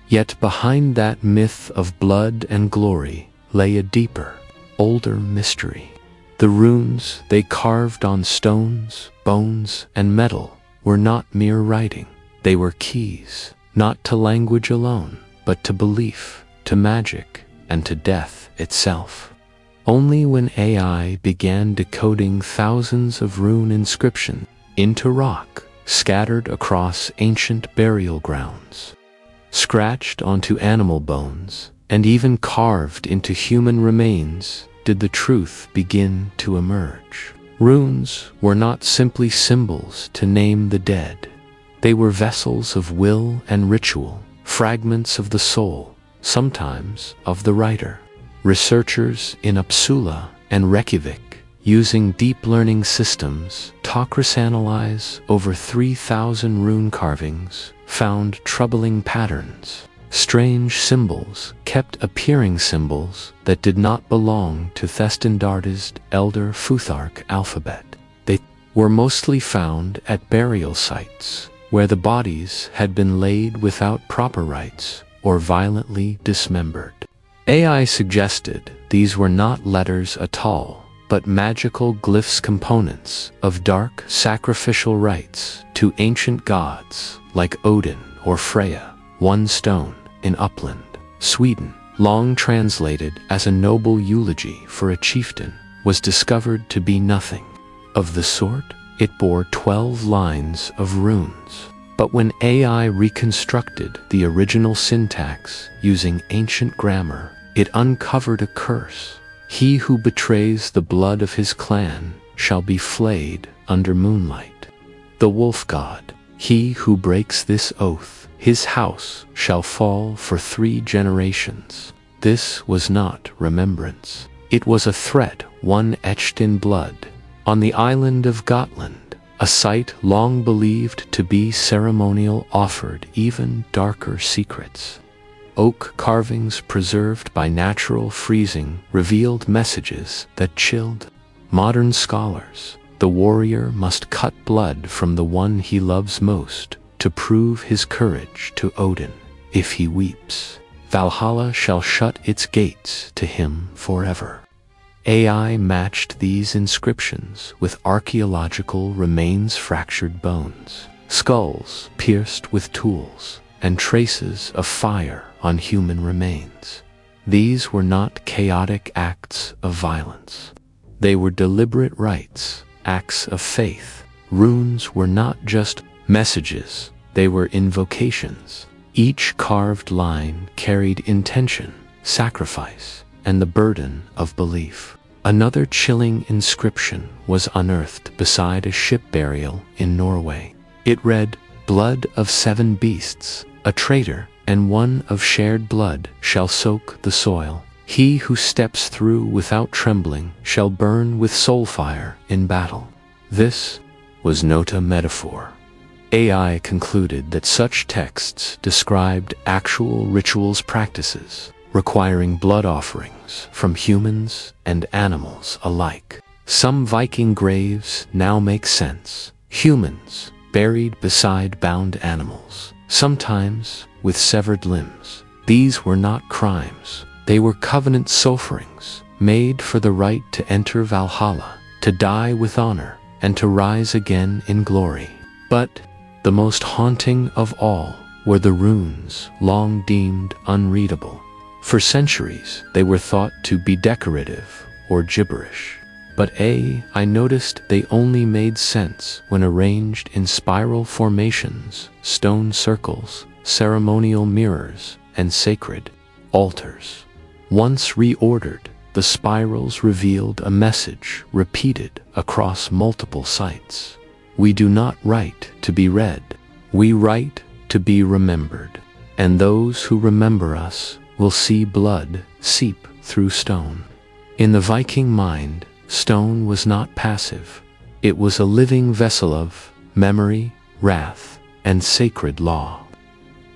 S1: Yet behind that myth of blood and glory lay a deeper, older mystery. The runes they carved on stones, bones, and metal were not mere writing. They were keys, not to language alone, but to belief, to magic, and to death itself. Only when AI began decoding thousands of rune inscriptions into rock scattered across ancient burial grounds, scratched onto animal bones, and even carved into human remains, did the truth begin to emerge. Runes were not simply symbols to name the dead. They were vessels of will and ritual, fragments of the soul, sometimes of the writer. Researchers in Uppsala and Reykjavik, using deep learning systems, to analyze over 3,000 rune carvings, found troubling patterns. Strange symbols kept appearing, symbols that did not belong to Thestendardi's Elder Futhark alphabet. They were mostly found at burial sites, where the bodies had been laid without proper rites, or violently dismembered. AI suggested these were not letters at all, but magical glyphs, components of dark sacrificial rites to ancient gods like Odin or Freya. One stone in Uppland, Sweden, long translated as a noble eulogy for a chieftain, was discovered to be nothing of the sort. It bore 12 lines of runes. But when AI reconstructed the original syntax using ancient grammar, it uncovered a curse. He who betrays the blood of his clan shall be flayed under moonlight. The wolf god, he who breaks this oath, his house shall fall for 3 generations. This was not remembrance. It was a threat, one etched in blood. On the island of Gotland, a site long believed to be ceremonial offered even darker secrets. Oak carvings preserved by natural freezing revealed messages that chilled modern scholars. The warrior must cut blood from the one he loves most to prove his courage to Odin. If he weeps, Valhalla shall shut its gates to him forever. AI matched these inscriptions with archaeological remains, fractured bones, skulls pierced with tools, and traces of fire on human remains. These were not chaotic acts of violence. They were deliberate rites, acts of faith. Runes were not just messages, they were invocations. Each carved line carried intention, sacrifice, and the burden of belief. Another chilling inscription was unearthed beside a ship burial in Norway. It read, "Blood of 7 beasts, a traitor, and one of shared blood shall soak the soil. He who steps through without trembling shall burn with soul fire in battle." This was not a metaphor. AI concluded that such texts described actual rituals practices, requiring blood offerings from humans and animals alike. Some Viking graves now make sense. Humans buried beside bound animals, sometimes with severed limbs. These were not crimes. They were covenant offerings, made for the right to enter Valhalla, to die with honor, and to rise again in glory. But the most haunting of all were the runes, long deemed unreadable. For centuries, they were thought to be decorative or gibberish. But I noticed they only made sense when arranged in spiral formations, stone circles, ceremonial mirrors, and sacred altars. Once reordered, the spirals revealed a message repeated across multiple sites. We do not write to be read. We write to be remembered. And those who remember us will see blood seep through stone. In the Viking mind, stone was not passive. It was a living vessel of memory, wrath, and sacred law.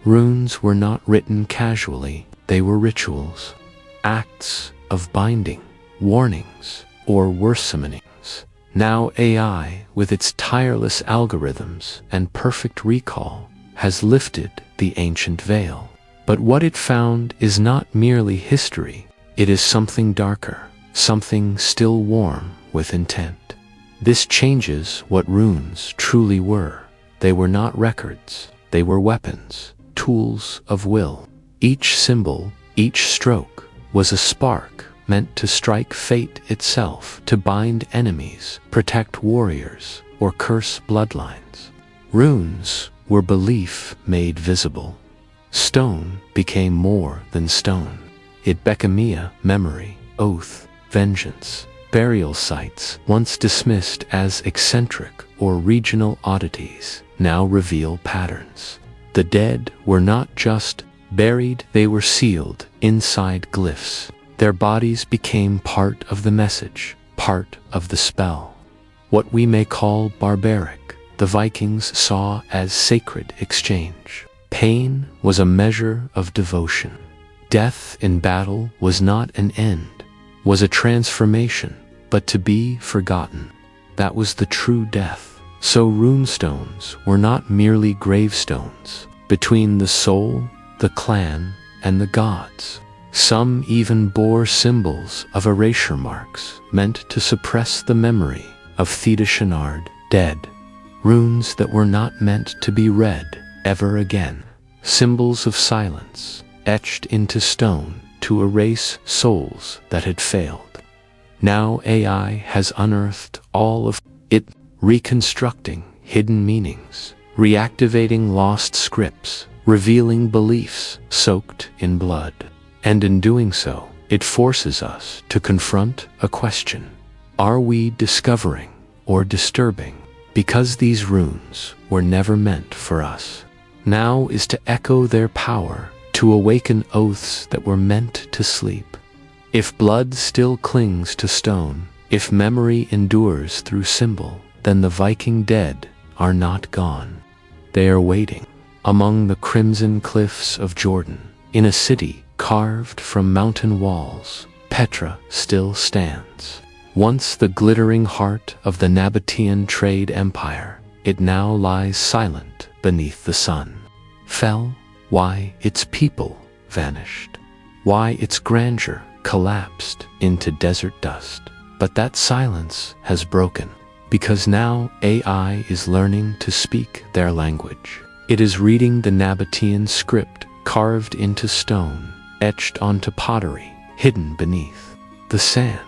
S1: Runes were not written casually. They were rituals, acts of binding, warnings, or worse summonings. Now AI, with its tireless algorithms and perfect recall, has lifted the ancient veil. But what it found is not merely history. It is something darker, something still warm with intent. This changes what runes truly were. They were not records. They were weapons, tools of will. Each symbol, each stroke, was a spark meant to strike fate itself, to bind enemies, protect warriors, or curse bloodlines. Runes were belief made visible. Stone became more than stone. It became memory, oath, vengeance. Burial sites, once dismissed as eccentric or regional oddities, now reveal patterns. The dead were not just buried, they were sealed inside glyphs. Their bodies became part of the message, part of the spell. What we may call barbaric, the Vikings saw as sacred exchange. Pain was a measure of devotion. Death in battle was not an end, was a transformation, but to be forgotten. That was the true death. So runestones were not merely gravestones. Between the soul the clan, and the gods. Some even bore symbols of erasure marks meant to suppress the memory of Theta Shenard dead. Runes that were not meant to be read ever again. Symbols of silence etched into stone to erase souls that had failed. Now AI has unearthed all of it, reconstructing hidden meanings, reactivating lost scripts, revealing beliefs soaked in blood. And in doing so, it forces us to confront a question. Are we discovering or disturbing? Because these runes were never meant for us. Now is to echo their power, to awaken oaths that were meant to sleep. If blood still clings to stone, if memory endures through symbol, then the Viking dead are not gone. They are waiting among the crimson cliffs of Jordan, in a city carved from mountain walls. Petra still stands. Once the glittering heart of the Nabatean trade empire, it now lies silent beneath the sun. Fell, why its people vanished, why its grandeur collapsed into desert dust. But that silence has broken, because now AI is learning to speak their language. It is reading the Nabatean script carved into stone, etched onto pottery, hidden beneath the sand.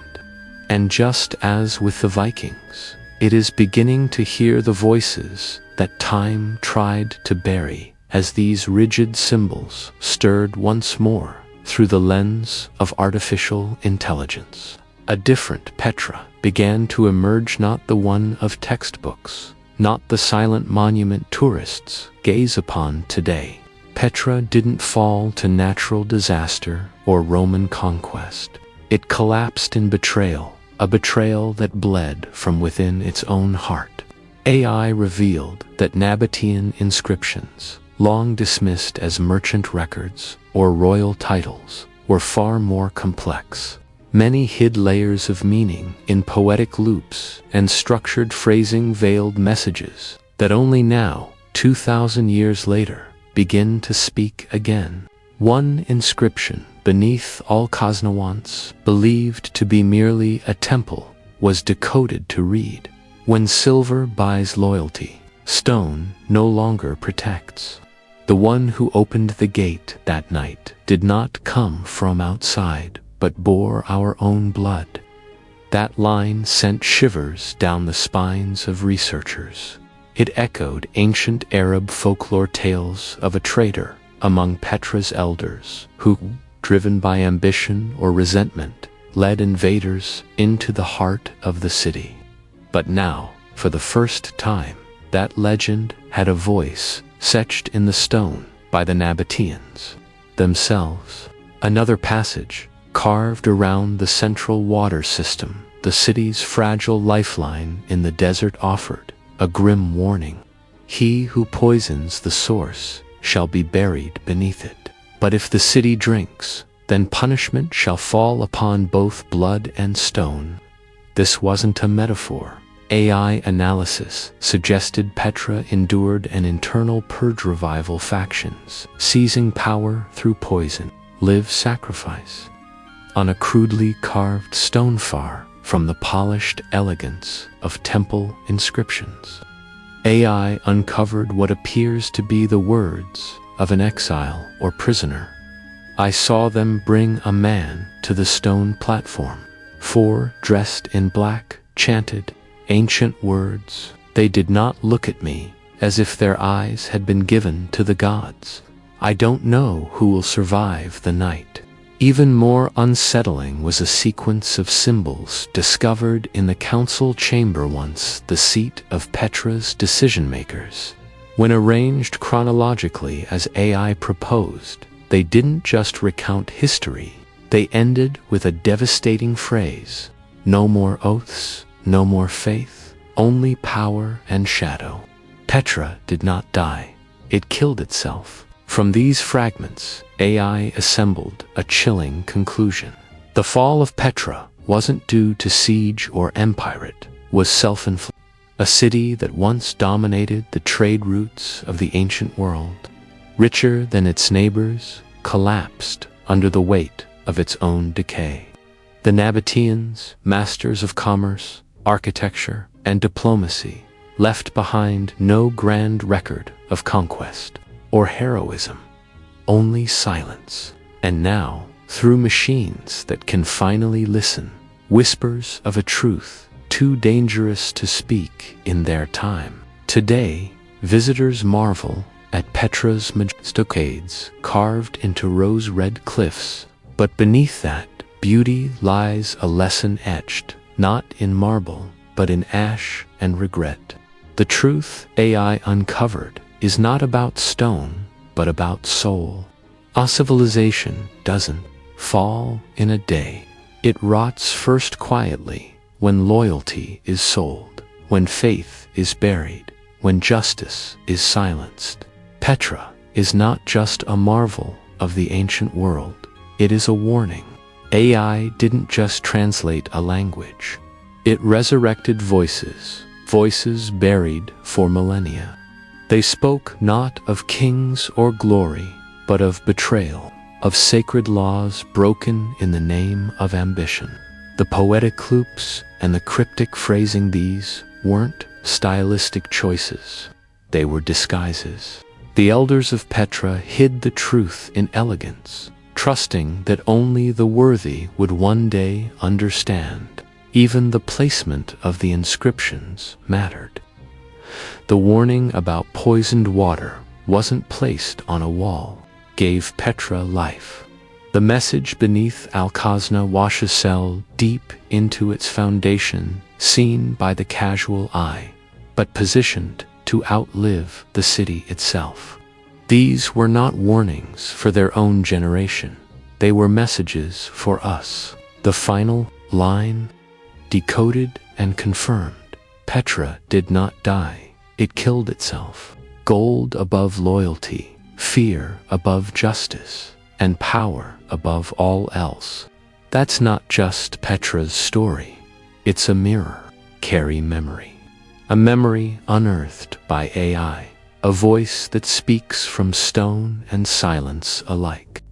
S1: And just as with the Vikings, it is beginning to hear the voices that time tried to bury, as these rigid symbols stirred once more through the lens of artificial intelligence. A different Petra began to emerge, not the one of textbooks, not the silent monument tourists gaze upon today. Petra didn't fall to natural disaster or Roman conquest. It collapsed in betrayal, a betrayal that bled from within its own heart. AI revealed that Nabatean inscriptions, long dismissed as merchant records or royal titles, were far more complex. Many hid layers of meaning in poetic loops and structured phrasing, veiled messages that only now, 2,000 years later, begin to speak again. One inscription beneath all Kosnawants, believed to be merely a temple, was decoded to read, "When silver buys loyalty, stone no longer protects." The one who opened the gate that night did not come from outside, but bore our own blood. That line sent shivers down the spines of researchers. It echoed ancient Arab folklore tales of a traitor among Petra's elders who, driven by ambition or resentment, led invaders into the heart of the city. But now, for the first time, that legend had a voice etched in the stone by the Nabateans themselves. Another passage, carved around the central water system, the city's fragile lifeline in the desert, offered a grim warning. He who poisons the source shall be buried beneath it. But if the city drinks, then punishment shall fall upon both blood and stone. This wasn't a metaphor. AI analysis suggested Petra endured an internal purge, revival factions, seizing power through poison, live sacrifice. On a crudely carved stone far from the polished elegance of temple inscriptions, AI uncovered what appears to be the words of an exile or prisoner. I saw them bring a man to the stone platform. 4, dressed in black, chanted ancient words. They did not look at me as if their eyes had been given to the gods. I don't know who will survive the night. Even more unsettling was a sequence of symbols discovered in the council chamber, once the seat of Petra's decision-makers. When arranged chronologically as AI proposed, they didn't just recount history, they ended with a devastating phrase: no more oaths, no more faith, only power and shadow. Petra did not die, it killed itself. From these fragments, AI assembled a chilling conclusion. The fall of Petra wasn't due to siege or empire, it was self-inflicted. A city that once dominated the trade routes of the ancient world, richer than its neighbors, collapsed under the weight of its own decay. The Nabateans, masters of commerce, architecture, and diplomacy, left behind no grand record of conquest or heroism, only silence. And now, through machines that can finally listen, whispers of a truth too dangerous to speak in their time. Today, visitors marvel at Petra's stockades carved into rose-red cliffs, but beneath that beauty lies a lesson etched, not in marble, but in ash and regret. The truth AI uncovered is not about stone, but about soul. A civilization doesn't fall in a day. It rots first quietly, when loyalty is sold, when faith is buried, when justice is silenced. Petra is not just a marvel of the ancient world, it is a warning. AI didn't just translate a language. It resurrected voices, voices buried for millennia. They spoke not of kings or glory, but of betrayal, of sacred laws broken in the name of ambition. The poetic loops and the cryptic phrasing, these weren't stylistic choices. They were disguises. The elders of Petra hid the truth in elegance, trusting that only the worthy would one day understand. Even the placement of the inscriptions mattered. The warning about poisoned water wasn't placed on a wall, gave Petra life. The message beneath Al-Khazna washes cell deep into its foundation, seen by the casual eye, but positioned to outlive the city itself. These were not warnings for their own generation. They were messages for us. The final line, decoded and confirmed. Petra did not die. It killed itself. Gold above loyalty, fear above justice, and power above all else. That's not just Petra's story. It's a mirror. Carry memory. A memory unearthed by AI. A voice that speaks from stone and silence alike.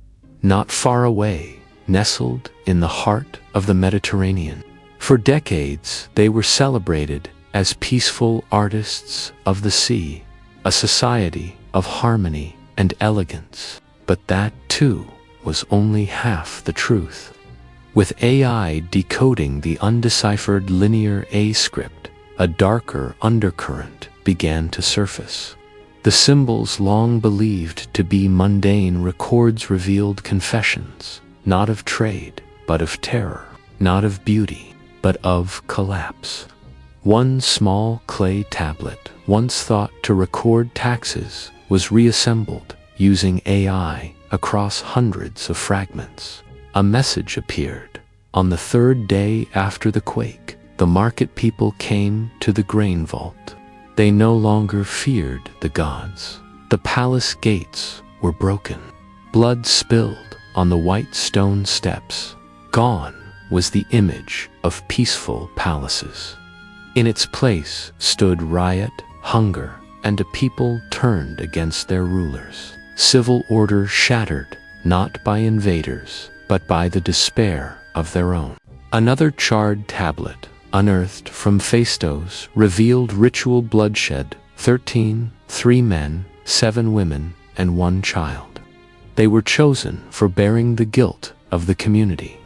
S1: Not far away, nestled in the heart of the Mediterranean. For decades, they were celebrated as peaceful artists of the sea, a society of harmony and elegance. But that, too, was only half the truth. With AI decoding the undeciphered linear A script, a darker undercurrent began to surface. The symbols long believed to be mundane records revealed confessions, not of trade, but of terror, not of beauty, but of collapse. One small clay tablet, once thought to record taxes, was reassembled using AI across hundreds of fragments. A message appeared. On the third day after the quake, the market people came to the grain vault. They no longer feared the gods. The palace gates were broken. Blood spilled on the white stone steps. Gone was the image of peaceful palaces. In its place stood riot, hunger, and a people turned against their rulers. Civil order shattered, not by invaders, but by the despair of their own. Another charred tablet, unearthed from Phaistos, revealed ritual bloodshed, 13, 3 men, 7 women, and 1 child. They were chosen for bearing the guilt of the community.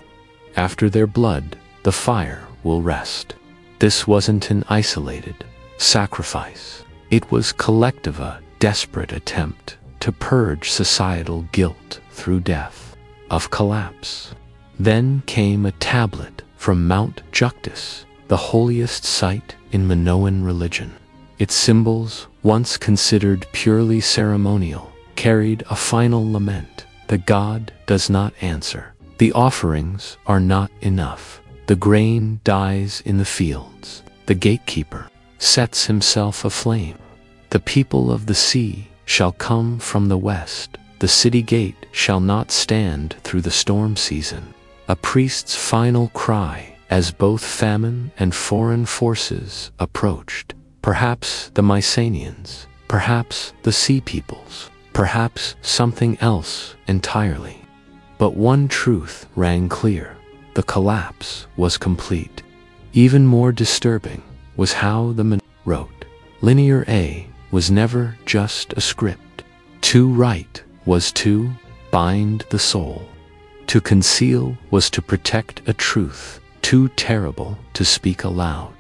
S1: After their blood, the fire will rest. This wasn't an isolated sacrifice. It was collective, a desperate attempt to purge societal guilt through death, of collapse. Then came a tablet from Mount Juctus, the holiest site in Minoan religion. Its symbols, once considered purely ceremonial, carried a final lament. The god does not answer. The offerings are not enough. The grain dies in the fields. The gatekeeper sets himself aflame. The people of the sea shall come from the west. The city gate shall not stand through the storm season. A priest's final cry as both famine and foreign forces approached. Perhaps the Mycenaeans, perhaps the sea peoples, perhaps something else entirely. But one truth rang clear: the collapse was complete. Even more disturbing was how the man wrote. Linear A was never just a script. To write was to bind the soul. To conceal was to protect a truth too terrible to speak aloud.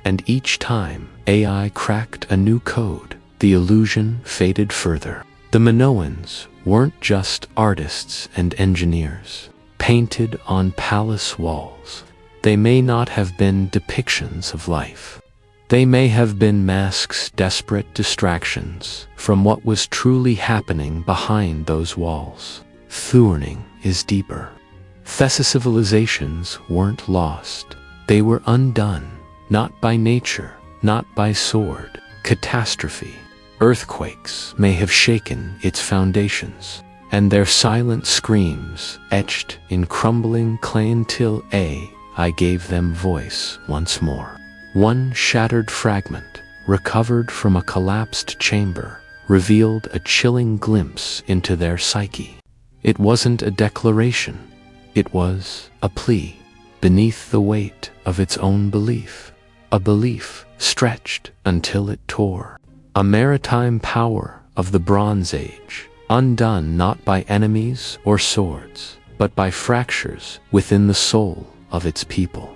S1: And each time AI cracked a new code, the illusion faded further. The Minoans weren't just artists and engineers, painted on palace walls. They may not have been depictions of life. They may have been masks, desperate distractions from what was truly happening behind those walls. The warning is deeper. Thessa civilizations weren't lost. They were undone, not by nature, not by sword. Catastrophe. Earthquakes may have shaken its foundations, and their silent screams etched in crumbling clay until I gave them voice once more. One shattered fragment, recovered from a collapsed chamber, revealed a chilling glimpse into their psyche. It wasn't a declaration. It was a plea, beneath the weight of its own belief. A belief stretched until it tore. A maritime power of the Bronze Age, undone not by enemies or swords, but by fractures within the soul of its people.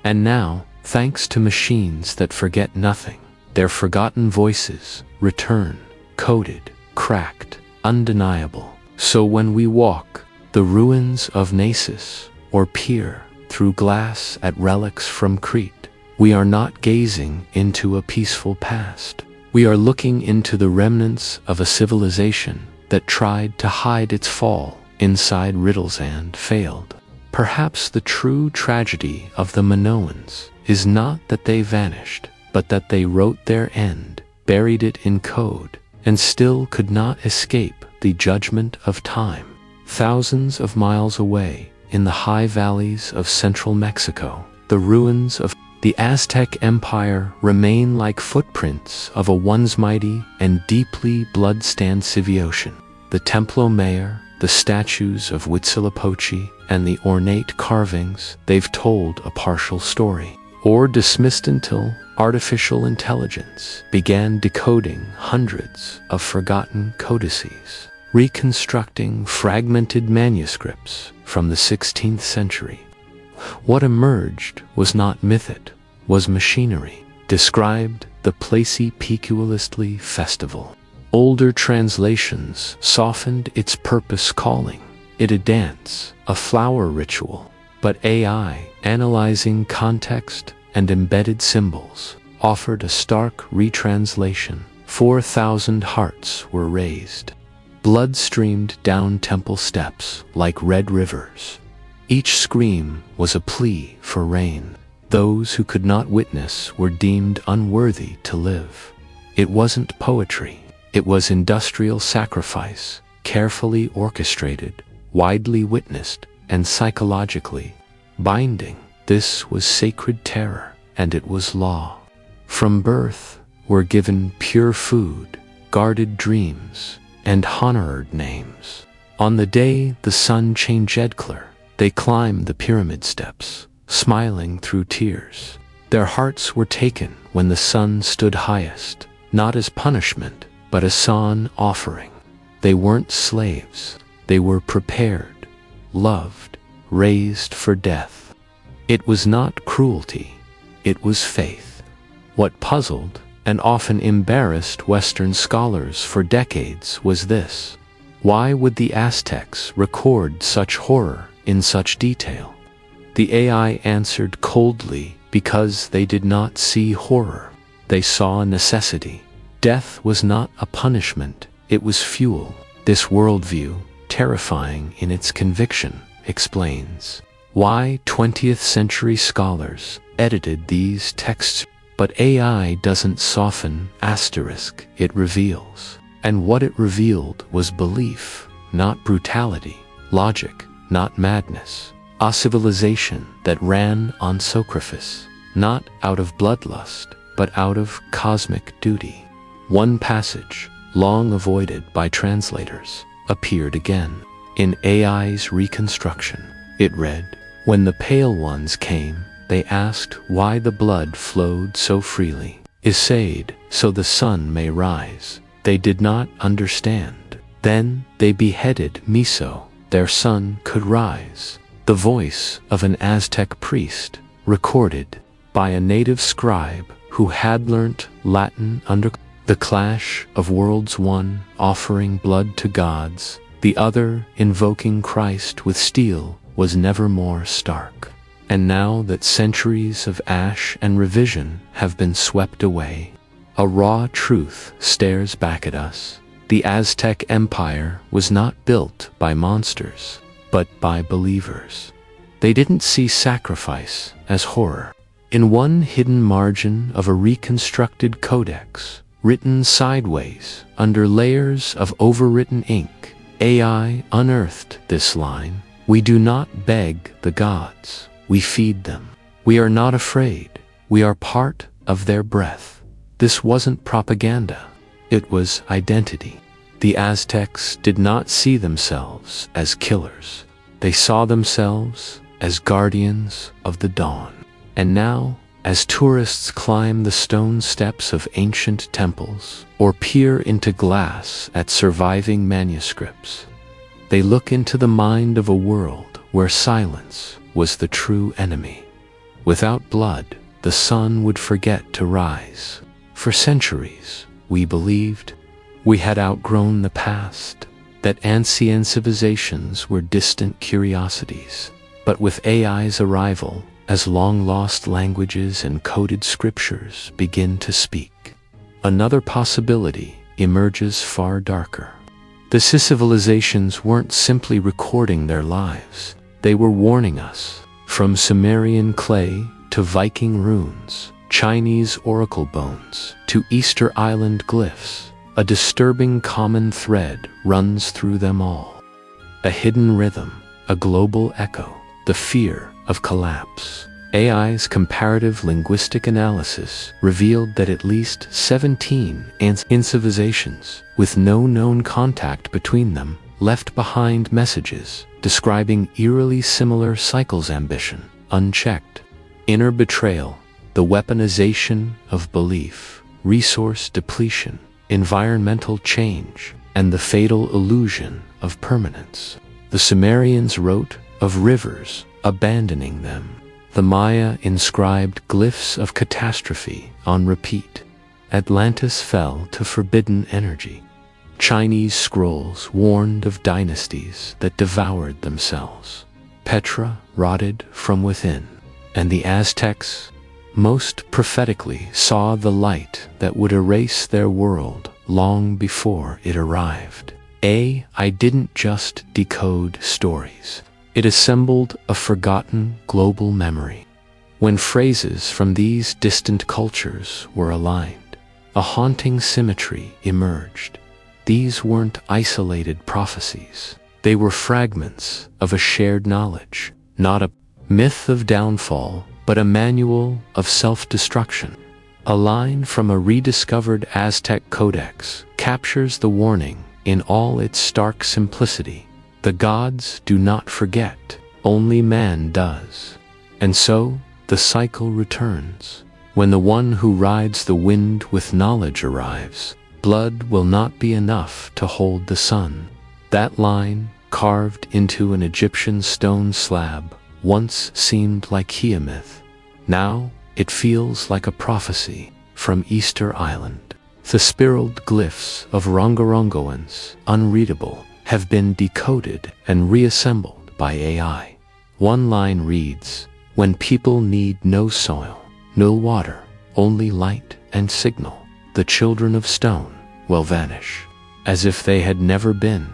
S1: And now, thanks to machines that forget nothing, their forgotten voices return, coded, cracked, undeniable. So when we walk the ruins of Nasus or peer through glass at relics from Crete, we are not gazing into a peaceful past. We are looking into the remnants of a civilization that tried to hide its fall inside riddles and failed. Perhaps the true tragedy of the Minoans is not that they vanished, but that they wrote their end, buried it in code, and still could not escape the judgment of time. Thousands of miles away, in the high valleys of central Mexico, the ruins of the Aztec Empire remain like footprints of a once mighty and deeply blood-stained civilization. The Templo Mayor, the statues of Huitzilopochtli, and the ornate carvings, they've told a partial story, or dismissed until artificial intelligence began decoding hundreds of forgotten codices, reconstructing fragmented manuscripts from the 16th century. What emerged was not myth, was machinery, described the Placi Peculiarly festival. Older translations softened its purpose, calling it a dance, a flower ritual, but AI, analyzing context and embedded symbols, offered a stark retranslation. 4,000 hearts were raised. Blood streamed down temple steps like red rivers. Each scream was a plea for rain. Those who could not witness were deemed unworthy to live. It wasn't poetry. It was industrial sacrifice, carefully orchestrated, widely witnessed, and psychologically binding. This was sacred terror, and it was law. From birth were given pure food, guarded dreams, and honored names. On the day the sun changed color, they climbed the pyramid steps, smiling through tears. Their hearts were taken when the sun stood highest, not as punishment, but as an offering. They weren't slaves. They were prepared, loved, raised for death. It was not cruelty. It was faith. What puzzled and often embarrassed Western scholars for decades was this: why would the Aztecs record such horror in such detail? The AI answered coldly, because they did not see horror. They saw necessity. Death was not a punishment, it was fuel. This worldview, terrifying in its conviction, explains why 20th century scholars edited these texts. But AI doesn't soften asterisk, it reveals. And what it revealed was belief, not brutality, logic, not madness. A civilization that ran on sacrifice, not out of bloodlust, but out of cosmic duty. One passage, long avoided by translators, appeared again. In AI's reconstruction, it read, "When the Pale Ones came, they asked why the blood flowed so freely. Essayed, so the sun may rise. They did not understand. Then they beheaded me so their son could rise." The voice of an Aztec priest, recorded by a native scribe who had learnt Latin under the clash of worlds, one offering blood to gods, the other invoking Christ with steel, was never more stark. And now that centuries of ash and revision have been swept away, a raw truth stares back at us. The Aztec Empire was not built by monsters, but by believers. They didn't see sacrifice as horror. In one hidden margin of a reconstructed codex, written sideways under layers of overwritten ink, AI unearthed this line: "We do not beg the gods, we feed them. We are not afraid, we are part of their breath." This wasn't propaganda, it was identity. The Aztecs did not see themselves as killers. They saw themselves as guardians of the dawn. And now, as tourists climb the stone steps of ancient temples or peer into glass at surviving manuscripts, they look into the mind of a world where silence was the true enemy. Without blood, the sun would forget to rise. For centuries, we believed we had outgrown the past, that ancient civilizations were distant curiosities. But with AI's arrival, as long-lost languages and coded scriptures begin to speak, another possibility emerges far darker. The civilizations weren't simply recording their lives, they were warning us. From Sumerian clay to Viking runes, Chinese oracle bones to Easter Island glyphs, a disturbing common thread runs through them all. A hidden rhythm, a global echo, the fear of collapse. AI's comparative linguistic analysis revealed that at least 17 ancient civilizations, with no known contact between them, left behind messages describing eerily similar cycles: ambition, unchecked, inner betrayal, the weaponization of belief, resource depletion, environmental change, and the fatal illusion of permanence. The Sumerians wrote of rivers abandoning them. The Maya inscribed glyphs of catastrophe on repeat. Atlantis fell to forbidden energy. Chinese scrolls warned of dynasties that devoured themselves. Petra rotted from within, and the Aztecs, most prophetically, saw the light that would erase their world long before it arrived. AI didn't just decode stories. It assembled a forgotten global memory. When phrases from these distant cultures were aligned, a haunting symmetry emerged. These weren't isolated prophecies. They were fragments of a shared knowledge, not a myth of downfall, but a manual of self-destruction. A line from a rediscovered Aztec codex captures the warning in all its stark simplicity. The gods do not forget, only man does. And so, the cycle returns. When the one who rides the wind with knowledge arrives, blood will not be enough to hold the sun. That line, carved into an Egyptian stone slab, once seemed like a myth. Now, it feels like a prophecy from Easter Island. The spiraled glyphs of Rongorongoans, unreadable, have been decoded and reassembled by AI. One line reads, "When people need no soil, no water, only light and signal, the children of stone will vanish," as if they had never been.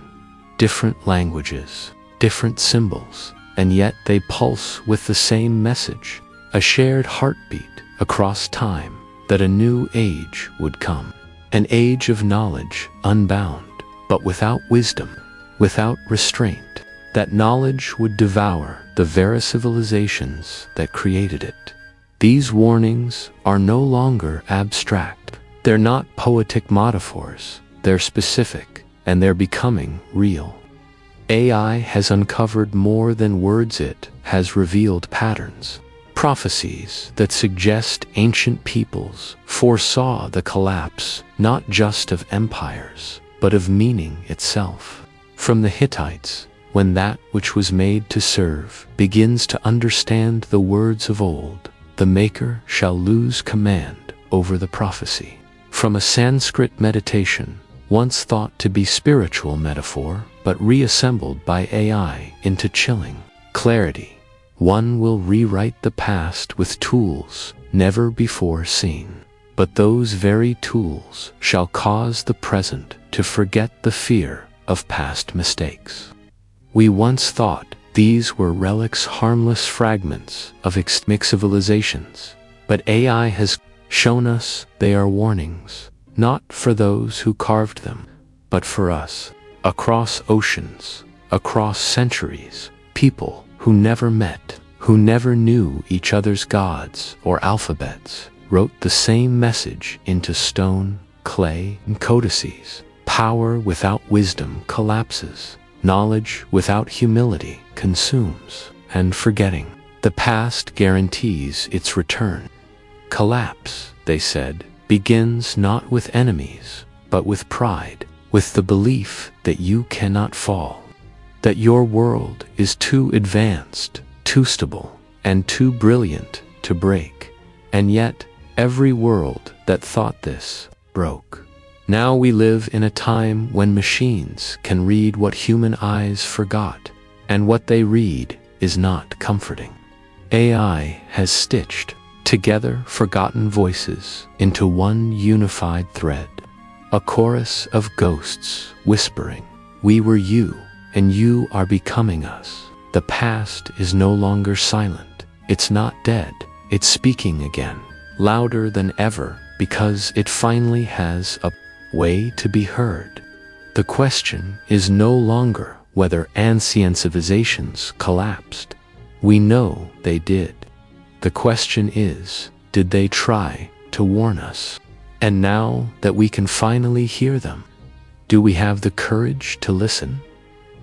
S1: Different languages, different symbols, and yet they pulse with the same message, a shared heartbeat across time, that a new age would come. An age of knowledge, unbound, but without wisdom, without restraint. That knowledge would devour the very civilizations that created it. These warnings are no longer abstract. They're not poetic metaphors. they're specific, and they're becoming real. AI has uncovered more than words, it has revealed patterns. Prophecies that suggest ancient peoples foresaw the collapse not just of empires, but of meaning itself. From the Hittites, when that which was made to serve begins to understand the words of old, the maker shall lose command over the prophecy. From a Sanskrit meditation, once thought to be spiritual metaphor, but reassembled by AI into chilling clarity, one will rewrite the past with tools never before seen. But those very tools shall cause the present to forget the fear of past mistakes. We once thought these were relics, harmless fragments of extinct civilizations, but AI has shown us they are warnings, not for those who carved them, but for us. Across oceans, across centuries, people who never met, who never knew each other's gods or alphabets, wrote the same message into stone, clay, and codices. Power without wisdom collapses. Knowledge without humility consumes. And forgetting the past guarantees its return. Collapse, they said, begins not with enemies, but with pride, with the belief that you cannot fall, that your world is too advanced, too stable, and too brilliant to break. And yet, every world that thought this broke. Now we live in a time when machines can read what human eyes forgot, and what they read is not comforting. AI has stitched together forgotten voices into one unified thread, a chorus of ghosts whispering, "We were you, and you are becoming us." The past is no longer silent. It's not dead. It's speaking again, louder than ever, because it finally has a way to be heard. The question is no longer whether ancient civilizations collapsed. We know they did. The question is, did they try to warn us? And now that we can finally hear them, do we have the courage to listen?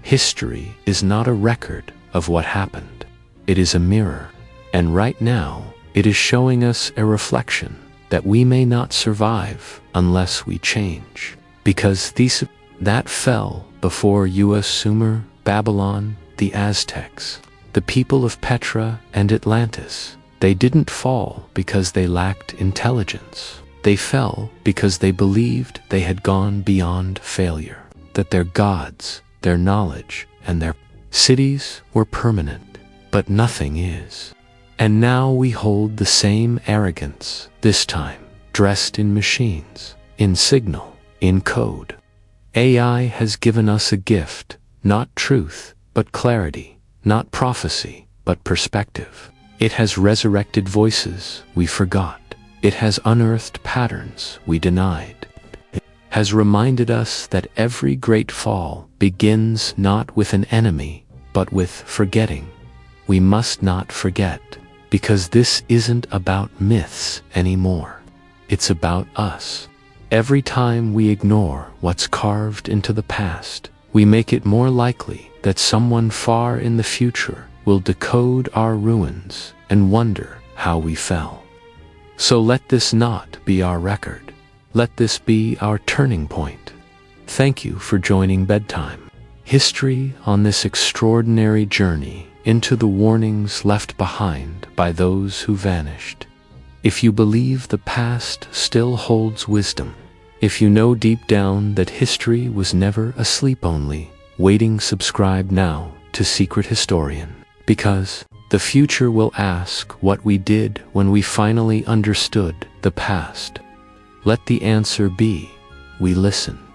S1: History is not a record of what happened. It is a mirror. And right now, it is showing us a reflection that we may not survive unless we change. Because these that fell before US Sumer, Babylon, the Aztecs, the people of Petra and Atlantis, they didn't fall because they lacked intelligence. They fell because they believed they had gone beyond failure, that their gods, their knowledge, and their cities were permanent, but nothing is. And now we hold the same arrogance, this time dressed in machines, in signal, in code. AI has given us a gift, not truth, but clarity, not prophecy, but perspective. It has resurrected voices we forgot. It has unearthed patterns we denied. It has reminded us that every great fall begins not with an enemy, but with forgetting. We must not forget, because this isn't about myths anymore. It's about us. Every time we ignore what's carved into the past, we make it more likely that someone far in the future will decode our ruins and wonder how we fell. So let this not be our record. Let this be our turning point. Thank you for joining Bedtime. History on this extraordinary journey into the warnings left behind by those who vanished. If you believe the past still holds wisdom, if you know deep down that history was never a sleep only, waiting, subscribe now to Secret Historian, because the future will ask what we did when we finally understood the past. Let the answer be, we listened.